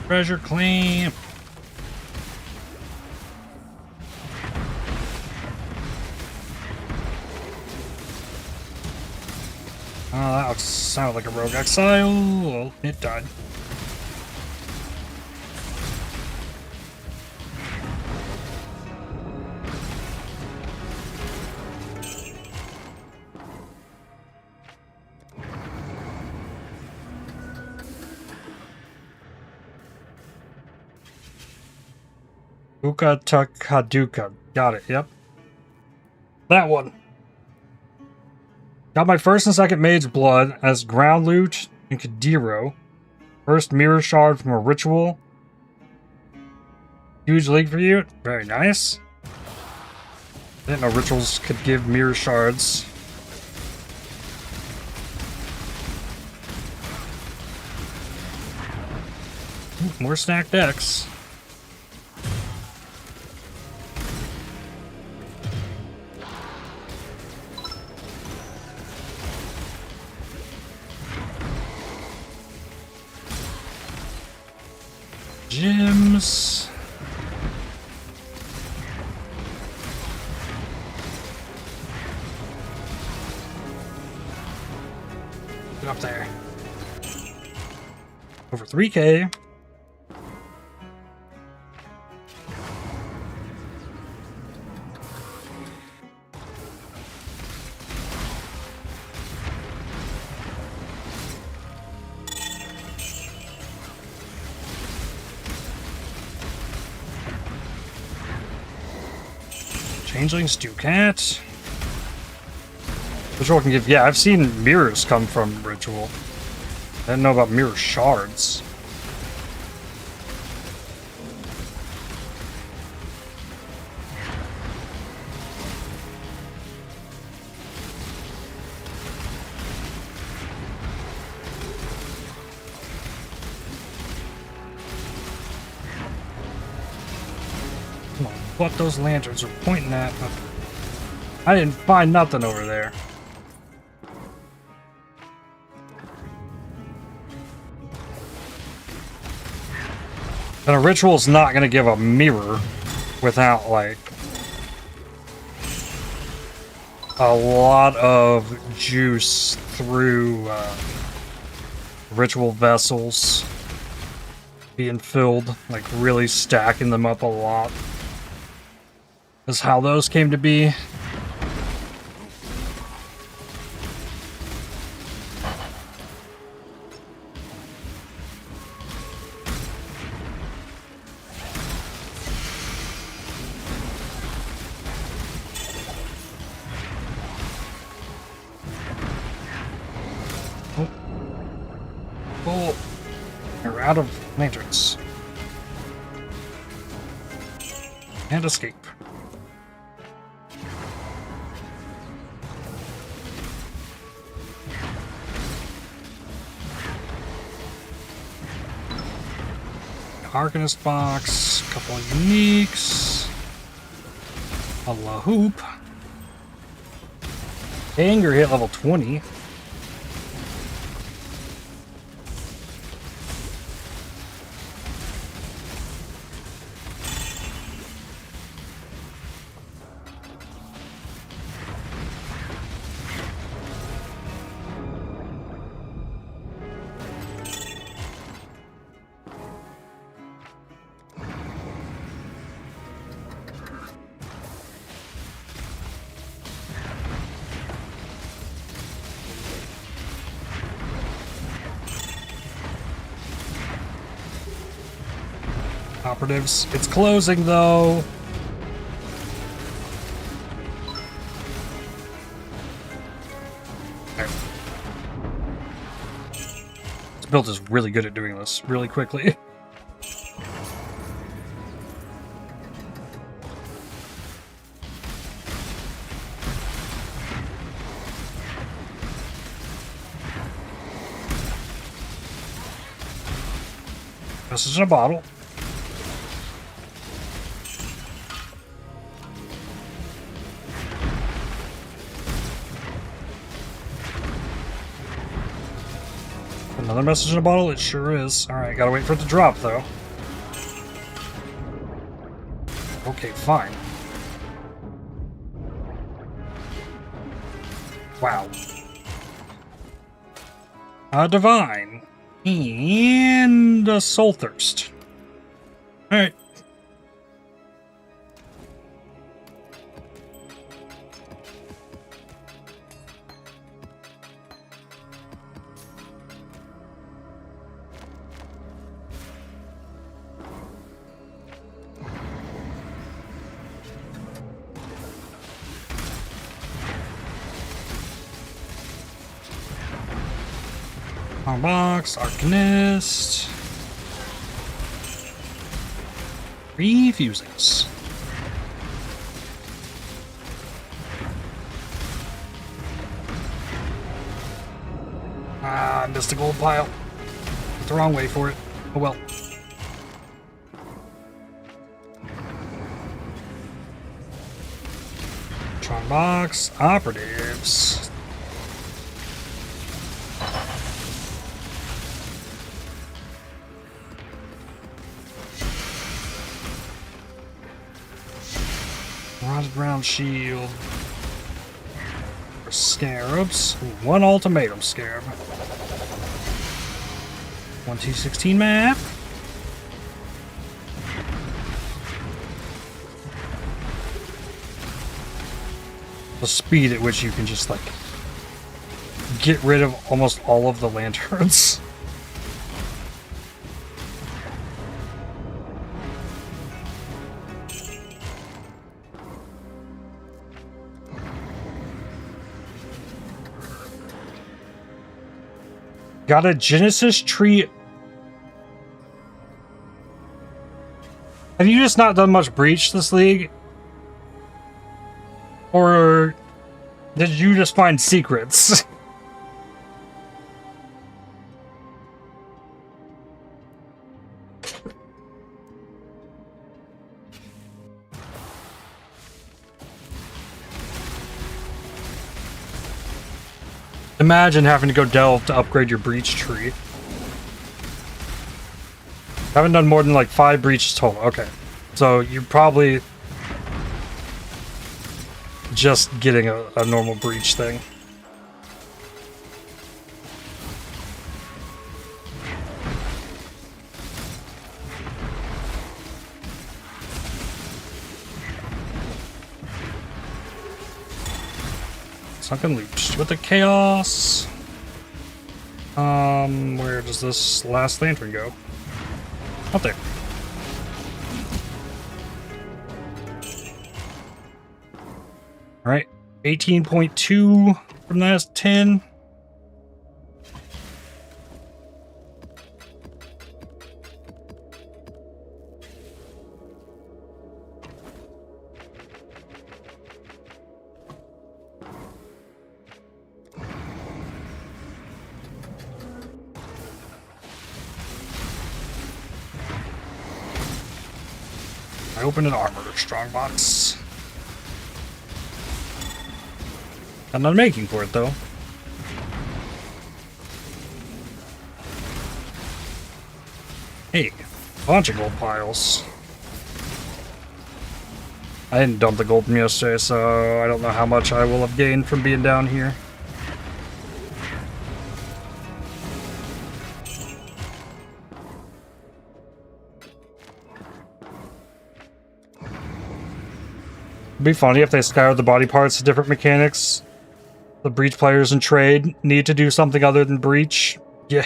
Speaker 1: Treasure claim. Oh, that sounded like a rogue exile. Well, it died. Ukatakaduka. Got it, yep. That one. Got my first and second Mage's Blood as Ground Loot and Kadiro. First Mirror Shard from a Ritual. Huge league for you. Very nice. I didn't know Rituals could give Mirror Shards. Ooh, more stacked decks. gems. Get up there. Over 3K. Changelings, Cat. Ritual can give... Yeah, I've seen mirrors come from Ritual. I didn't know about mirror shards. Come on, what those lanterns are pointing at. I didn't find nothing over there. And a ritual's not going to give a mirror without, like, a lot of juice through ritual vessels being filled, like really stacking them up a lot. Is how those came to be. Oh, we're out of lanterns. And escape. Arcanist box, couple of uniques, a La Hoop. Anger hit level 20. Operatives. It's closing though. Okay. This build is really good at doing this really quickly. This is in a bottle. Another message in a bottle? It sure is. Alright, gotta wait for it to drop, though. Okay, fine. Wow. A Divine. And a Soul Thirst. Alright. Box, Arcanist. Refuses. Ah, I missed a gold pile. Went the wrong way for it. Oh well. Tron box, operatives. Rotted round shield. For scarabs. Ooh, one ultimatum scarab. 1 T16 map. The speed at which you can just like get rid of almost all of the lanterns. Got a Genesis tree. Have you just not done much Breach this league? Or did you just find secrets? Imagine having to go delve to upgrade your breach tree. Haven't done more than like 5 breaches total. Okay. So you're probably just getting a normal breach thing. Sunken Leech with the chaos. Where does this last lantern go? Up there. Alright. 18.2 from last 10. I opened an armor strongbox. I'm not making for it though. Hey, bunch of gold piles. I didn't dump the gold from yesterday, so I don't know how much I will have gained from being down here. It'd be funny if they scoured the body parts to different mechanics. The breach players in trade need to do something other than breach. Yeah.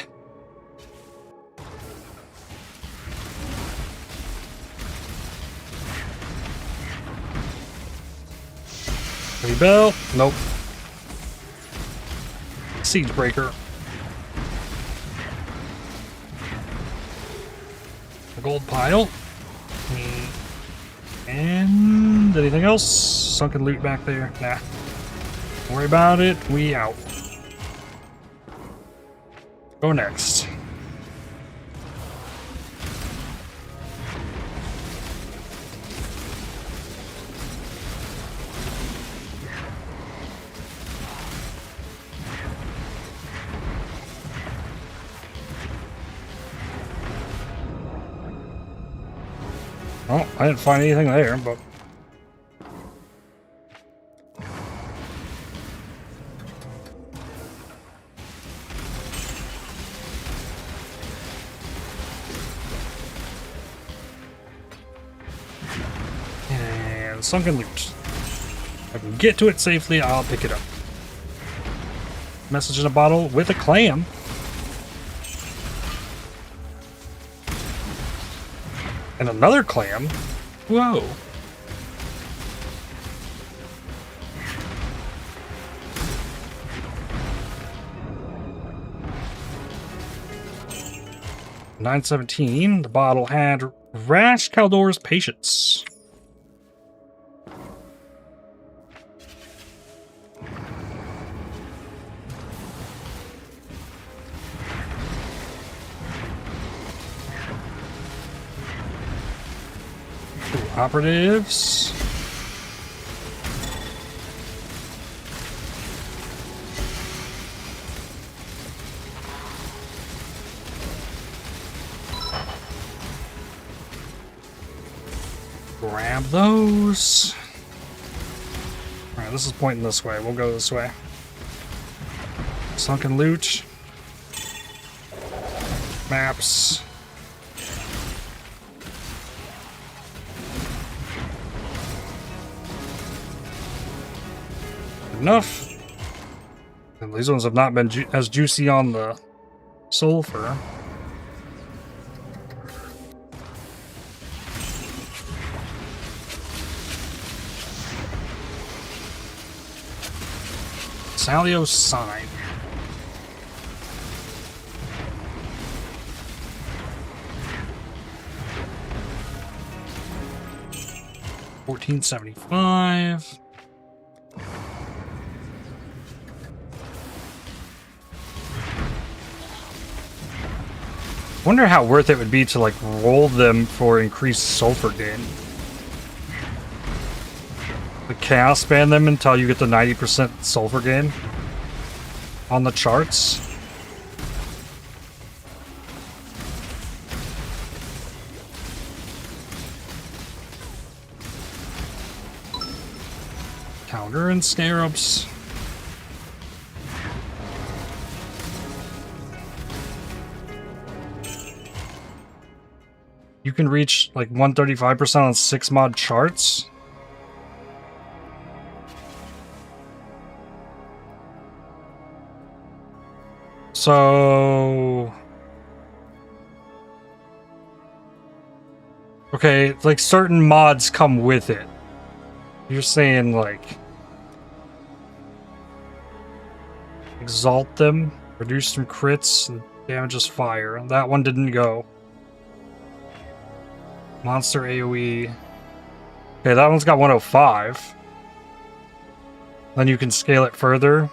Speaker 1: Heavy belt? Nope. Siege breaker. A gold pile. And anything else? Sunken loot back there? Nah. Don't worry about it. We out. Go next. Oh, I didn't find anything there, but... And sunken loot. If I can get to it safely, I'll pick it up. Message in a bottle with a clam. And another clam? Whoa. $9.17. The bottle had Rash Kaldor's Patience. Operatives. Grab those. Alright, this is pointing this way. We'll go this way. Sunken loot. Maps. Enough. And these ones have not been as juicy on the sulphur. Salio's sign. $14.75. Wonder how worth it would be to like roll them for increased sulphur gain. The chaos ban them until you get the 90% sulphur gain on the charts. Counter and scarabs. You can reach like 135% on 6 mod charts. So okay, like certain mods come with it. You're saying like exalt them, reduce some crits, and damages fire. That one didn't go. Monster AoE. Okay, that one's got 105. Then you can scale it further.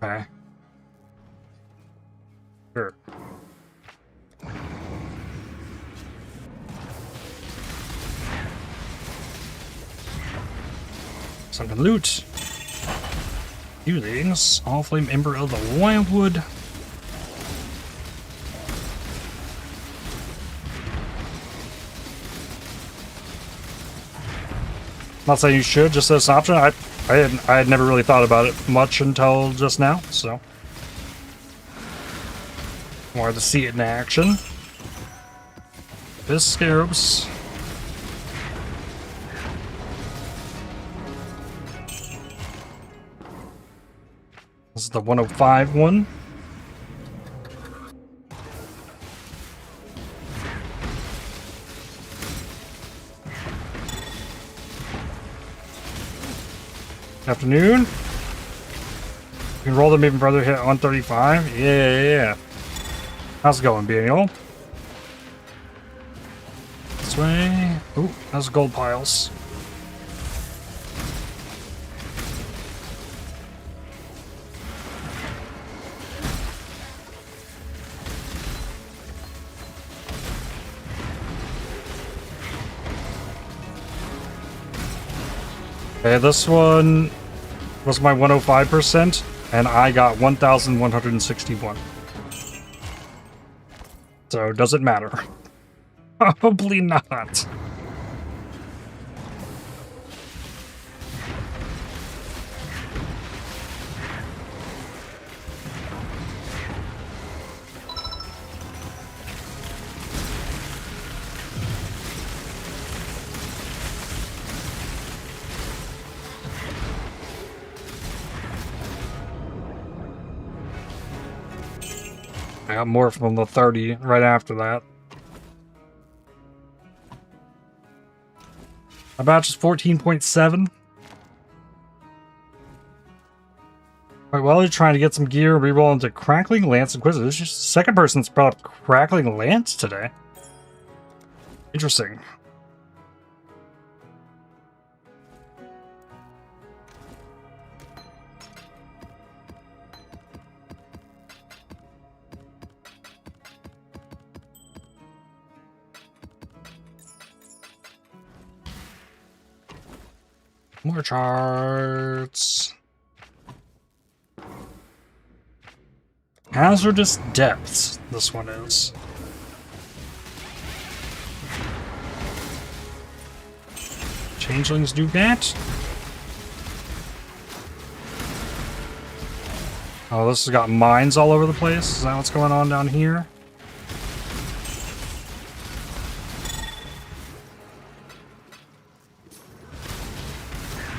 Speaker 1: Okay. Sure. Sunken loot. Few things. Allflame, Ember of the Wildwood. Not saying you should, just as an option. I had never really thought about it much until just now, so wanted to see it in action. This scarabs. This is the 105 one. Afternoon. You can roll them even further, hit 135. Yeah. How's it going, Daniel? This way. Ooh, that's gold piles. Okay, this one was my 105%, and I got 1,161. So, does it matter? Probably not. I got more from the 30 right after that. My batch is 14.7. Alright, well, you're trying to get some gear, reroll into Crackling Lance Inquisitor. This is just the second person that's brought up Crackling Lance today. Interesting. More charts. Hazardous Depths, this one is. changelings do that. Oh, this has got mines all over the place. Is that what's going on down here?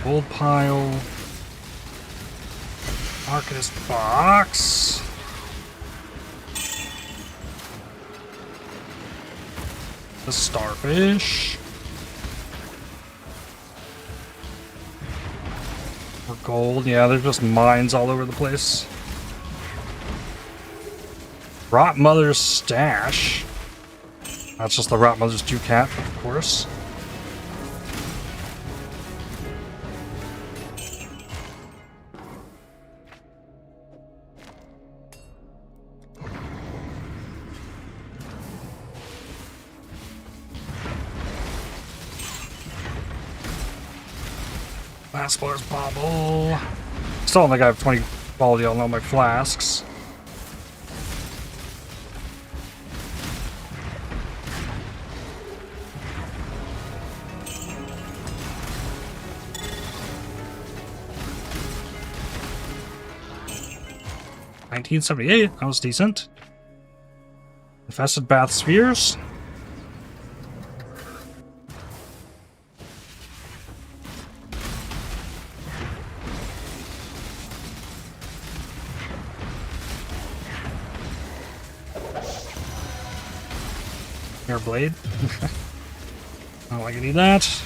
Speaker 1: Gold pile. Arcanist box. The starfish. Or gold. Yeah, there's just mines all over the place. Rot Mother's stash. That's just the Rot Mother's Ducat, of course. Explorer's bauble. Still don't think I have 20 quality on all my flasks. $1978, that was decent. Infested bath spheres. Blade. I don't like any of that.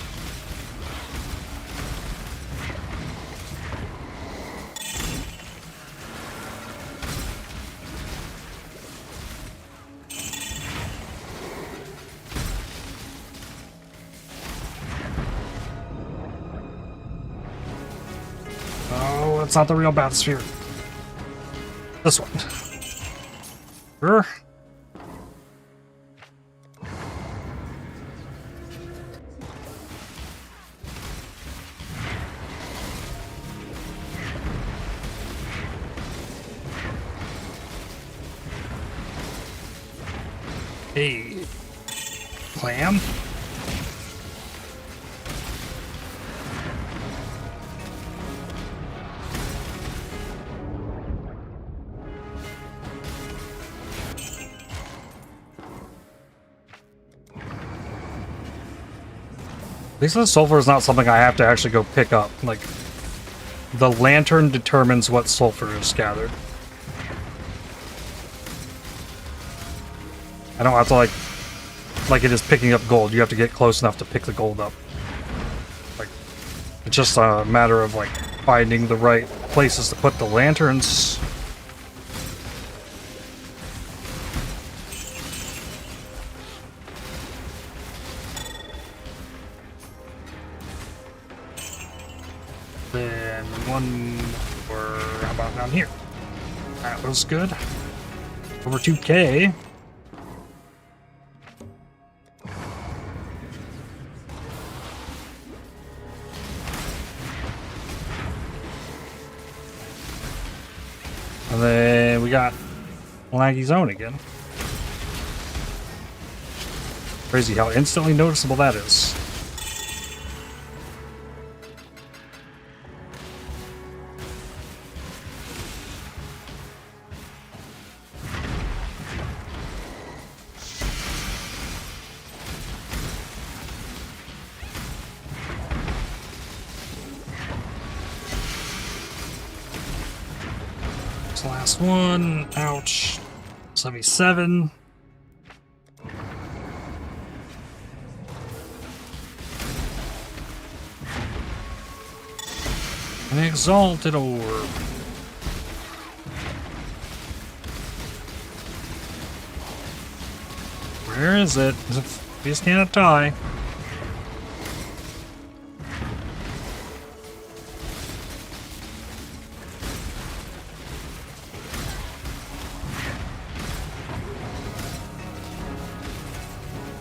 Speaker 1: Oh, it's not the real bathysphere. This one. Sure. Hey, clam. At least the sulphur is not something I have to actually go pick up. Like, the lantern determines what sulphur is gathered. I don't have to like it is picking up gold. You have to get close enough to pick the gold up. Like, it's just a matter of like finding the right places to put the lanterns. Then one more, how about down here? That was good. Over 2K. And then we got laggy zone again. Crazy how instantly noticeable that is. Last one. Ouch. 77. An exalted orb. Where is it? We just can't die.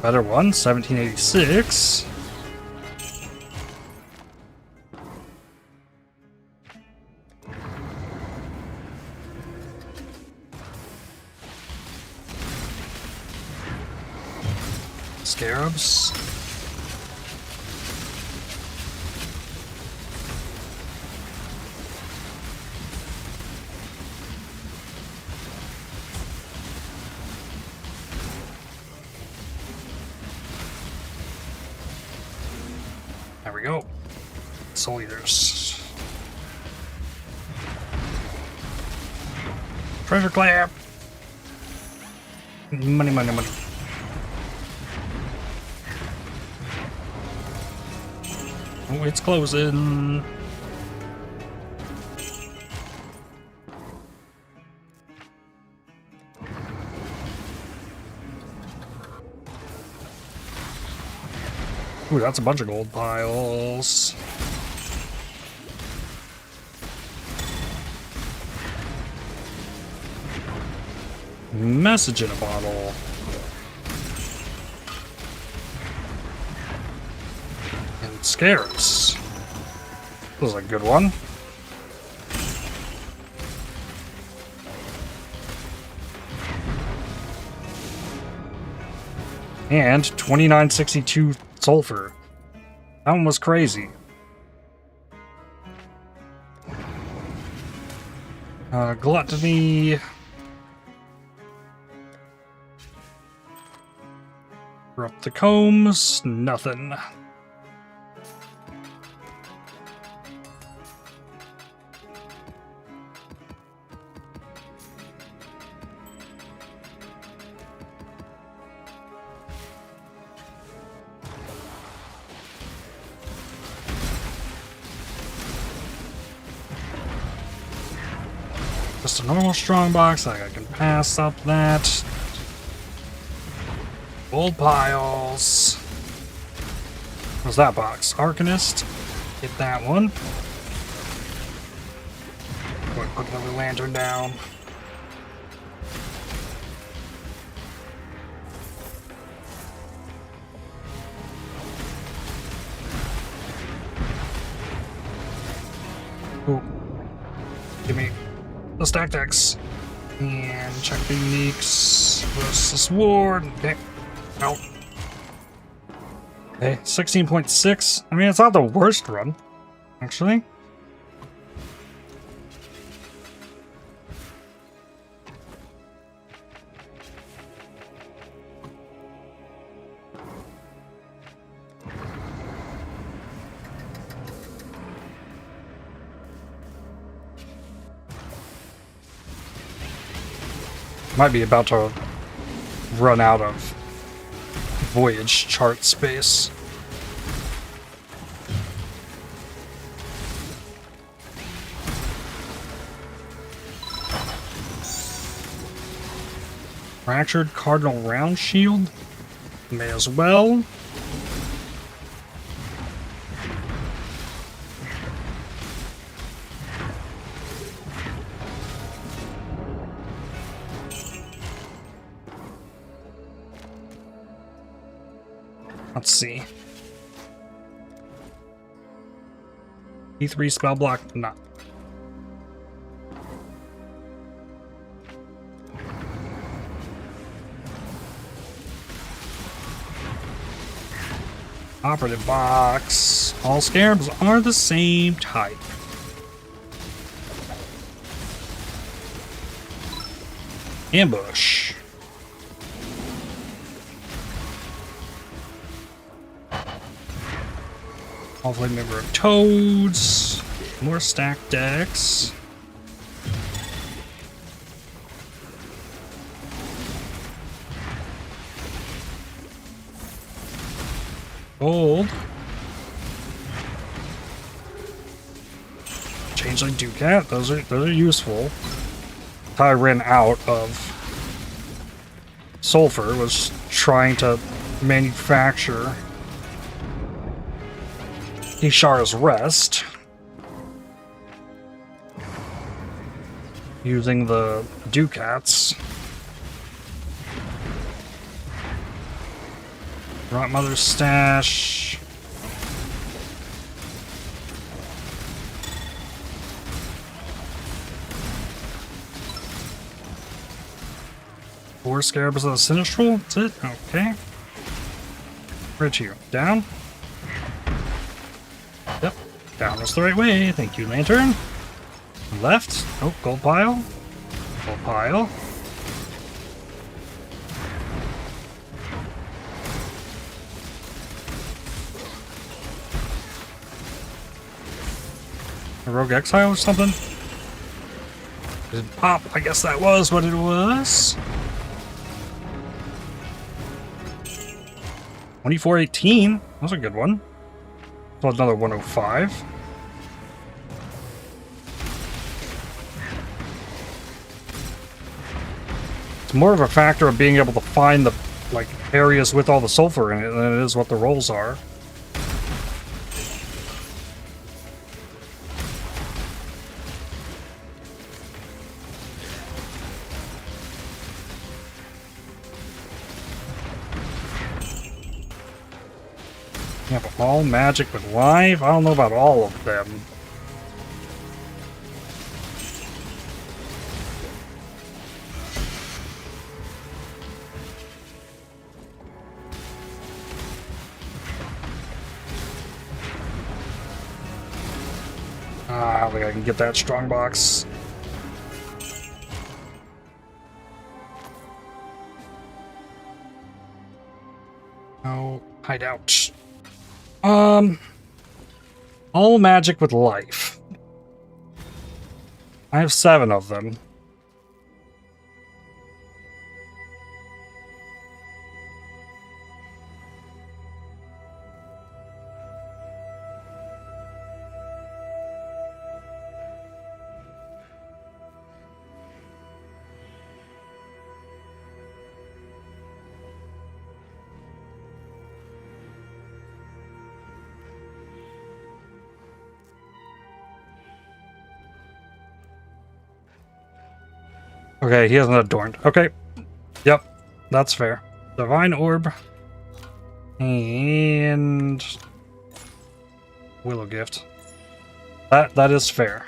Speaker 1: Better one, 1786. Scarabs. There we go. Soul Eaters. Treasure clap. Money, money, money. Oh, it's closing. Ooh, that's a bunch of gold piles. Message in a bottle. And scarabs. This is a good one. And 2962 sulphur. That one was crazy. Gluttony. Corrupt the combs. Nothing. Just a normal strongbox, like I can pass up that. Gold piles. What's that box? Arcanist. Hit that one. Go ahead and put another lantern down. Ooh. Give me the stack decks. And check the uniques. Where's the sword? Okay. Nope. Okay, 16.6. I mean, it's not the worst run, actually. Might be about to run out of voyage chart space. Fractured Cardinal Round Shield. May as well. Let's see. E3 spell block, not. Operative box. All scarabs are the same type. Ambush. Allflame member of Toads. More stack decks. Gold. Changeling Ducat. Those are useful. I ran out of sulphur. Was trying to manufacture Ishara's Rest using the Ducats. Rot Mother's Stash. Four scarabs of the Sinistral. That's it. Okay. Where to you? Down? Yep. Down was the right way. Thank you, Lantern. Left. Oh, gold pile. Gold pile. A rogue exile or something? Did it pop? I guess that was what it was. 2418. That was a good one. So another 105. It's more of a factor of being able to find the like areas with all the sulphur in it than it is what the rolls are. Yeah, but all magic with live? I don't know about all of them. I don't think I can get that strong box. No, hideout. All magic with life. I have 7 of them. Okay, he hasn't adorned. Okay. Yep. That's fair. Divine Orb. And Willow Gift. That is fair.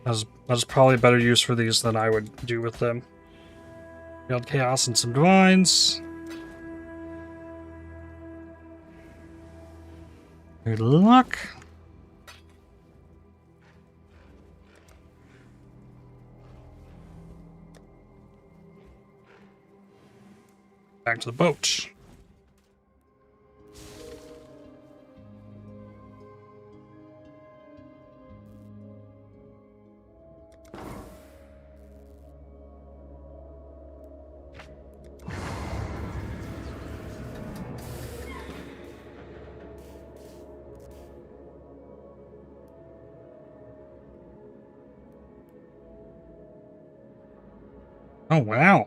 Speaker 1: That's probably a better use for these than I would do with them. Build Chaos and some Divines. Good luck. Back to the boat. Oh, wow.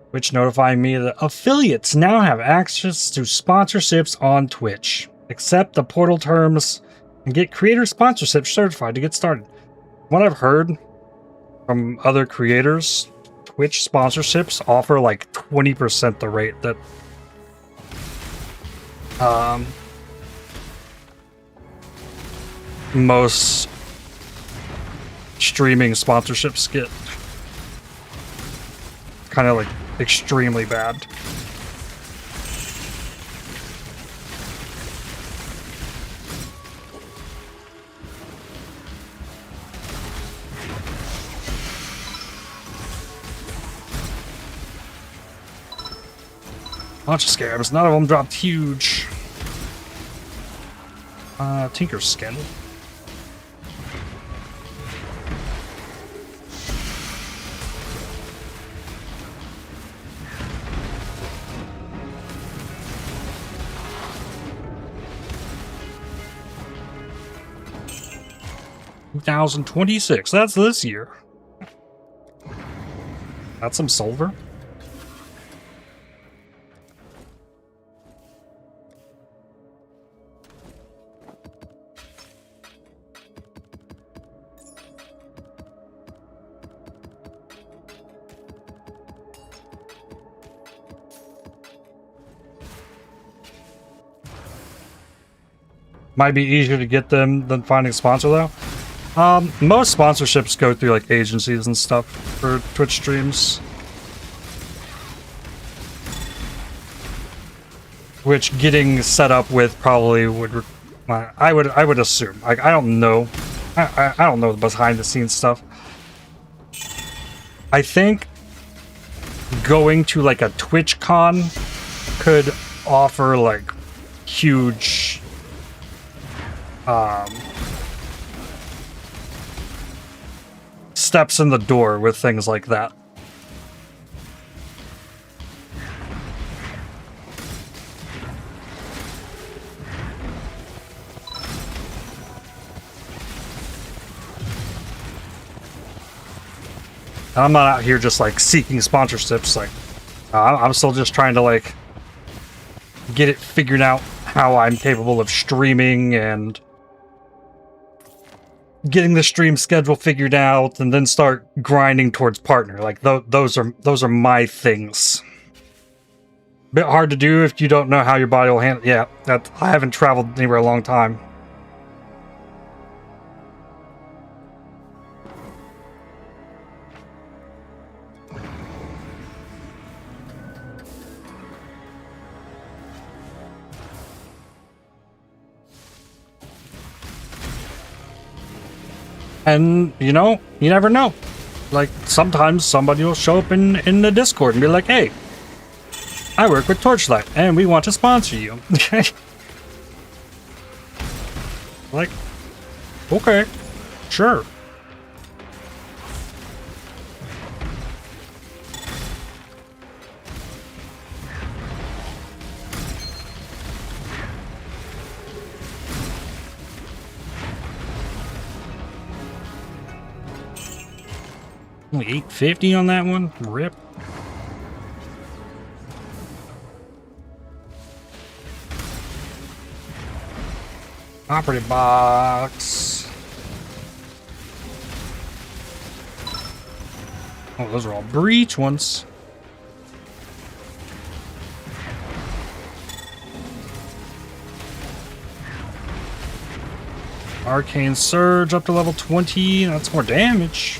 Speaker 1: Twitch notifying me that affiliates now have access to sponsorships on Twitch. Accept the portal terms and get creator sponsorship certified to get started. What I've heard from other creators, Twitch sponsorships offer like 20% the rate that most streaming sponsorships get. Kind of like extremely bad. Bunch of scarabs. None of them dropped huge. Tinker's Skin. $2,026. That's this year. That's some silver. Might be easier to get them than finding a sponsor though. Most sponsorships go through like agencies and stuff for Twitch streams, which getting set up with probably would. I would assume. Like I don't know. I don't know the behind the scenes stuff. I think going to like a Twitch con could offer like huge steps in the door with things like that. I'm not out here just like seeking sponsorships. Like, I'm still just trying to like get it figured out how I'm capable of streaming and getting the stream schedule figured out, and then start grinding towards partner. Like those are my things. Bit hard to do if you don't know how your body will handle. Yeah, I haven't traveled anywhere a long time. And, you know, you never know. Like, sometimes somebody will show up in the Discord and be like, hey, I work with Torchlight, and we want to sponsor you. Like, okay, sure. Only 850 on that one? Rip. Property box. Oh, those are all breach ones. Arcane Surge up to level 20. That's more damage.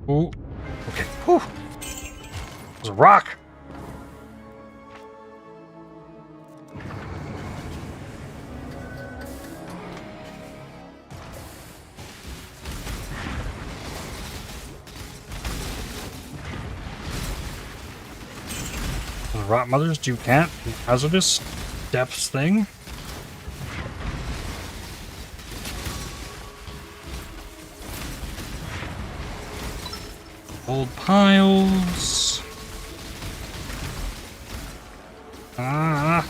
Speaker 1: Ooh. Okay. Whew. There's a rock. The rot mothers do can't. Hazardous depths thing. Old piles. Ah.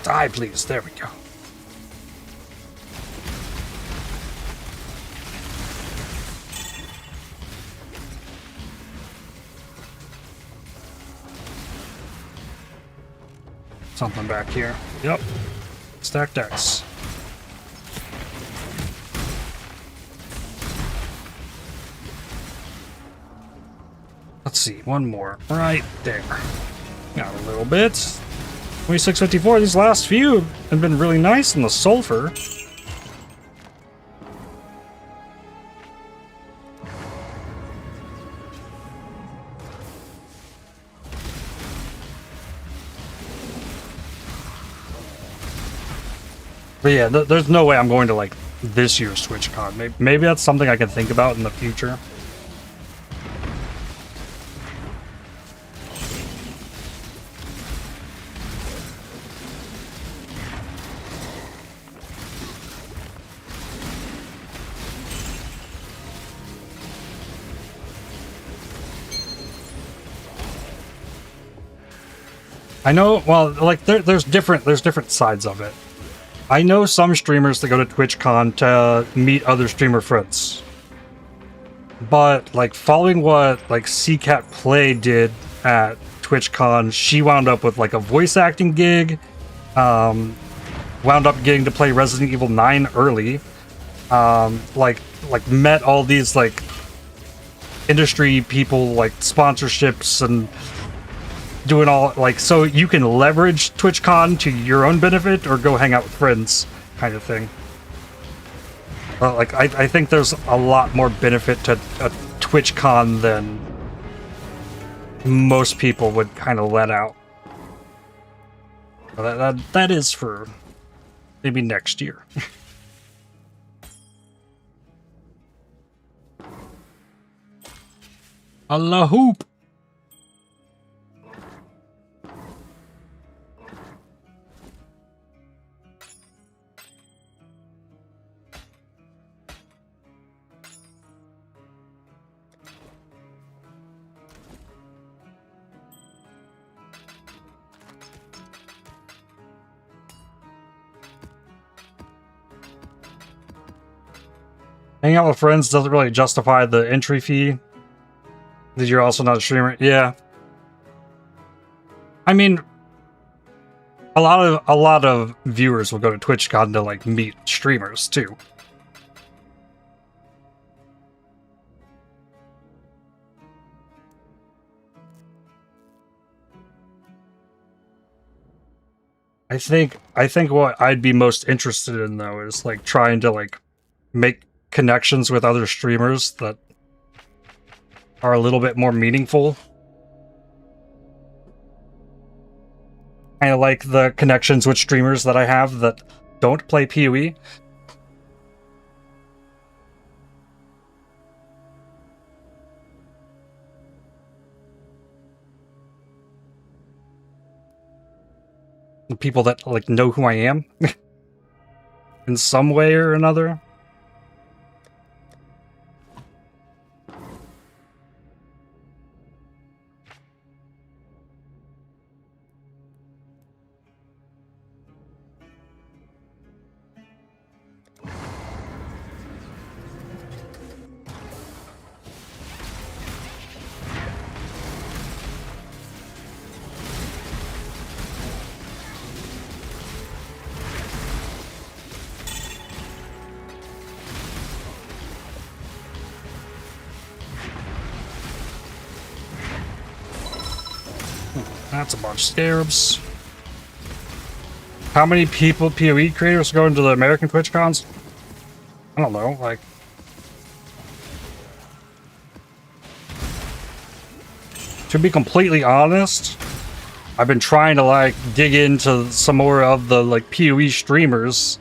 Speaker 1: Die, please. There we go. Something back here. Yep. Stack decks. Let's see. One more. Right there. Got a little bit. 2654. These last few have been really nice in the sulphur. But yeah, there's no way I'm going to like this year's TwitchCon. Maybe that's something I can think about in the future. I know, well, like there's different sides of it. I know some streamers that go to TwitchCon to meet other streamer friends. But, like, following what, like, CCat Play did at TwitchCon, she wound up with, like, a voice acting gig, wound up getting to play Resident Evil 9 early, like, met all these, like, industry people, like sponsorships and doing all, like, so you can leverage TwitchCon to your own benefit or go hang out with friends kind of thing. Like, I think there's a lot more benefit to a TwitchCon than most people would kind of let out. That is for maybe next year. Allah hoop. Hanging out with friends doesn't really justify the entry fee. That you're also not a streamer. Yeah. I mean, a lot of viewers will go to TwitchCon to like meet streamers too. I think what I'd be most interested in though is like trying to like make connections with other streamers that are a little bit more meaningful. Kind of like the connections with streamers that I have that don't play PoE. The people that like know who I am in some way or another. That's a bunch of scarabs. How many people, PoE creators, go into the American TwitchCons? I don't know, like... To be completely honest, I've been trying to, like, dig into some more of the, like, PoE streamers.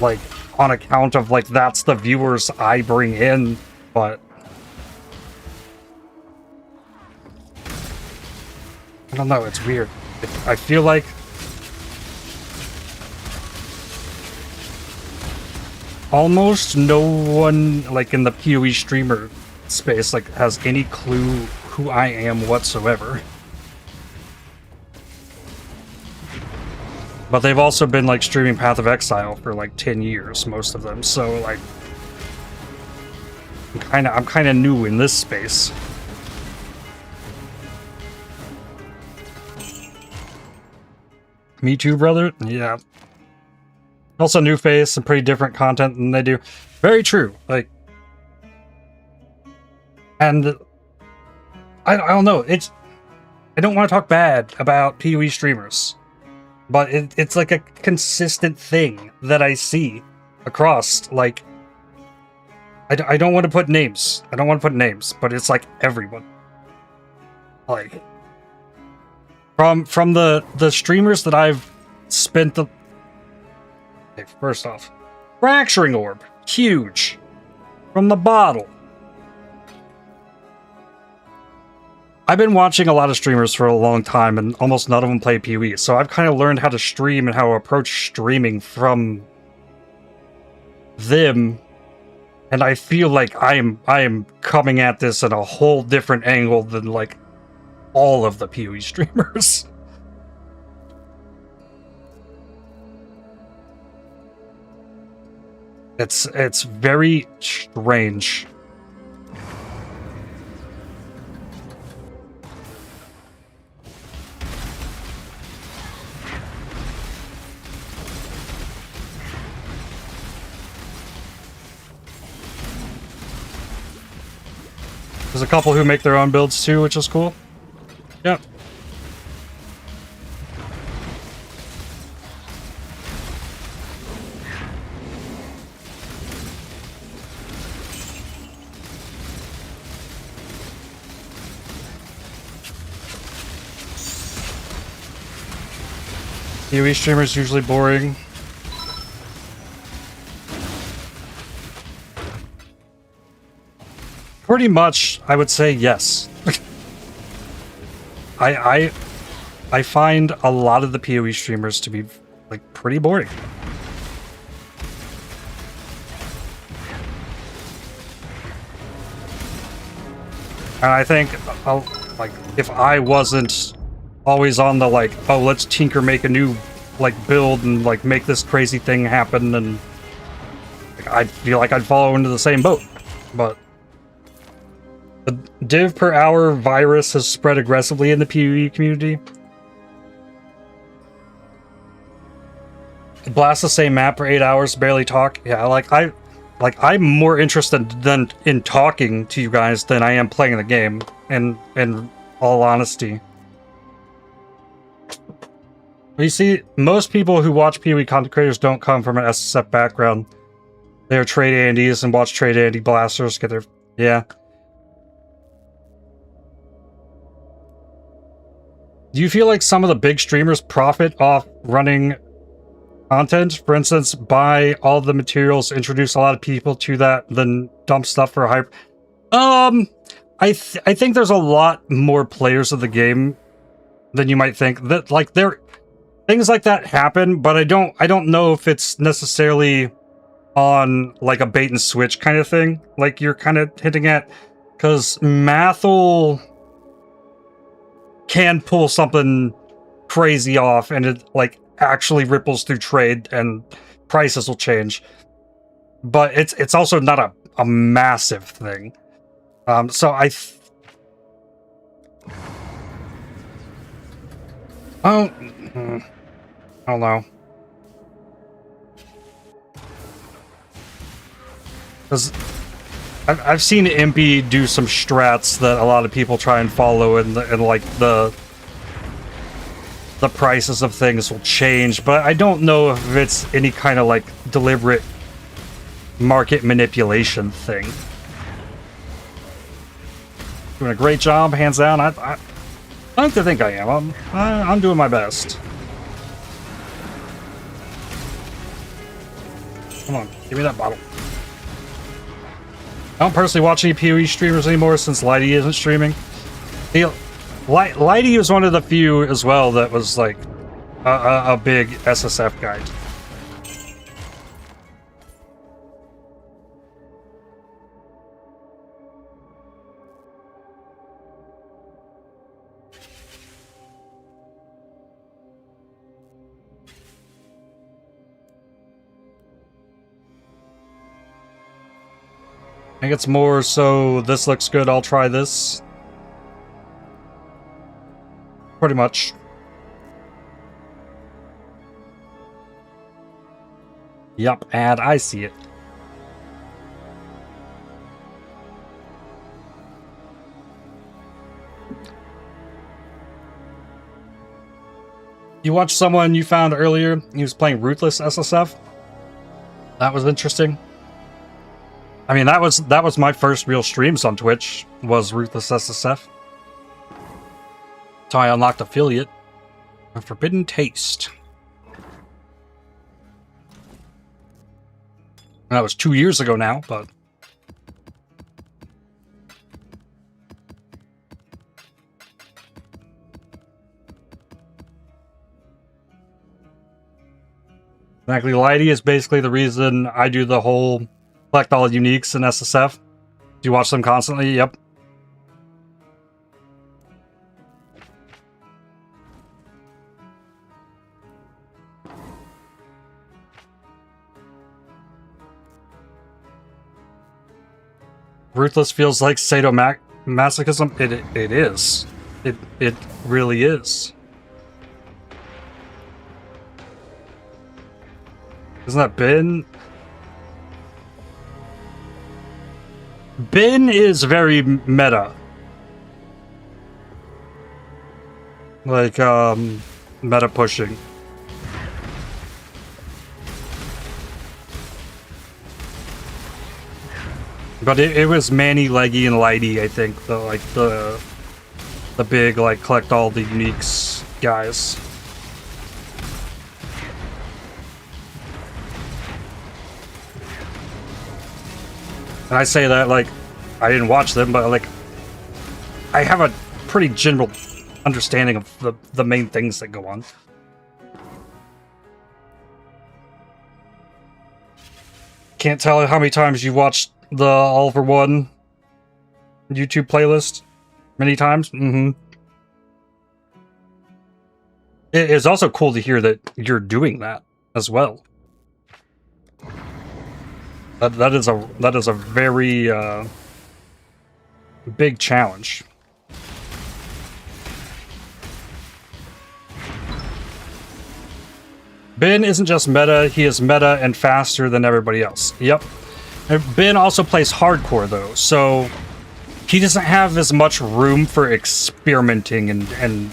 Speaker 1: Like, on account of, like, that's the viewers I bring in, but... I don't know, it's weird. I feel like almost no one like in the PoE streamer space like has any clue who I am whatsoever. But they've also been like streaming Path of Exile for like 10 years, most of them. So like I'm kind of new in this space. Me too, brother. Yeah. Also new face and pretty different content than they do. Very true. Like, and I don't know. I don't want to talk bad about PoE streamers, but it's like a consistent thing that I see across. Like, I don't want to put names. I don't want to put names, but it's like everyone. Like. From the streamers that I've spent the... Okay, first off, Fracturing Orb, huge. From the bottle. I've been watching a lot of streamers for a long time, and almost none of them play PoE, so I've kind of learned how to stream and how to approach streaming from them, and I feel like I am coming at this in a whole different angle than, like, all of the PoE streamers. It's very strange. There's a couple who make their own builds too, which is cool. Yep. PoE streamers usually boring. Pretty much, I would say yes. I find a lot of the PoE streamers to be like pretty boring. And I think like if I wasn't always on the like, oh, let's tinker, make a new like build and like make this crazy thing happen, and like, I'd feel like I'd follow into the same boat. But the div per hour virus has spread aggressively in the PoE community. Blast the same map for 8 hours, barely talk. Yeah, I'm more interested in talking to you guys than I am playing the game, in all honesty. You see, most people who watch PoE content creators don't come from an SSF background. They are trade Andes and watch trade Andy blasters get their... Yeah. Do you feel like some of the big streamers profit off running content? For instance, buy all the materials, introduce a lot of people to that, then dump stuff for hype? I think there's a lot more players of the game than you might think. That like things like that happen, but I don't know if it's necessarily on like a bait and switch kind of thing, like you're kind of hinting at, because Mathel can pull something crazy off and it like actually ripples through trade and prices will change, but it's also not a massive thing. So I don't know. Because I've seen Impy do some strats that a lot of people try and follow, and like the prices of things will change, but I don't know if it's any kind of like deliberate market manipulation thing. Doing a great job, hands down. I like to think I am. I'm doing my best. Come on, give me that bottle. I don't personally watch any PoE streamers anymore since Lighty isn't streaming. Lighty was one of the few as well that was like a big SSF guy. I think it's more so this looks good, I'll try this. Pretty much. Yup, and I see it. You watched someone you found earlier, he was playing Ruthless SSF. That was interesting. I mean, that was my first real streams on Twitch, was Ruthless SSF. So I unlocked Affiliate. A Forbidden Taste. That was 2 years ago now, but... Exactly, Lighty is basically the reason I do the whole collect all uniques in SSF. Do you watch them constantly? Yep. Ruthless feels like sadomasochism. It is. It really is. Isn't that been? Ben is very meta. Like, meta pushing. But it was Manny, Leggy, and Lighty, I think. The big, like, collect all the uniques guys. And I say that, like, I didn't watch them, but, like, I have a pretty general understanding of the main things that go on. Can't tell how many times you watched the All for One YouTube playlist. Many times? Mm-hmm. It is also cool to hear that you're doing that as well. That is a very big challenge. Ben isn't just meta, he is meta and faster than everybody else. Yep. And Ben also plays hardcore though, so he doesn't have as much room for experimenting and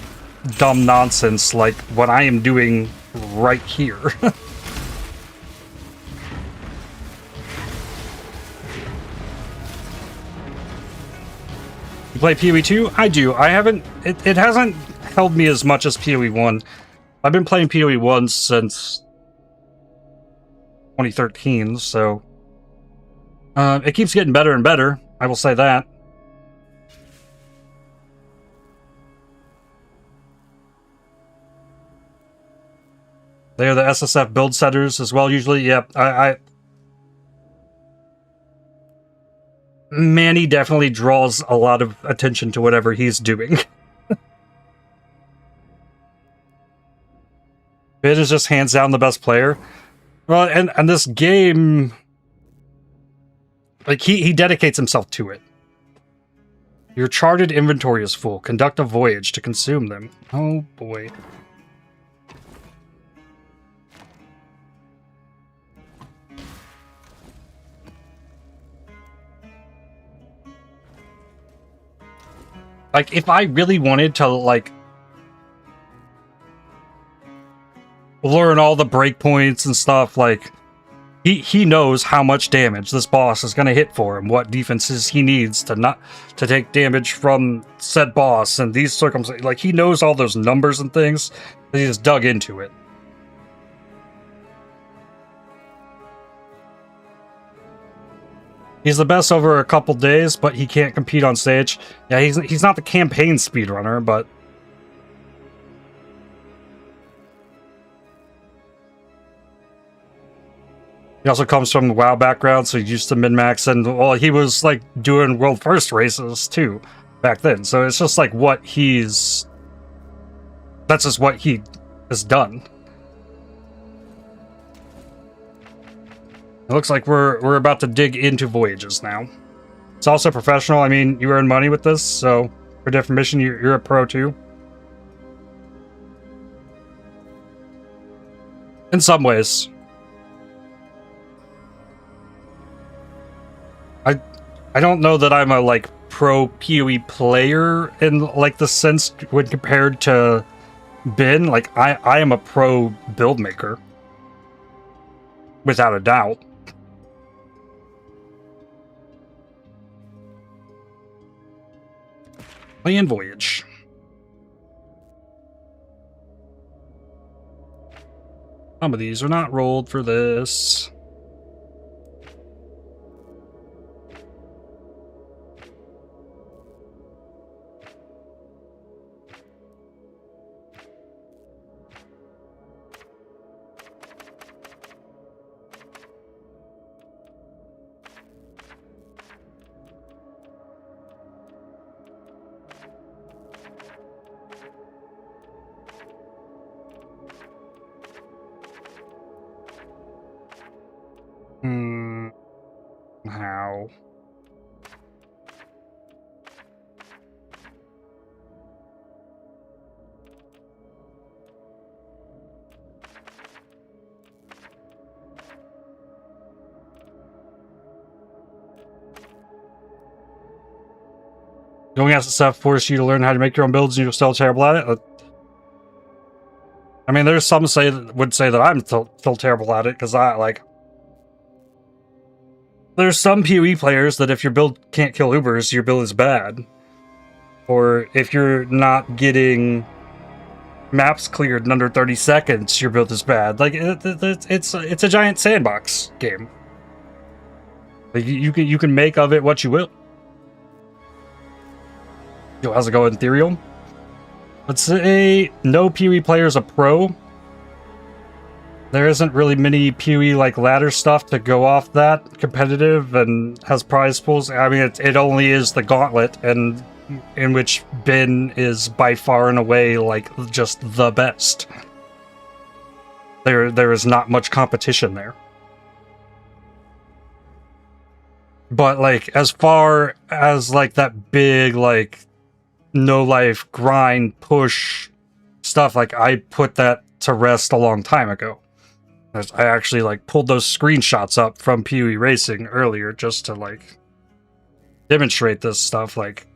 Speaker 1: dumb nonsense like what I am doing right here. You play PoE 2? I do. I haven't... It hasn't held me as much as PoE 1. I've been playing PoE 1 since 2013, so... it keeps getting better and better, I will say that. They are the SSF build setters as well, usually. Yep, Manny definitely draws a lot of attention to whatever he's doing. Ben is just hands down the best player. Well, and this game, like, he dedicates himself to it. Your charted inventory is full. Conduct a voyage to consume them. Oh boy. Like, if I really wanted to, like, learn all the breakpoints and stuff, like, he knows how much damage this boss is going to hit for him, what defenses he needs to take damage from said boss, and these circumstances. Like, he knows all those numbers and things, he just dug into it. He's the best over a couple days, but he can't compete on stage. Yeah, he's not the campaign speedrunner, but... He also comes from the WoW background, so he's used to min-max, and, well, he was, like, doing world first races, too, back then. So it's just, like, what he's... That's just what he has done. It looks like we're about to dig into voyages now. It's also professional. I mean, you earn money with this, so for definition, you're a pro too. In some ways. I don't know that I'm a, like, pro PoE player in, like, the sense when compared to Ben. Like, I am a pro build maker. Without a doubt. Land voyage. Some of these are not rolled for this. Going SSF forced you to learn how to make your own builds and you're still terrible at it? I mean, there's some would say that I'm still terrible at it, because there's some PoE players that if your build can't kill Ubers, your build is bad. Or if you're not getting maps cleared in under 30 seconds, your build is bad. Like, it's a giant sandbox game. Like, you can make of it what you will. Yo, how's it going, Ethereal? Let's say no PoE player's a pro. There isn't really many PoE like ladder stuff to go off that competitive and has prize pools. I mean, it only is the gauntlet, and in which Bin is by far and away like just the best. There is not much competition there. But like, as far as like that big like no life grind push stuff, like I put that to rest a long time ago. I actually like pulled those screenshots up from PoE Racing earlier just to like demonstrate this stuff. Like,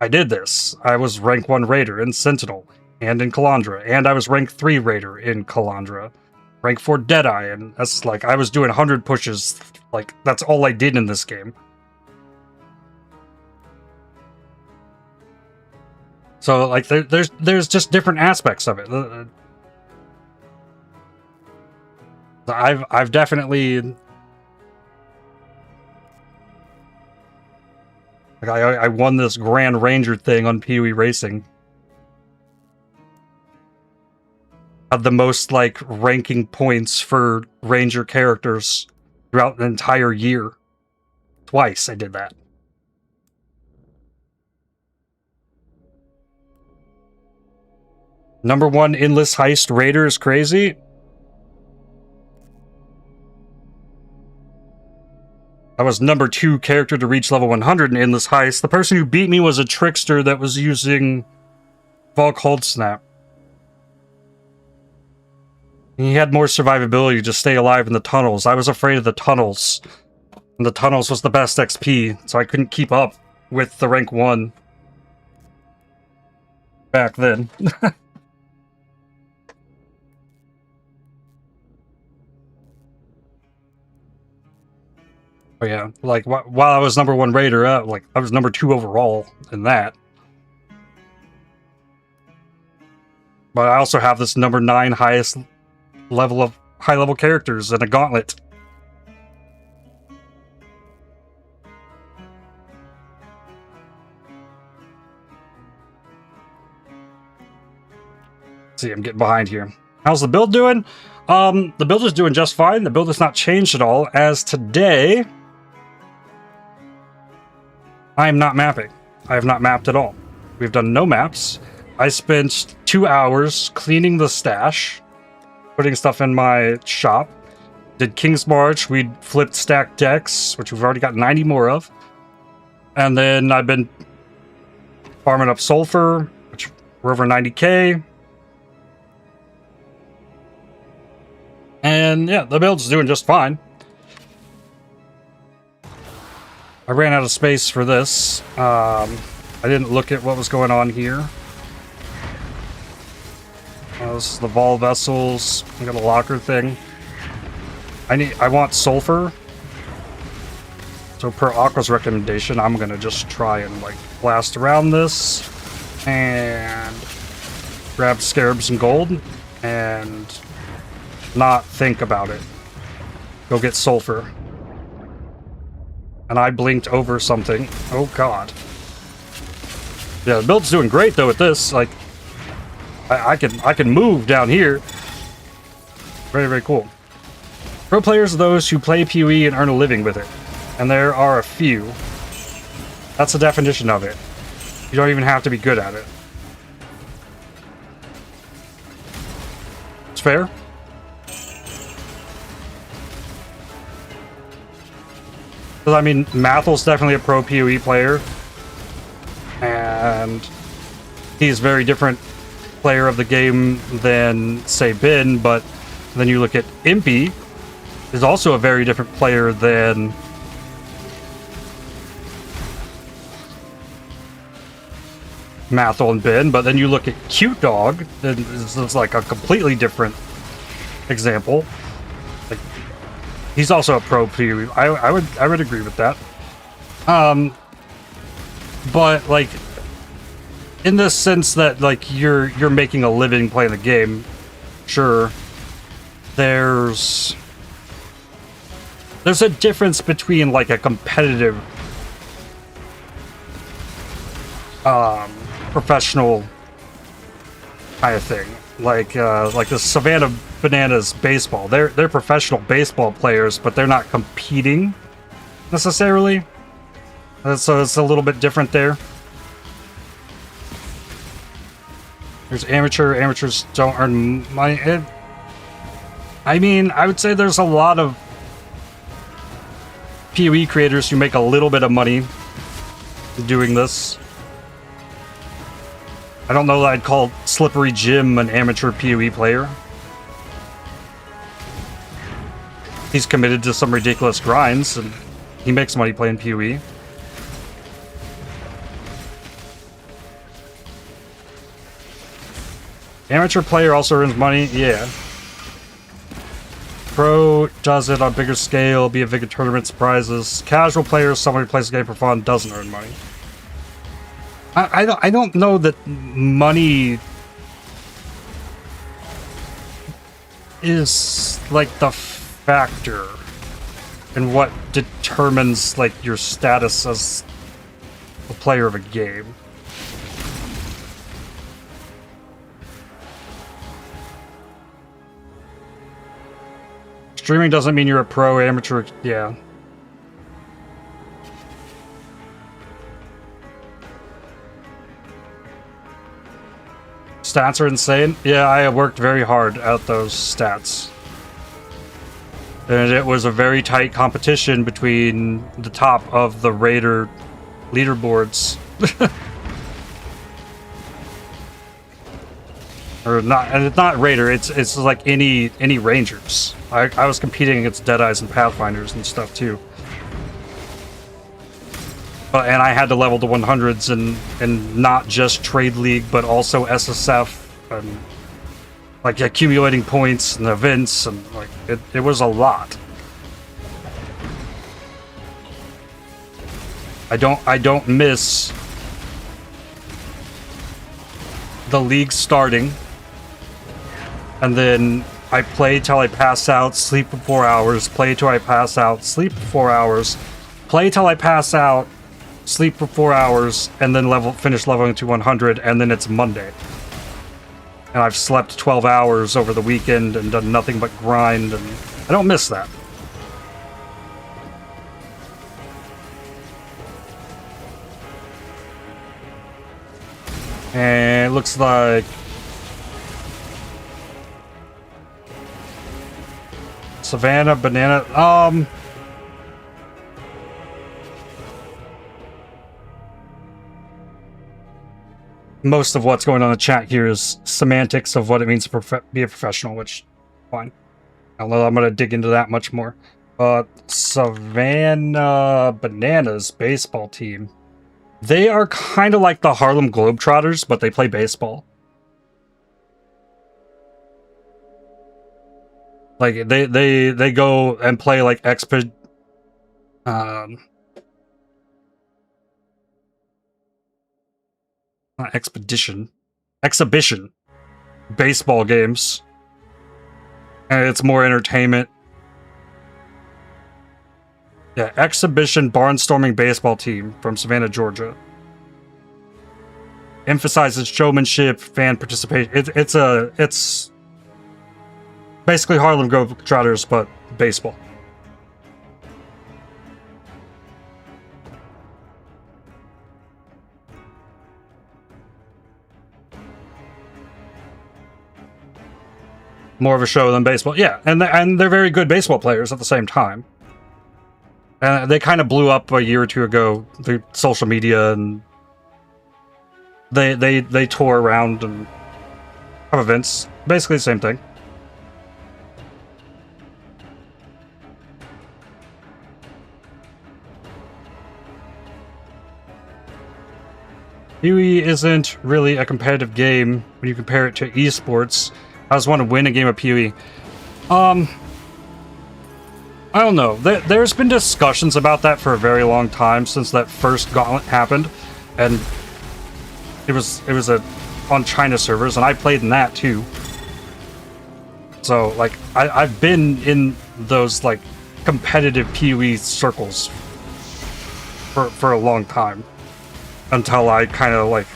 Speaker 1: I did this. I was rank 1 Raider in Sentinel and in Calandra, and I was rank 3 Raider in Calandra, rank 4 Deadeye, and that's like, I was doing 100 pushes. Like, that's all I did in this game. So like, there's just different aspects of it. I've definitely, like, I won this Grand Ranger thing on PoE Racing. Had the most like ranking points for Ranger characters throughout an entire year. Twice I did that. #1 Endless Heist Raider is crazy. I was #2 character to reach level 100 in Endless Heist. The person who beat me was a trickster that was using Valk Hold Snap. He had more survivability to stay alive in the tunnels. I was afraid of the tunnels. And the tunnels was the best XP, so I couldn't keep up with the rank 1 back then. Oh yeah, like while I was #1 Raider, like I was #2 overall in that. But I also have this #9 highest level of high-level characters in a gauntlet. See, I'm getting behind here. How's the build doing? The build is doing just fine. The build has not changed at all. As today, I am not mapping. I have not mapped at all. We've done no maps. I spent 2 hours cleaning the stash, putting stuff in my shop. Did King's March. We flipped stacked decks, which we've already got 90 more of. And then I've been farming up sulphur, which we're over 90k. And yeah, the build's doing just fine. I ran out of space for this. I didn't look at what was going on here. This is the Vol vessels. We got a locker thing. I want sulphur. So per Aqua's recommendation, I'm gonna just try and like blast around this and grab scarabs and gold and not think about it. Go get sulphur. And I blinked over something. Oh god. Yeah, the build's doing great though with this. Like, I can move down here. Very, very cool. Pro players are those who play PoE and earn a living with it. And there are a few. That's the definition of it. You don't even have to be good at it. It's fair. Because, I mean, Mathel's definitely a pro PoE player. And he's a very different player of the game than, say, Bin, but then you look at Impy, is also a very different player than Mathel and Ben, but then you look at Cute Dog, and it's like a completely different example. Like, he's also a pro PoE. I would agree with that. But like, in the sense that like you're making a living playing the game, sure. There's a difference between like a competitive professional kind of thing, like the Savannah Bananas baseball. They're professional baseball players, but they're not competing necessarily. So it's a little bit different there. There's amateur. Amateurs don't earn money. I mean, I would say there's a lot of PoE creators who make a little bit of money doing this. I don't know that I'd call Slippery Jim an amateur PoE player. He's committed to some ridiculous grinds, and he makes money playing PoE. Amateur player also earns money, yeah. Pro does it on bigger scale, be a bigger tournament, prizes. Casual player, someone who plays the game for fun, doesn't earn money. I don't know that money is like the factor in what determines like your status as a player of a game. Streaming doesn't mean you're a pro, amateur, yeah. Stats are insane. Yeah, I worked very hard at those stats. And it was a very tight competition between the top of the Raider leaderboards. Or not, and it's not Raider, it's like any Rangers. I was competing against Deadeyes and Pathfinders and stuff too. And I had to level to 100s and not just Trade League, but also SSF and like accumulating points and events, and like it was a lot. I don't miss the league starting, and then I play till I pass out, sleep for 4 hours, play till I pass out, sleep for 4 hours, play till I pass out, sleep for 4 hours, and then finish leveling to 100, and then it's Monday. And I've slept 12 hours over the weekend and done nothing but grind, and I don't miss that. And it looks like Savannah Banana, most of what's going on in the chat here is semantics of what it means to be a professional, which, fine. I don't know, I'm going to dig into that much more. Savannah Bananas baseball team. They are kind of like the Harlem Globetrotters, but they play baseball. Like, they go and play, like, not exhibition baseball games. And it's more entertainment. Yeah, exhibition barnstorming baseball team from Savannah, Georgia. Emphasizes showmanship, fan participation. It's basically Harlem Globetrotters, but baseball. More of a show than baseball. Yeah, and they're very good baseball players at the same time. They kind of blew up a year or two ago through social media, and they tour around and have events. Basically the same thing. PoE isn't really a competitive game when you compare it to esports. I just want to win a game of PoE. I don't know. There's been discussions about that for a very long time since that first Gauntlet happened, and it was on China servers, and I played in that too. So like I've been in those like competitive PoE circles for a long time until I kind of like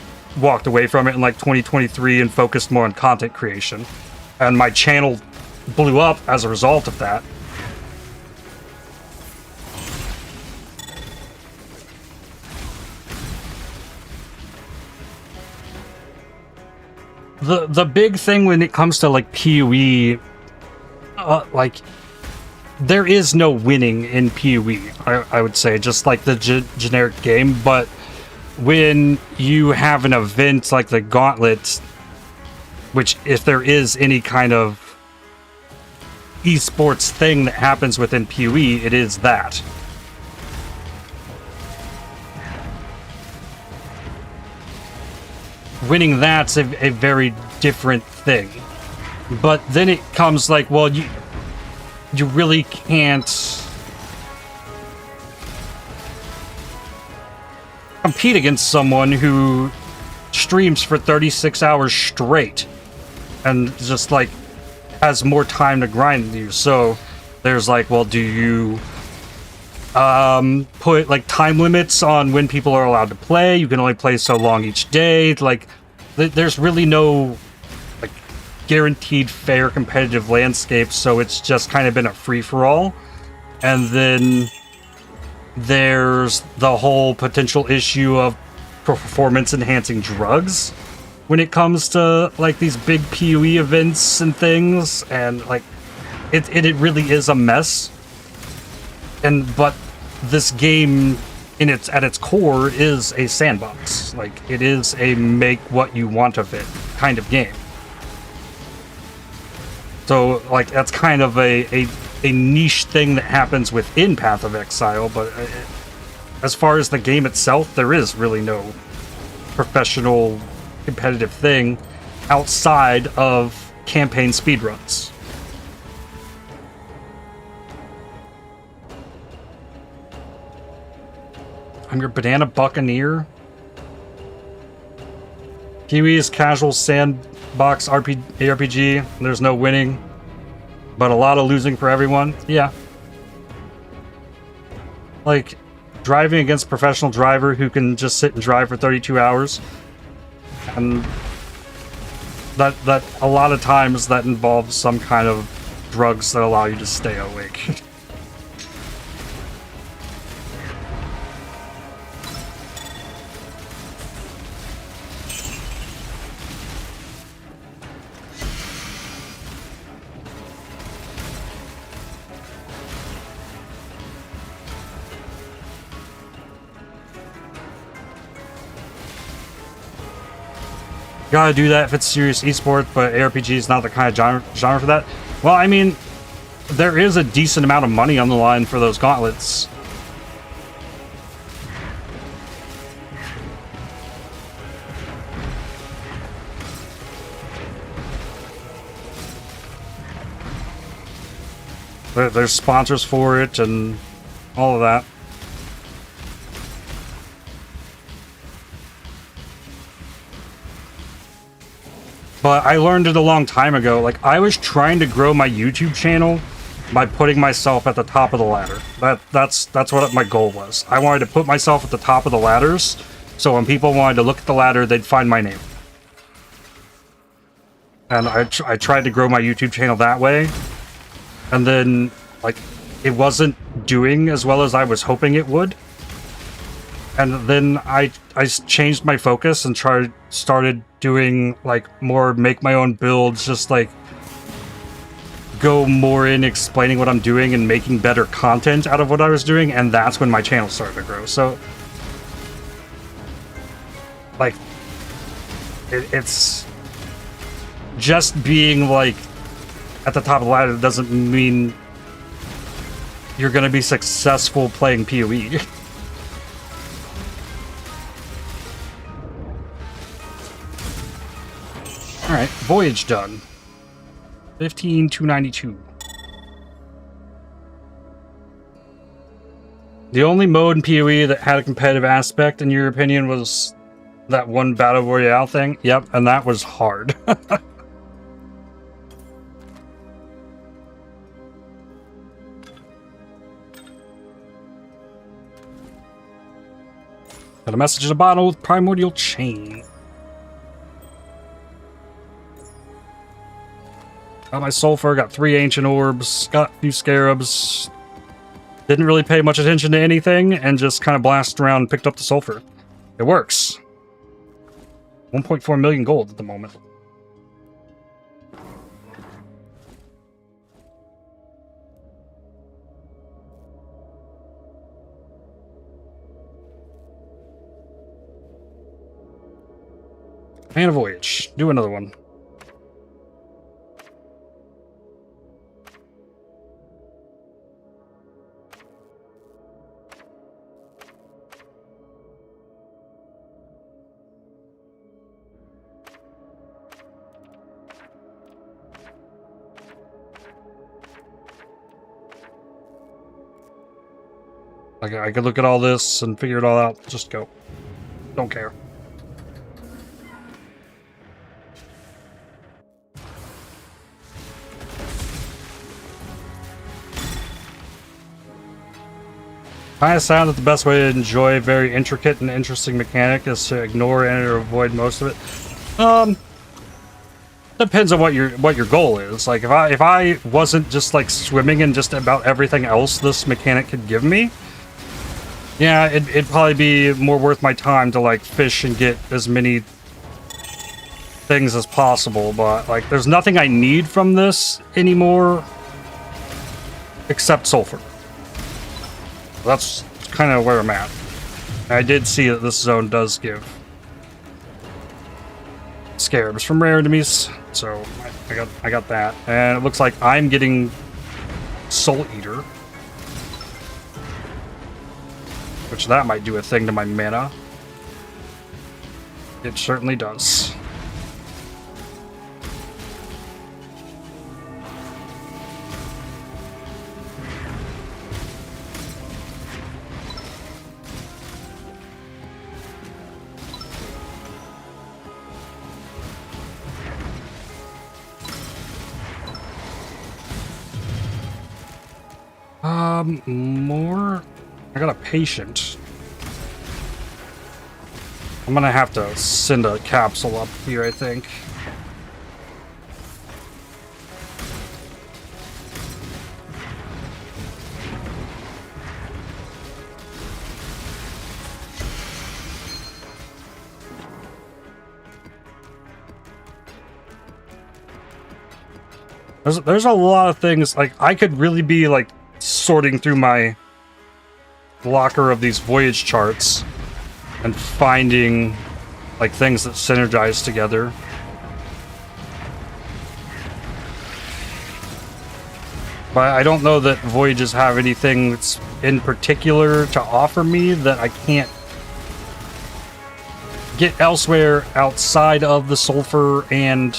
Speaker 1: walked away from it in like 2023 and focused more on content creation, and my channel blew up as a result of that. The big thing when it comes to like PoE, like there is no winning in PoE. I would say, just like the generic game. But when you have an event like the Gauntlet, which if there is any kind of esports thing that happens within PoE, it is that. Winning that's a very different thing. But then it comes like, well, you really can't compete against someone who streams for 36 hours straight and just like has more time to grind than you. So there's like, well, do you put like time limits on when people are allowed to play? You can only play so long each day. Like there's really no like guaranteed fair competitive landscape, so it's just kind of been a free-for-all. And then there's the whole potential issue of performance enhancing drugs when it comes to like these big PoE events and things, and like it really is a mess. But this game at its core is a sandbox. Like it is a make what you want of it kind of game. So like that's kind of a niche thing that happens within Path of Exile, but as far as the game itself, there is really no professional competitive thing outside of campaign speedruns. I'm your banana buccaneer. PoE is casual sandbox ARPG. There's no winning, but a lot of losing for everyone. Yeah. Like driving against a professional driver who can just sit and drive for 32 hours. And that a lot of times that involves some kind of drugs that allow you to stay awake. Gotta do that if it's serious esports, but ARPG is not the kind of genre for that. Well, I mean, there is a decent amount of money on the line for those gauntlets. There's sponsors for it and all of that. But I learned it a long time ago. Like, I was trying to grow my YouTube channel by putting myself at the top of the ladder. That's what my goal was. I wanted to put myself at the top of the ladders, so when people wanted to look at the ladder, they'd find my name. And I tried to grow my YouTube channel that way. And then, like, it wasn't doing as well as I was hoping it would. And then I changed my focus and started doing like more make my own builds, just like go more in explaining what I'm doing and making better content out of what I was doing, and that's when my channel started to grow. So like it's just being like at the top of the ladder doesn't mean you're gonna be successful playing PoE. Alright, voyage done. 15,292. The only mode in PoE that had a competitive aspect, in your opinion, was that one Battle Royale thing? Yep, and that was hard. Got a message in a bottle with primordial chain. Got my sulphur, got 3 ancient orbs, got a few scarabs. Didn't really pay much attention to anything and just kind of blasted around and picked up the sulphur. It works. 1.4 million gold at the moment. And a voyage. Do another one. I could look at all this and figure it all out. Just go. Don't care. I found that the best way to enjoy a very intricate and interesting mechanic is to ignore and or avoid most of it. Depends on what your goal is. Like if I wasn't just like swimming in just about everything else this mechanic could give me, yeah, it'd probably be more worth my time to like fish and get as many things as possible. But like, there's nothing I need from this anymore except sulphur. That's kind of where I'm at. I did see that this zone does give scarabs from rare enemies, so I got that, and it looks like I'm getting Soul Eater, which that might do a thing to my mana. It certainly does. More? I got a patient. I'm gonna have to send a capsule up here, I think. There's a lot of things, like, I could really be, like, sorting through my locker of these voyage charts and finding like things that synergize together. But I don't know that voyages have anything that's in particular to offer me that I can't get elsewhere outside of the sulphur and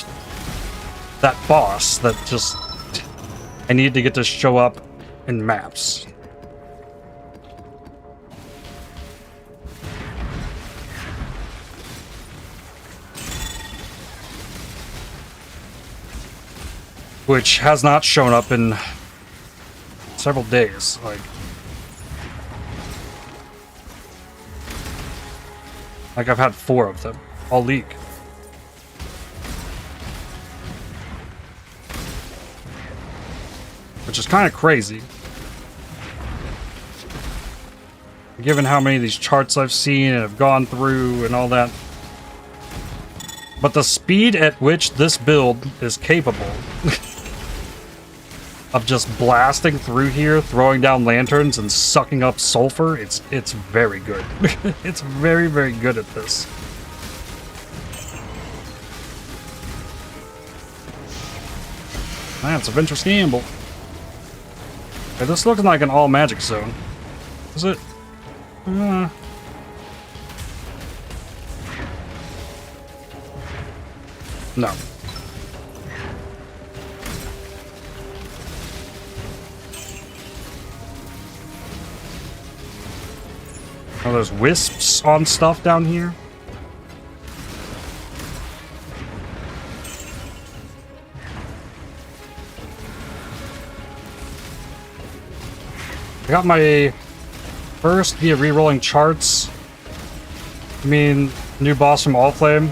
Speaker 1: that boss that just I need to get to show up in maps. Which has not shown up in several days. Like I've had 4 of them all leak. Which is kind of crazy, given how many of these charts I've seen and have gone through and all that. But the speed at which this build is capable of just blasting through here, throwing down lanterns and sucking up sulphur, it's very good. It's very, very good at this. Man, it's a Wintry gamble. Okay, this looks like an all magic zone. Is it? No. Oh, there's wisps on stuff down here. I got my first via re-rolling charts. I mean, new boss from Allflame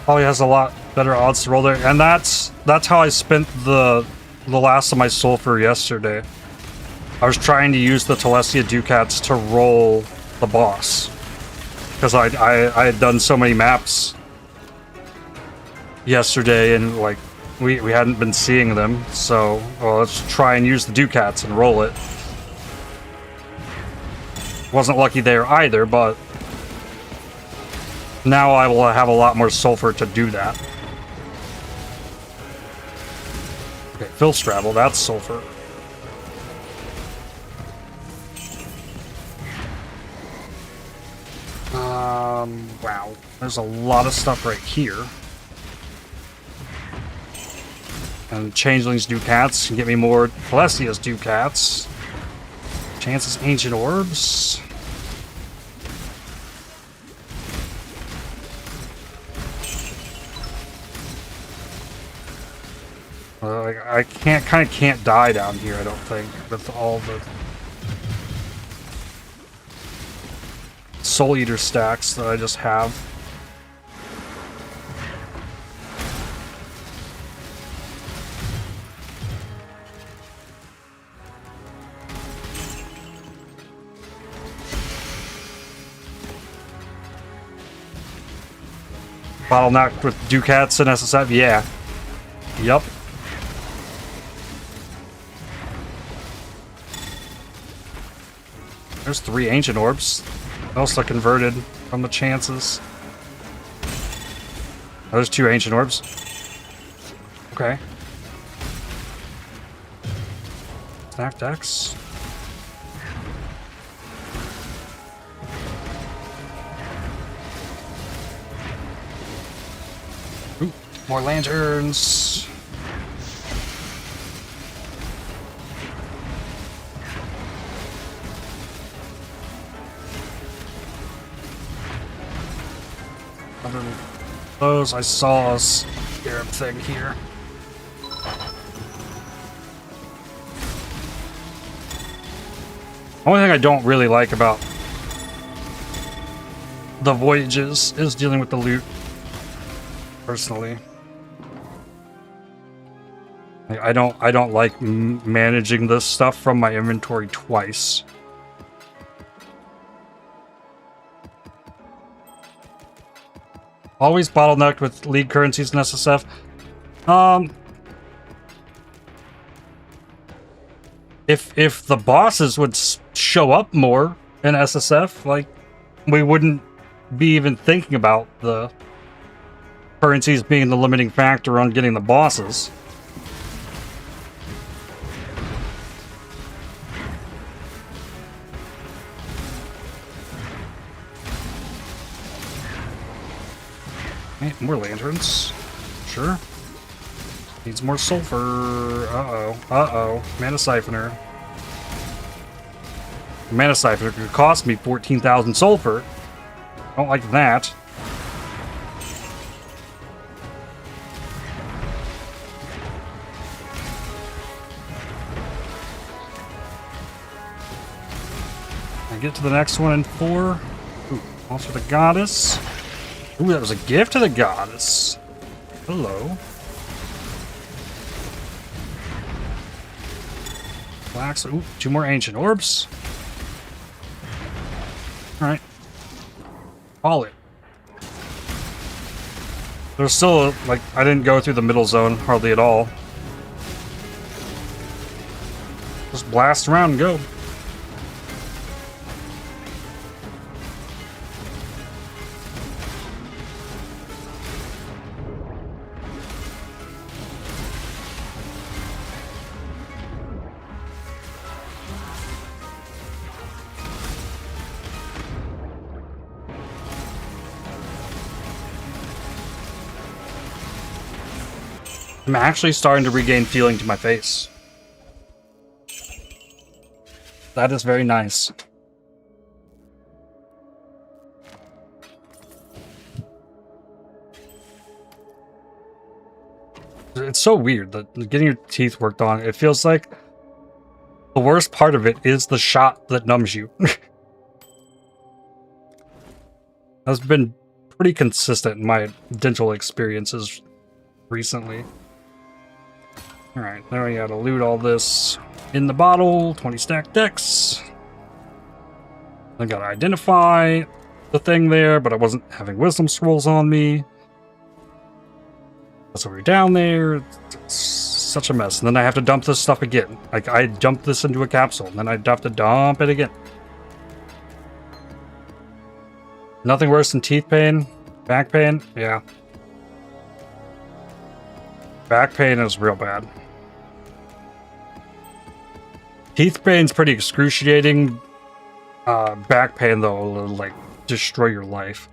Speaker 1: probably has a lot better odds to roll there, and that's how I spent the last of my sulphur yesterday. I was trying to use the Telesia Ducats to roll the boss because I had done so many maps yesterday, and like we hadn't been seeing them, so well, let's try and use the Ducats and roll it. Wasn't lucky there either, but now I will have a lot more sulphur to do that. Okay, Phil Straddle, that's sulphur. Wow. There's a lot of stuff right here. And Changeling's Ducats can get me more Telesia's Ducats. Chances Ancient Orbs. I can't die down here, I don't think, with all the Soul Eater stacks that I just have. Bottlenecked with Ducats and SSF? Yeah. Yup. There's 3 Ancient Orbs. Also converted from the chances. Oh, there's 2 Ancient Orbs. Okay. Stack decks. Ooh, more lanterns. Those I saw a scarab thing here. Only thing I don't really like about the voyages is dealing with the loot. Personally, I don't like managing this stuff from my inventory twice. Always bottlenecked with league currencies and SSF. If the bosses would show up more in SSF, like, we wouldn't be even thinking about the currencies being the limiting factor on getting the bosses. More lanterns. Sure. Needs more sulphur. Uh-oh. Uh-oh. Mana Siphoner. Mana Siphoner could cost me 14,000 sulphur. Don't like that. I get to the next one in 4. Ooh, also the Goddess. Ooh, that was a gift to the Goddess. Hello. Flax. Ooh, 2 more Ancient Orbs. Alright. Call it. There's still, like, I didn't go through the middle zone hardly at all. Just blast around and go. I'm actually starting to regain feeling to my face. That is very nice. It's so weird that getting your teeth worked on, it feels like the worst part of it is the shot that numbs you. That's been pretty consistent in my dental experiences recently. Alright, now we gotta loot all this in the bottle, 20 stack decks. I gotta identify the thing there, but I wasn't having wisdom scrolls on me. So we're down there. It's such a mess. And then I have to dump this stuff again. Like, I dumped this into a capsule, and then I have to dump it again. Nothing worse than teeth pain. Back pain? Yeah. Back pain is real bad. Teeth pain's pretty excruciating. Back pain, though, will, like, destroy your life.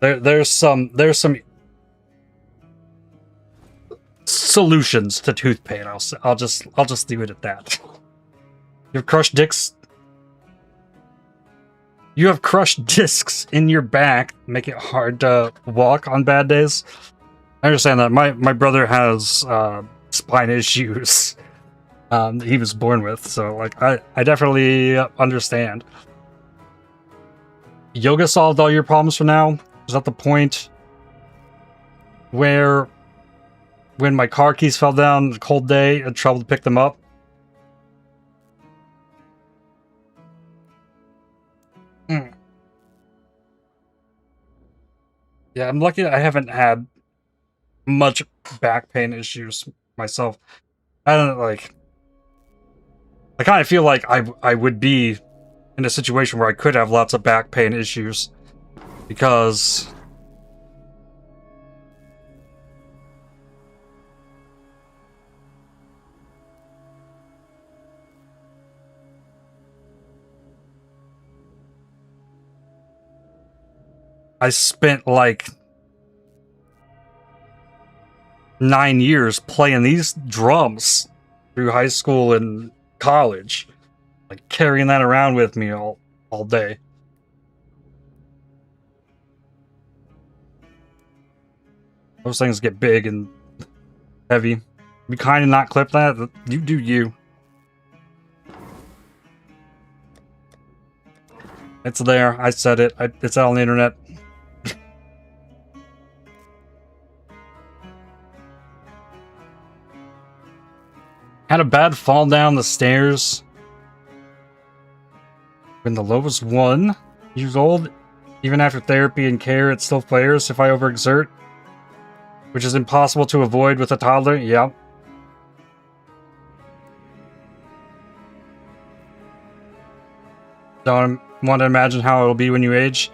Speaker 1: There's some solutions to tooth pain. I'll just leave it at that. You have crushed discs. You have crushed discs in your back, make it hard to walk on bad days. I understand that. My brother has spine issues that he was born with, so like I definitely understand. Yoga solved all your problems for now. Is that the point where when my car keys fell down, a cold day, I had trouble to pick them up? Yeah, I'm lucky I haven't had much back pain issues myself. I don't like... I kind of feel like I would be in a situation where I could have lots of back pain issues. Because... I spent like 9 years playing these drums through high school and college. Like carrying that around with me all day. Those things get big and heavy. We kind of not clip that. You do you. It's there. I said it. It's out on the internet. Had a bad fall down the stairs when the low was 1 years old. Even after therapy and care, it still flares if I overexert, which is impossible to avoid with a toddler. Yeah. Don't want to imagine how it'll be when you age.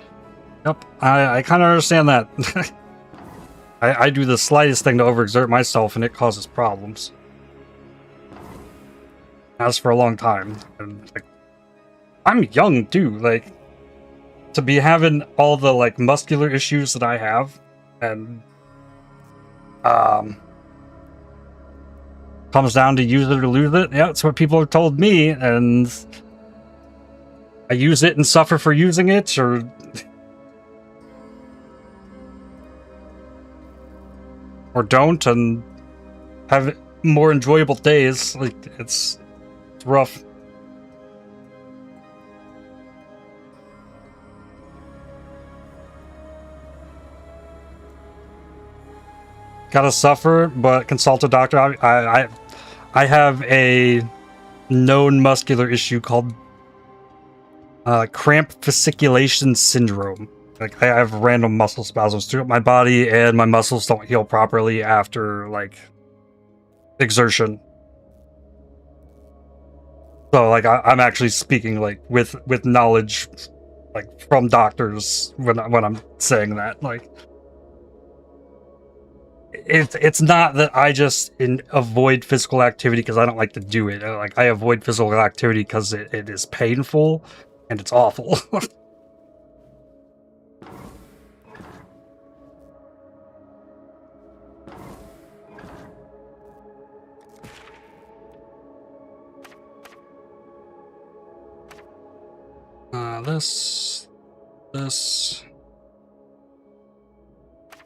Speaker 1: Yep, I kind of understand that. I do the slightest thing to overexert myself and it causes problems. As for a long time. And, like, I'm young too, like, to be having all the like muscular issues that I have, and comes down to use it or lose it. Yeah, that's what people have told me, and I use it and suffer for using it, or don't, and have more enjoyable days. Like, it's rough. Gotta suffer, but consult a doctor. I have a known muscular issue called cramp fasciculation syndrome. Like, I have random muscle spasms throughout my body, and my muscles don't heal properly after like exertion. So, like, I'm actually speaking like with knowledge, like, from doctors when I'm saying that. Like, it's not that I just avoid physical activity because I don't like to do it. Like, I avoid physical activity because it is painful and it's awful. this,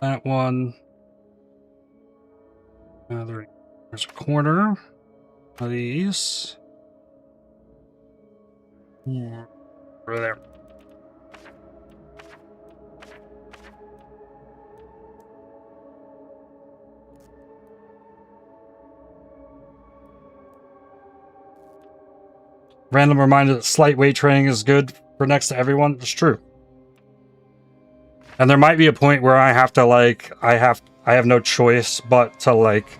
Speaker 1: that one. There's a corner of these. Over there. Random reminder that slight weight training is good for next to everyone. It's true. And there might be a point where I have to like I have no choice but to like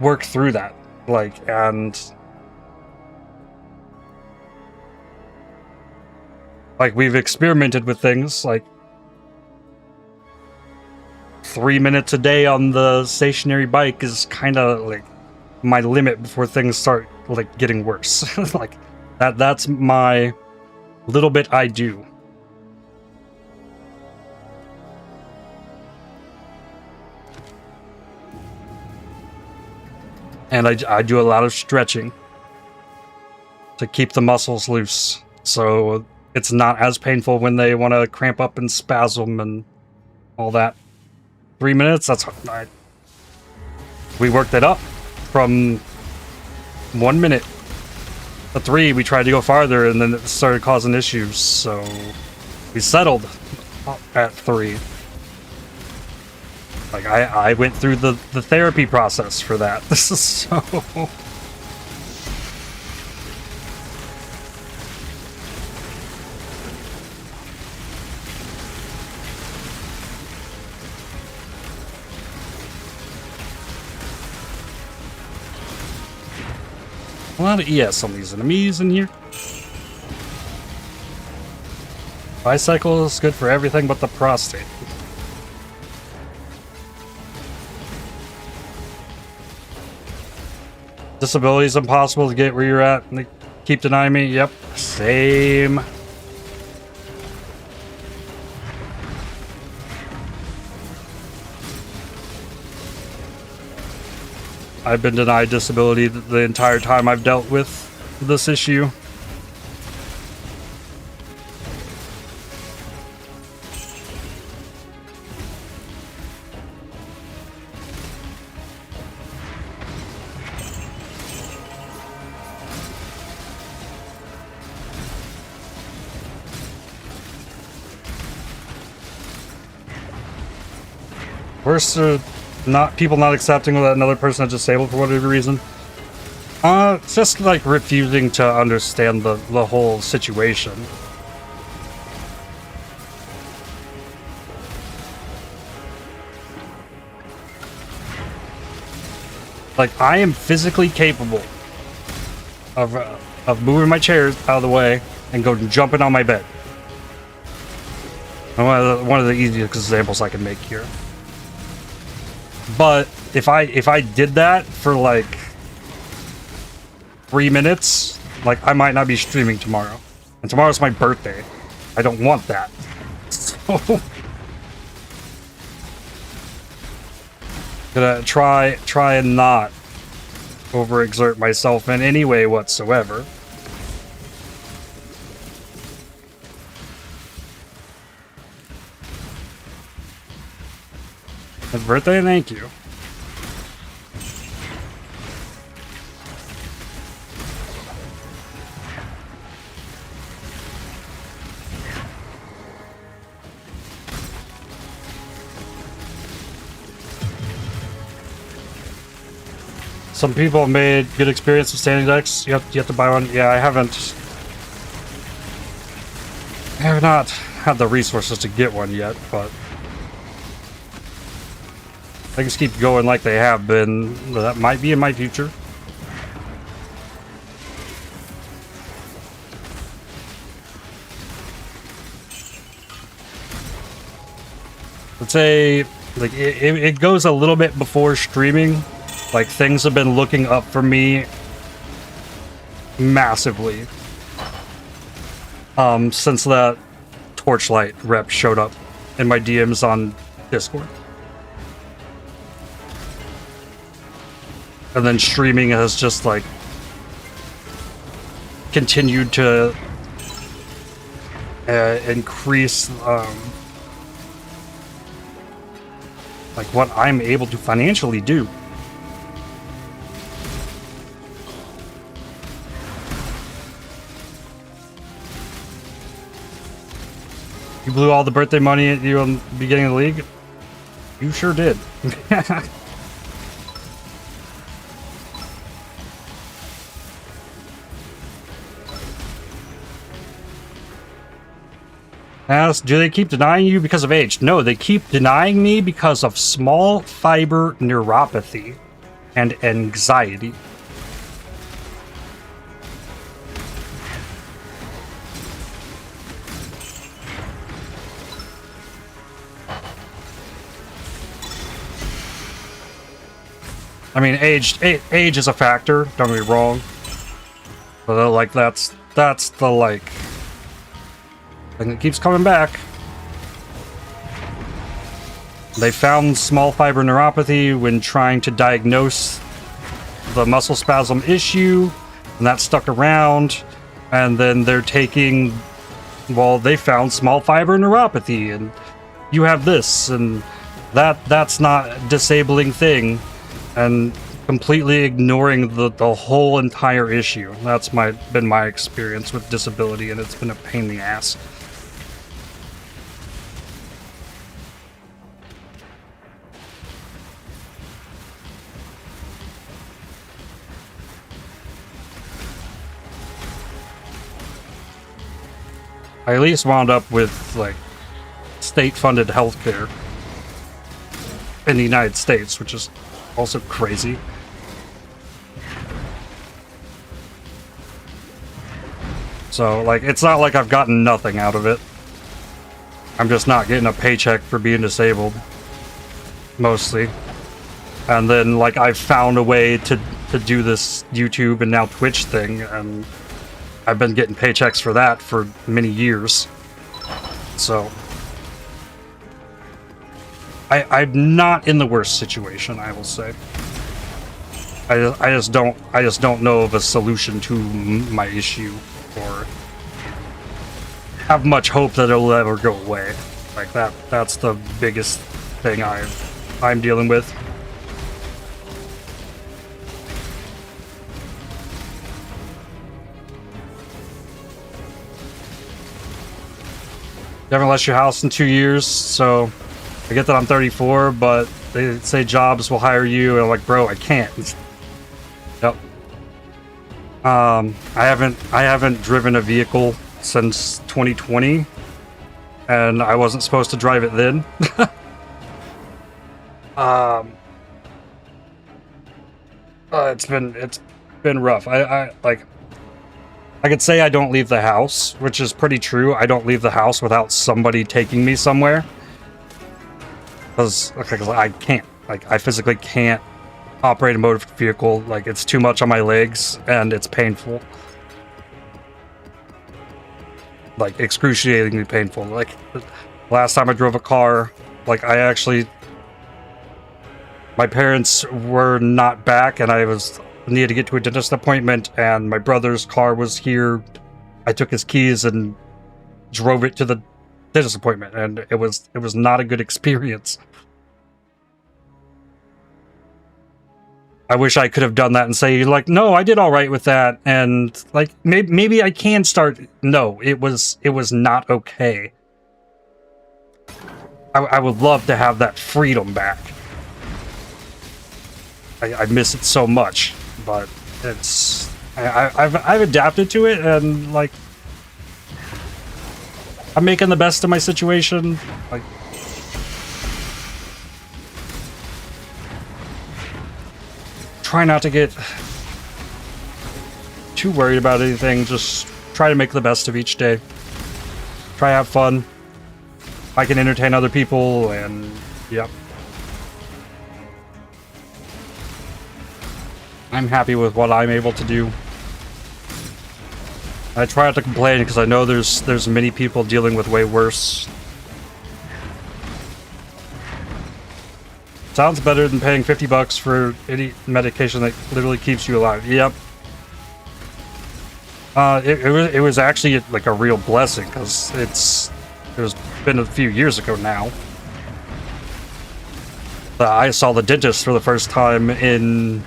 Speaker 1: work through that. Like, and like we've experimented with things like 3 minutes a day on the stationary bike is kind of like my limit before things start like getting worse. Like that's my little bit I do. And I do a lot of stretching to keep the muscles loose, so it's not as painful when they want to cramp up and spasm and all that. 3 minutes, that's hard. We worked it up from 1 minute to 3. We tried to go farther and then it started causing issues, so we settled at 3. Like I went through the therapy process for that. This is so a lot of ES on these enemies in here. Bicycle is good for everything but the prostate. Disability is impossible to get where you're at, and they keep denying me. Yep, same. I've been denied disability the entire time I've dealt with this issue. Worse are not people not accepting that another person is disabled for whatever reason. It's just like refusing to understand the whole situation. Like, I am physically capable of moving my chairs out of the way and go jumping on my bed. One of the easiest examples I can make here. But if I did that for like 3 minutes, like I might not be streaming tomorrow. And tomorrow's my birthday. I don't want that. So gonna try and not overexert myself in any way whatsoever. Happy birthday, thank you. Some people have made good experience with standing decks. You have to buy one. Yeah, I have not had the resources to get one yet, but things keep going like they have been. That might be in my future. I'd say like it goes a little bit before streaming. Like, things have been looking up for me massively since that Torchlight rep showed up in my DMs on Discord. And then streaming has just like continued to increase like what I'm able to financially do. You blew all the birthday money at you on the beginning of the league? You sure did. Ask, do they keep denying you because of age? No, they keep denying me because of small fiber neuropathy and anxiety. I mean, age is a factor, don't get me wrong. But like that's the like thing that keeps coming back. They found small fiber neuropathy when trying to diagnose the muscle spasm issue, and that stuck around. And then they're taking, well, they found small fiber neuropathy, and you have this, and that's not a disabling thing, and completely ignoring the whole entire issue. That's been my experience with disability, and it's been a pain in the ass. I at least wound up with, like, state-funded healthcare in the United States, which is also crazy. So, like, it's not like I've gotten nothing out of it. I'm just not getting a paycheck for being disabled. Mostly. And then, like, I've found a way to do this YouTube and now Twitch thing, and I've been getting paychecks for that for many years. So I'm not in the worst situation, I will say. I just don't know of a solution to my issue, or have much hope that it'll ever go away. Like that's the biggest thing I'm dealing with. You haven't left your house in 2 years, so I get that I'm 34, but they say jobs will hire you, and I'm like, bro, I can't. Yep. I haven't driven a vehicle since 2020, and I wasn't supposed to drive it then. It's been rough. I could say I don't leave the house, which is pretty true. I don't leave the house without somebody taking me somewhere. Because I can't. Like, I physically can't operate a motor vehicle. Like, it's too much on my legs, and it's painful. Like, excruciatingly painful. Like, last time I drove a car, like, my parents were not back, and I needed to get to a dentist appointment, and my brother's car was here. I took his keys and drove it to the dentist appointment, and it was not a good experience. I wish I could have done that and say, like, no, I did all right with that, and like maybe I can start. No, it was not okay. I would love to have that freedom back. I miss it so much. But I've adapted to it, and like I'm making the best of my situation. Like, try not to get too worried about anything. Just try to make the best of each day. Try to have fun. I can entertain other people, and yep. I'm happy with what I'm able to do. I try not to complain because I know there's many people dealing with way worse. Sounds better than paying $50 for any medication that literally keeps you alive. Yep. It was actually like a real blessing because it was been a few years ago now. I saw the dentist for the first time in.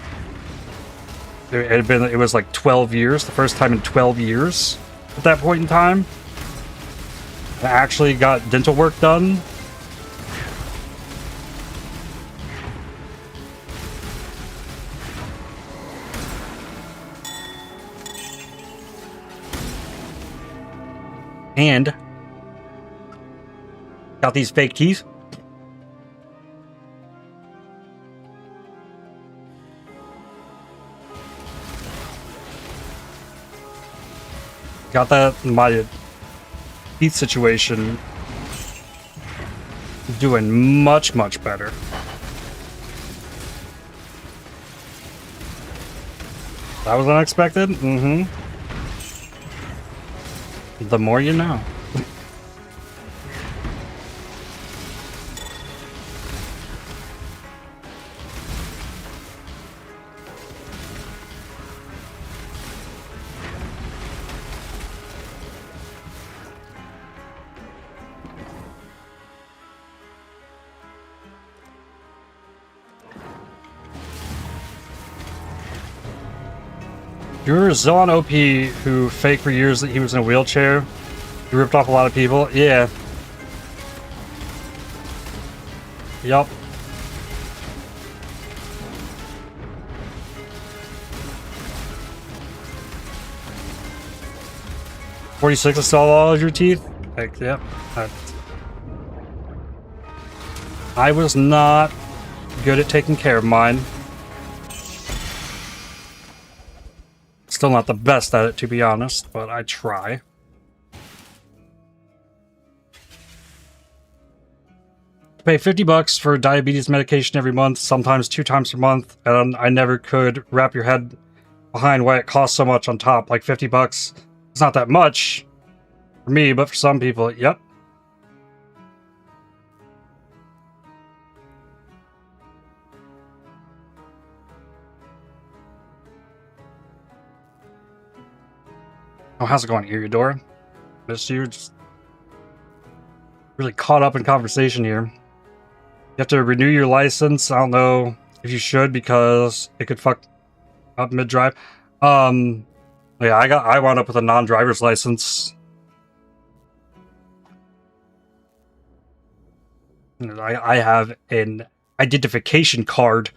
Speaker 1: It was like 12 years, the first time in 12 years at that point in time. I actually got dental work done. And got these fake teeth. Got that my teeth situation doing much better. That was unexpected. The more you know. You remember Zillan OP who faked for years that he was in a wheelchair? He ripped off a lot of people? Yeah. Yup. $46 is still all of your teeth? Like, yep. I was not good at taking care of mine. Still not the best at it, to be honest, but I try. Pay $50 for diabetes medication every month, sometimes 2 times per month, and I never could wrap your head behind why it costs so much on top. Like $50, it's not that much for me, but for some people, yep. Oh, how's it going, Eriador? Missed you. Just really caught up in conversation here. You have to renew your license. I don't know if you should because it could fuck up mid-drive. Yeah, I wound up with a non-driver's license. I have an identification card.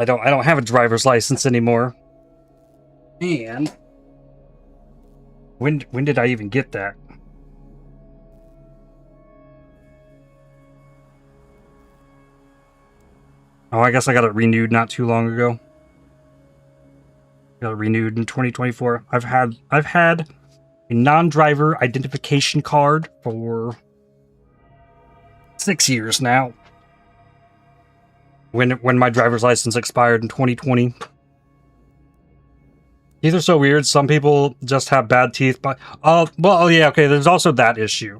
Speaker 1: I don't have a driver's license anymore. And when did I even get that? Oh, I guess I got it renewed not too long ago. Got it renewed in 2024. I've had a non-driver identification card for 6 years now. When my driver's license expired in 2020. Teeth are so weird. Some people just have bad teeth, but well, yeah, okay, there's also that issue.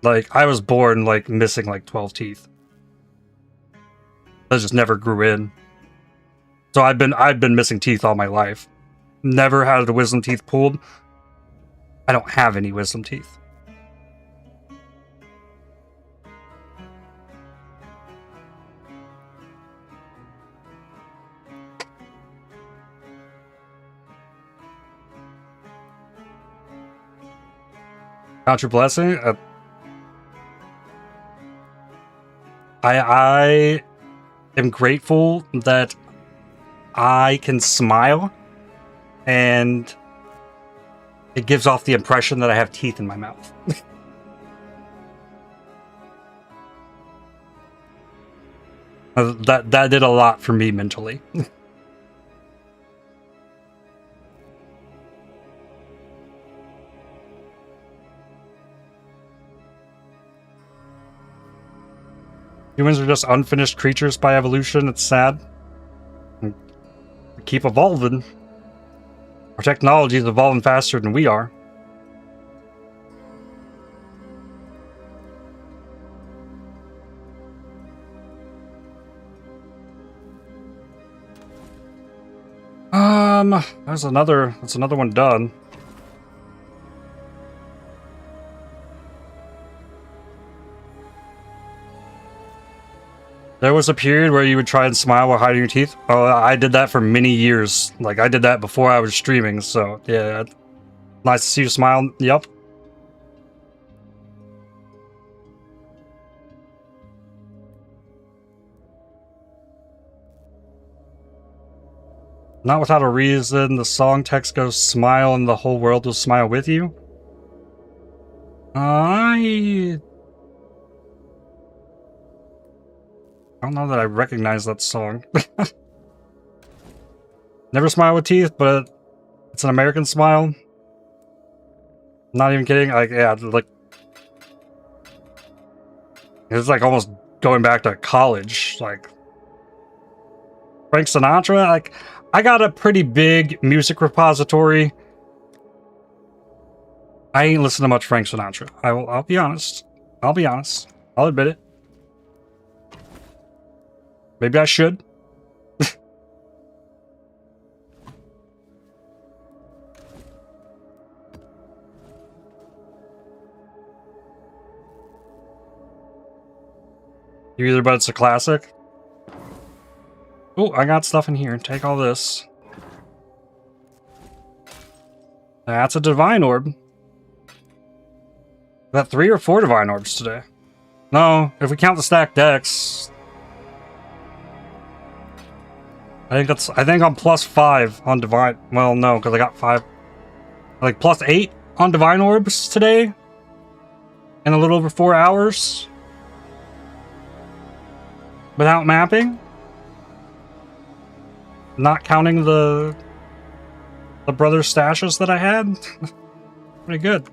Speaker 1: Like, I was born like missing like 12 teeth. I just never grew in. So I've been missing teeth all my life. Never had a wisdom teeth pulled. I don't have any wisdom teeth. Count your blessing. I am grateful that I can smile, and it gives off the impression that I have teeth in my mouth. That did a lot for me mentally. Humans are just unfinished creatures by evolution. It's sad. We keep evolving. Our technology is evolving faster than we are. That's another one done. There was a period where you would try and smile while hiding your teeth. Oh, I did that for many years. Like, I did that before I was streaming, so yeah. Nice to see you smile. Yep. Not without a reason, the song text goes smile and the whole world will smile with you. I don't know that I recognize that song. Never smile with teeth, but it's an American smile. Not even kidding. Like, yeah, like it's like almost going back to college. Like Frank Sinatra. Like, I got a pretty big music repository. I ain't listened to much Frank Sinatra. I'll be honest. I'll be honest. I'll admit it. Maybe I should. You either, but it's a classic. Oh, I got stuff in here. Take all this. That's a divine orb. Got 3 or 4 divine orbs today. No, if we count the stacked decks. I think I'm +5 on divine. Well, no, because I got 5. Like +8 on divine orbs today. In a little over 4 hours. Without mapping. Not counting the brother stashes that I had. Pretty good.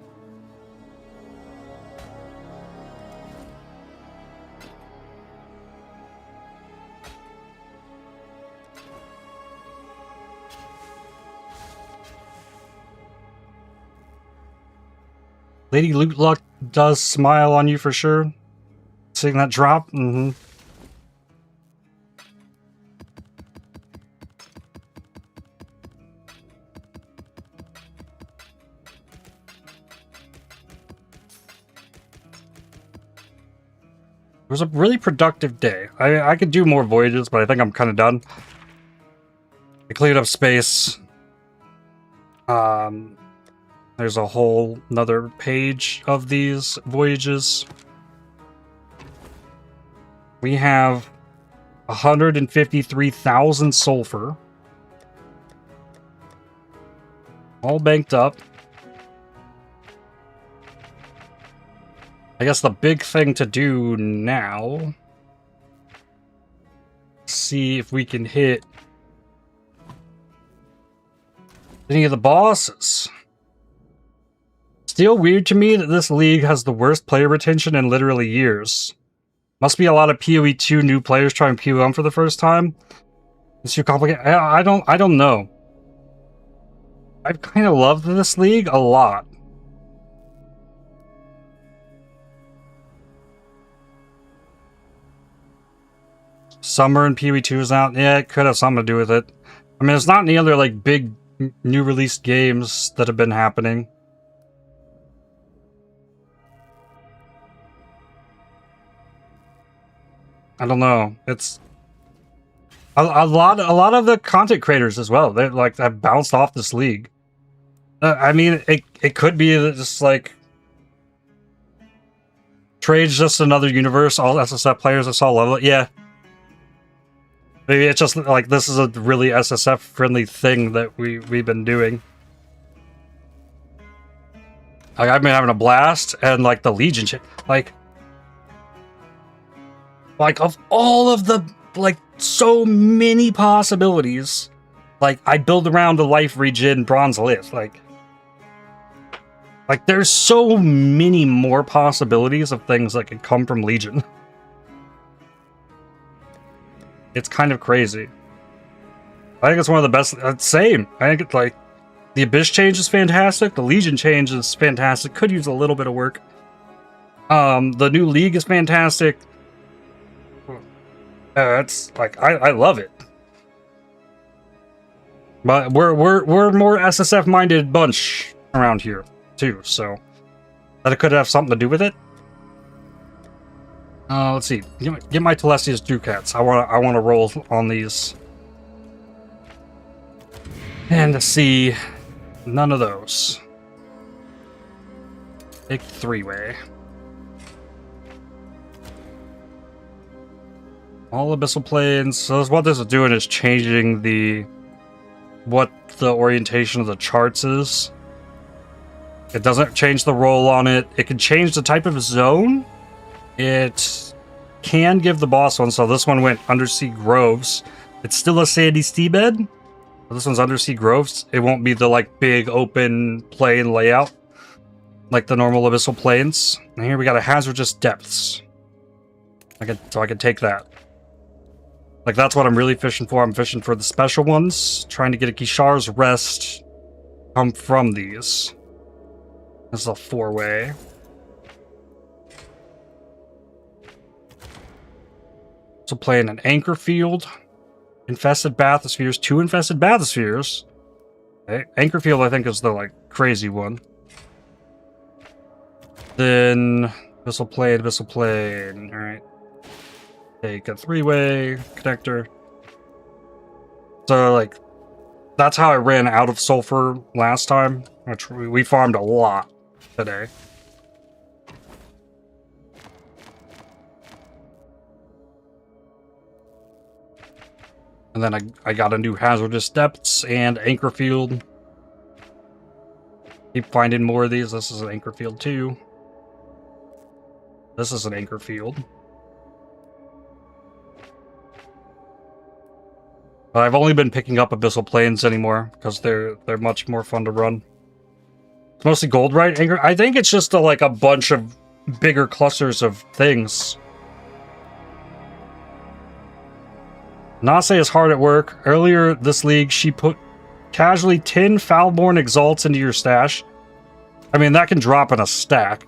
Speaker 1: Lady Loot Luck does smile on you for sure. Seeing that drop? Mm-hmm. It was a really productive day. I could do more voyages, but I think I'm kind of done. I cleared up space. There's a whole another page of these voyages. We have 153,000 sulphur. All banked up. I guess the big thing to do now, see if we can hit any of the bosses. Still weird to me that this league has the worst player retention in literally years. Must be a lot of PoE 2 new players trying PoE for the first time. It's too complicated. I don't know. I've kind of loved this league a lot. Summer and PoE 2 is out. Yeah, it could have something to do with it. I mean, there's not any other like big new released games that have been happening. I don't know. It's a lot of the content creators as well. They like have bounced off this league. I mean, it could be just like Trade's just another universe. All SSF players I saw level it. Yeah. Maybe it's just like this is a really SSF friendly thing that we've been doing. Like I've been having a blast, and like the Legion shit, like of all of the like so many possibilities, like I build around the life regen bronze list, like there's so many more possibilities of things that could come from Legion. It's kind of crazy. I think it's one of the best. Same. I think it's like the Abyss change is fantastic. The Legion change is fantastic. Could use a little bit of work. The new League is fantastic. It's like I love it. But we're more SSF minded bunch around here too, so that it could have something to do with it. Let's see. Get my Telestia's Ducats. I wanna roll on these. And to see none of those. Big three-way. All abyssal planes. So what this is doing is changing what the orientation of the charts is. It doesn't change the roll on it. It can change the type of zone. It can give the boss one. So this one went Undersea Groves. It's still a sandy seabed. This one's Undersea Groves. It won't be the like big open plain layout like the normal abyssal plains. And here we got a hazardous depths. So I can take that. Like that's what I'm really fishing for. I'm fishing for the special ones. Trying to get a Kishar's Rest come from these. This is a 4-way. So playing an Anchor Field. Infested Bathyspheres. 2 Infested Bathyspheres. Okay. Anchor Field I think is the like crazy one. Then Abyssal Plane. Alright. Take a 3-way connector. So like that's how I ran out of sulphur last time. Which we farmed a lot today. And then I got a new hazardous depths and anchor field. Keep finding more of these. This is an anchor field too. This is an anchor field. But I've only been picking up abyssal plains anymore because they're much more fun to run. It's mostly gold, right? Anchor. I think it's just like a bunch of bigger clusters of things. Nase is hard at work. Earlier this league, she put casually 10 Foulborn Exalts into your stash. I mean, that can drop in a stack.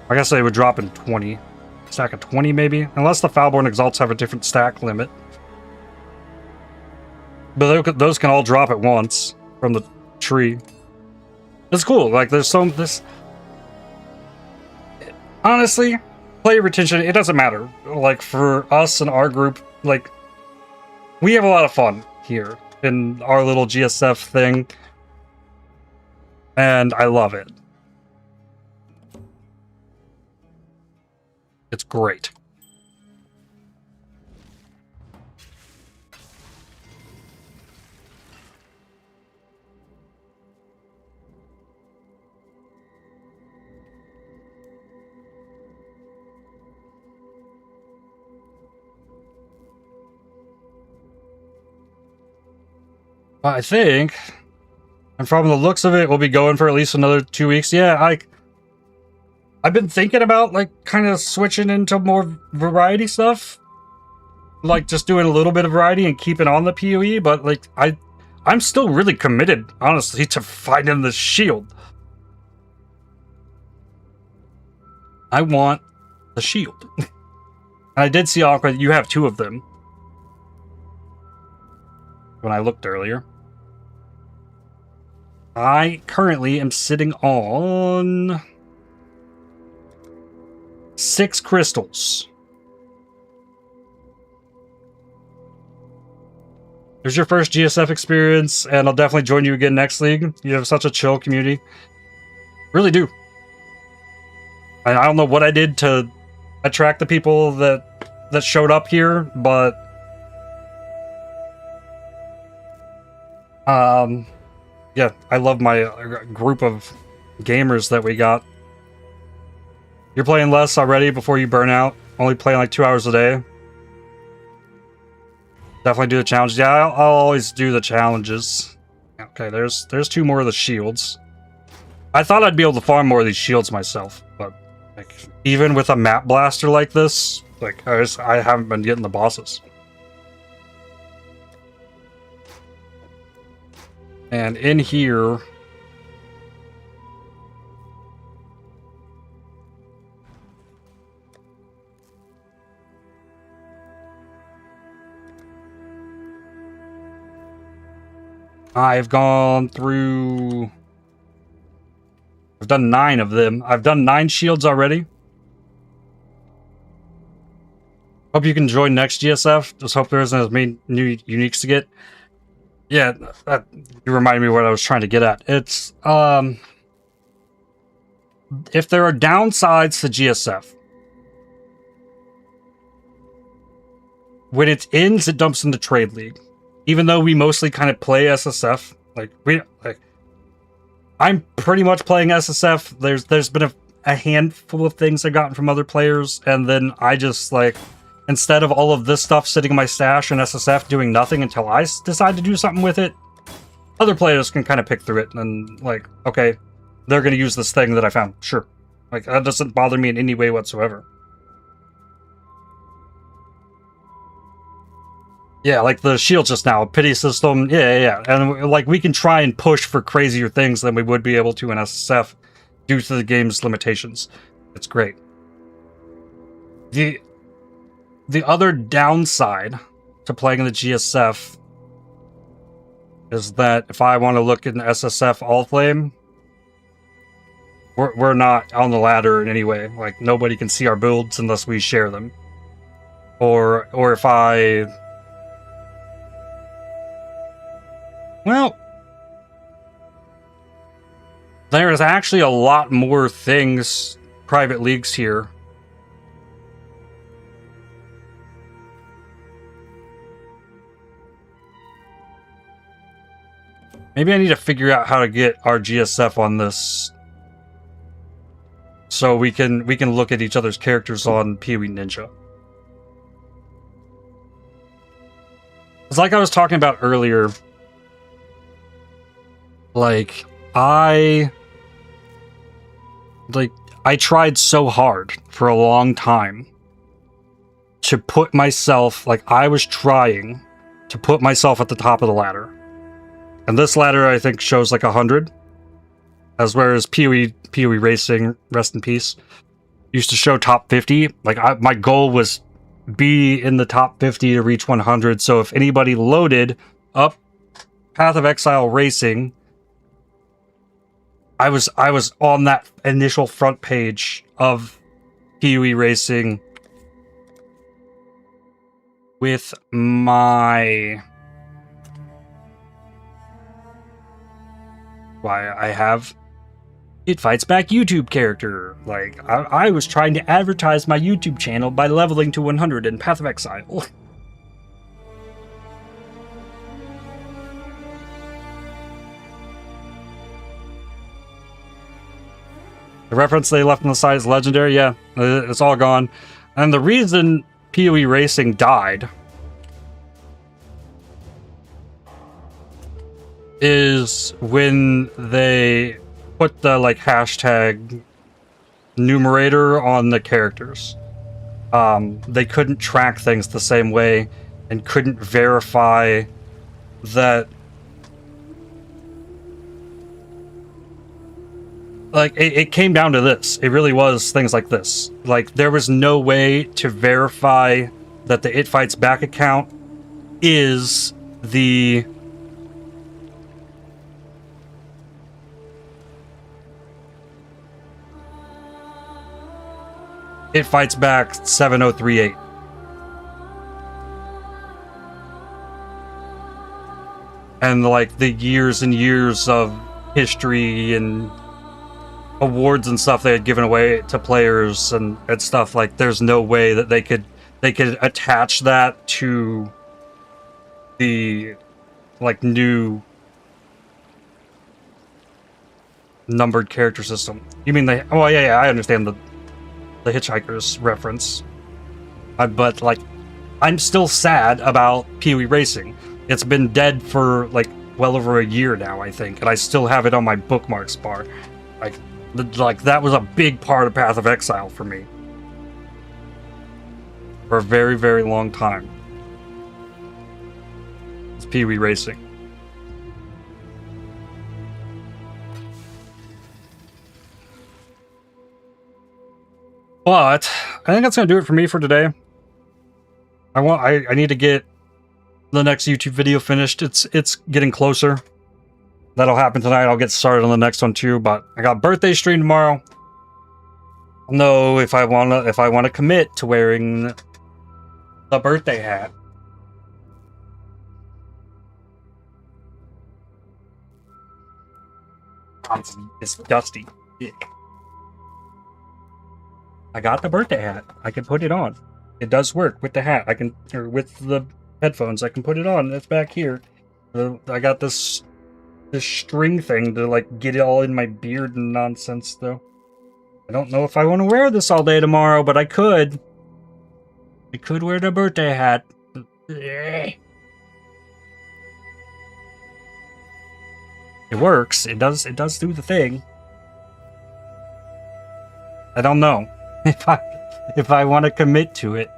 Speaker 1: I guess they would drop in 20. Stack of 20, maybe? Unless the Foulborn Exalts have a different stack limit. But those can all drop at once from the tree. It's cool. Like, there's this... Honestly, player retention, it doesn't matter. Like, for us and our group, like, we have a lot of fun here in our little GSF thing. And I love it. It's great. I think, and from the looks of it, we'll be going for at least another 2 weeks. Yeah, I've been thinking about, like, kind of switching into more variety stuff. Like, just doing a little bit of variety and keeping on the PoE, but, like, I'm still really committed, honestly, to finding the shield. I want the shield. And I did see, Aqua, you have 2 of them. When I looked earlier. I currently am sitting on 6 crystals. There's your first GSF experience, and I'll definitely join you again next league. You have such a chill community. Really do. I don't know what I did to attract the people that showed up here, but yeah, I love my group of gamers that we got. You're playing less already before you burn out. Only playing like 2 hours a day. Definitely do the challenges. Yeah, I'll always do the challenges. Okay, there's 2 more of the shields. I thought I'd be able to farm more of these shields myself, but like, even with a map blaster like this, like I haven't been getting the bosses. And in here, I've gone through... I've done 9 of them. I've done 9 shields already. Hope you can join next GSF. Just hope there isn't as many new uniques to get. Yeah, you reminded me what I was trying to get at. It's, if there are downsides to GSF, when it ends, it dumps into Trade League. Even though we mostly kind of play SSF, I'm pretty much playing SSF. There's been a handful of things I've gotten from other players, and then I just, like, instead of all of this stuff sitting in my stash in SSF doing nothing until I decide to do something with it, other players can kind of pick through it and, like, okay, they're going to use this thing that I found. Sure. Like, that doesn't bother me in any way whatsoever. Yeah, like the shield just now, pity system, yeah. And, like, we can try and push for crazier things than we would be able to in SSF due to the game's limitations. It's great. The other downside to playing in the GSF is that if I want to look in SSF Allflame, we're not on the ladder in any way. Like, nobody can see our builds unless we share them. Or if I... Well, there is actually a lot more things, private leagues here. Maybe I need to figure out how to get our GSF on this, so we can look at each other's characters on PoE Ninja. It's like I was talking about earlier. Like, I tried so hard for a long time to put myself, like, I was trying to put myself at the top of the ladder. And this ladder, I think, shows like 100. As whereas PoE Racing, rest in peace, used to show top 50. Like, my goal was be in the top 50 to reach 100. So if anybody loaded up Path of Exile Racing, I was on that initial front page of PoE Racing with my... Why, I have ItFightsBack YouTube character. Like, I was trying to advertise my YouTube channel by leveling to 100 in Path of Exile. The reference they left on the side is legendary. Yeah, it's all gone. And the reason PoE Racing died is when they put the, like, hashtag numerator on the characters. They couldn't track things the same way and couldn't verify that, like, it came down to this. It really was things like this. Like, there was no way to verify that the ItFightsBack account is the... ItFightsBack 7038. And, like, the years and years of history and awards and stuff they had given away to players and stuff, like, there's no way that they could attach that to the, like, new numbered character system. You mean they... Oh, yeah, I understand the Hitchhiker's reference. But, like, I'm still sad about PoE Racing. It's been dead for, like, well over a year now, I think, and I still have it on my bookmarks bar. Like, that was a big part of Path of Exile for me. For a very, very long time. It's PoE Racing. But I think that's gonna do it for me for today. I need to get the next YouTube video finished. It's getting closer. that'll happen tonight. I'll get started on the next one too, but I got birthday stream tomorrow. I'll know if I wanna commit to wearing the birthday hat. It's dusty. I got the birthday hat. I can put it on. It does work with the hat. Or with the headphones. I can put it on. It's back here. I got this string thing to like get it all in my beard and nonsense though. I don't know if I want to wear this all day tomorrow, but I could. I could wear the birthday hat. It works. It does do the thing. I don't know if I want to commit to it.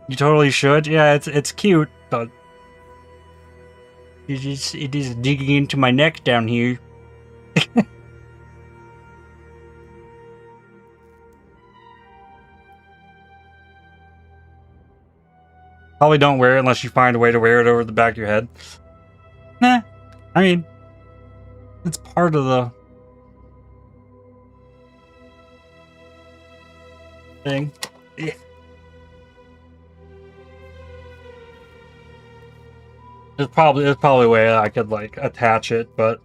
Speaker 1: You totally should. Yeah, it's cute, but it is digging into my neck down here. Probably don't wear it unless you find a way to wear it over the back of your head. Nah, I mean, it's part of the thing. Yeah. There's probably a way I could like attach it, but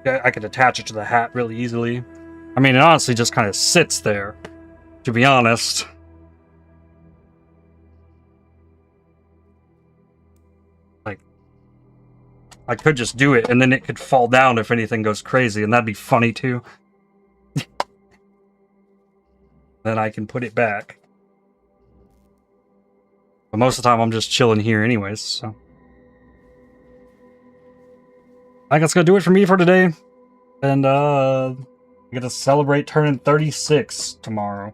Speaker 1: yeah, I could attach it to the hat really easily. I mean, it honestly just kind of sits there, to be honest. Like, I could just do it, and then it could fall down if anything goes crazy, and that'd be funny too. Then I can put it back. But most of the time, I'm just chilling here anyways, so. I think that's gonna do it for me for today. And, I'm gonna celebrate turning 36 tomorrow.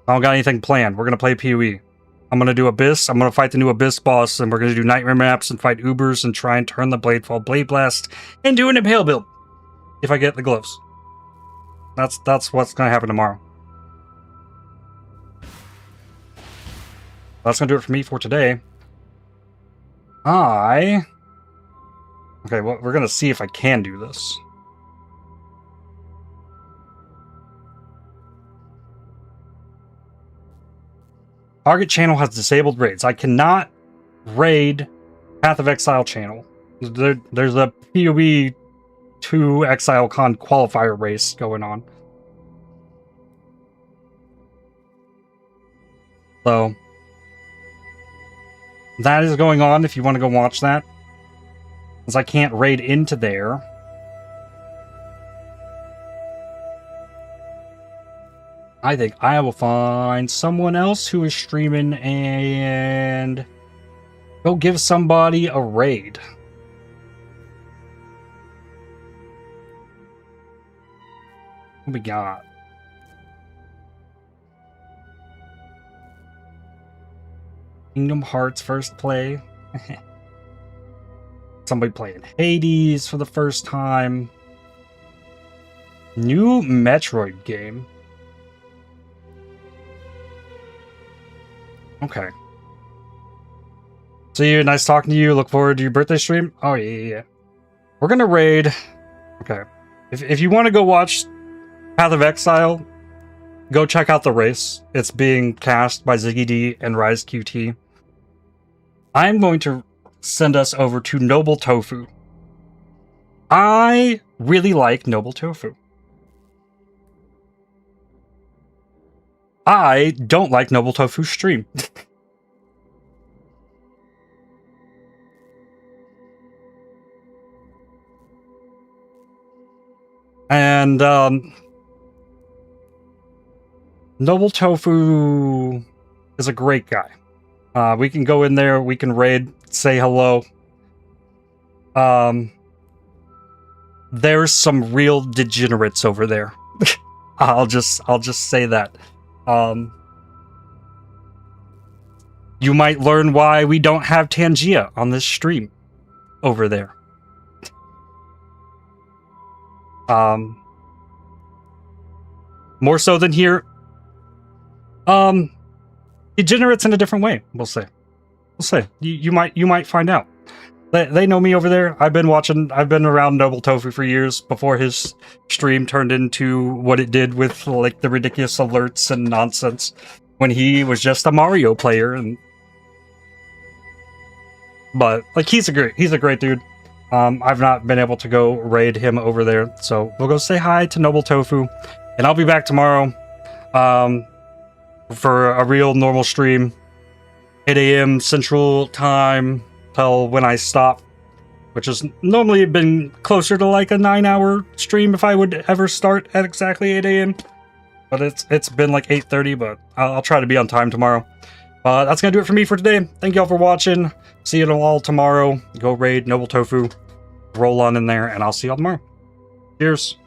Speaker 1: I don't got anything planned. We're gonna play PoE. I'm gonna do Abyss. I'm gonna fight the new Abyss boss, and we're gonna do Nightmare maps and fight Ubers and try and turn the Bladefall Blade Blast and do an Impale build. If I get the gloves. That's what's gonna happen tomorrow. That's gonna do it for me for today. Okay, well, we're gonna see if I can do this. Target channel has disabled raids. I cannot raid Path of Exile channel. There's a PoE 2 ExileCon qualifier race going on. So that is going on if you want to go watch that. Because I can't raid into there. I think I will find someone else who is streaming and go give somebody a raid. What we got? Kingdom Hearts first play. Somebody playing Hades for the first time. New Metroid game. Okay. See you. Nice talking to you. Look forward to your birthday stream. Oh, yeah. We're gonna raid. Okay. If you want to go watch Path of Exile, go check out the race. It's being cast by Ziggy D and Rise QT. I'm going to send us over to Noble Tofu. I really like Noble Tofu. I don't like Noble Tofu's stream. And, Noble Tofu is a great guy. We can go in there, we can raid, say hello. There's some real degenerates over there. I'll just say that. You might learn why we don't have Tangia on this stream over there. More so than here. Degenerates in a different way, we'll say. We'll say you might find out. They know me over there. I've been around Noble Tofu for years before his stream turned into what it did with like the ridiculous alerts and nonsense when he was just a Mario player. But like he's a great dude. I've not been able to go raid him over there, so we'll go say hi to Noble Tofu, and I'll be back tomorrow for a real normal stream, 8 a.m. Central Time. Till when I stop, which has normally been closer to like a 9-hour stream if I would ever start at exactly 8 a.m. But it's been like 8:30, but I'll try to be on time tomorrow. That's gonna do it for me for today. Thank y'all for watching. See you all tomorrow. Go raid Noble Tofu, roll on in there, and I'll see y'all tomorrow. Cheers.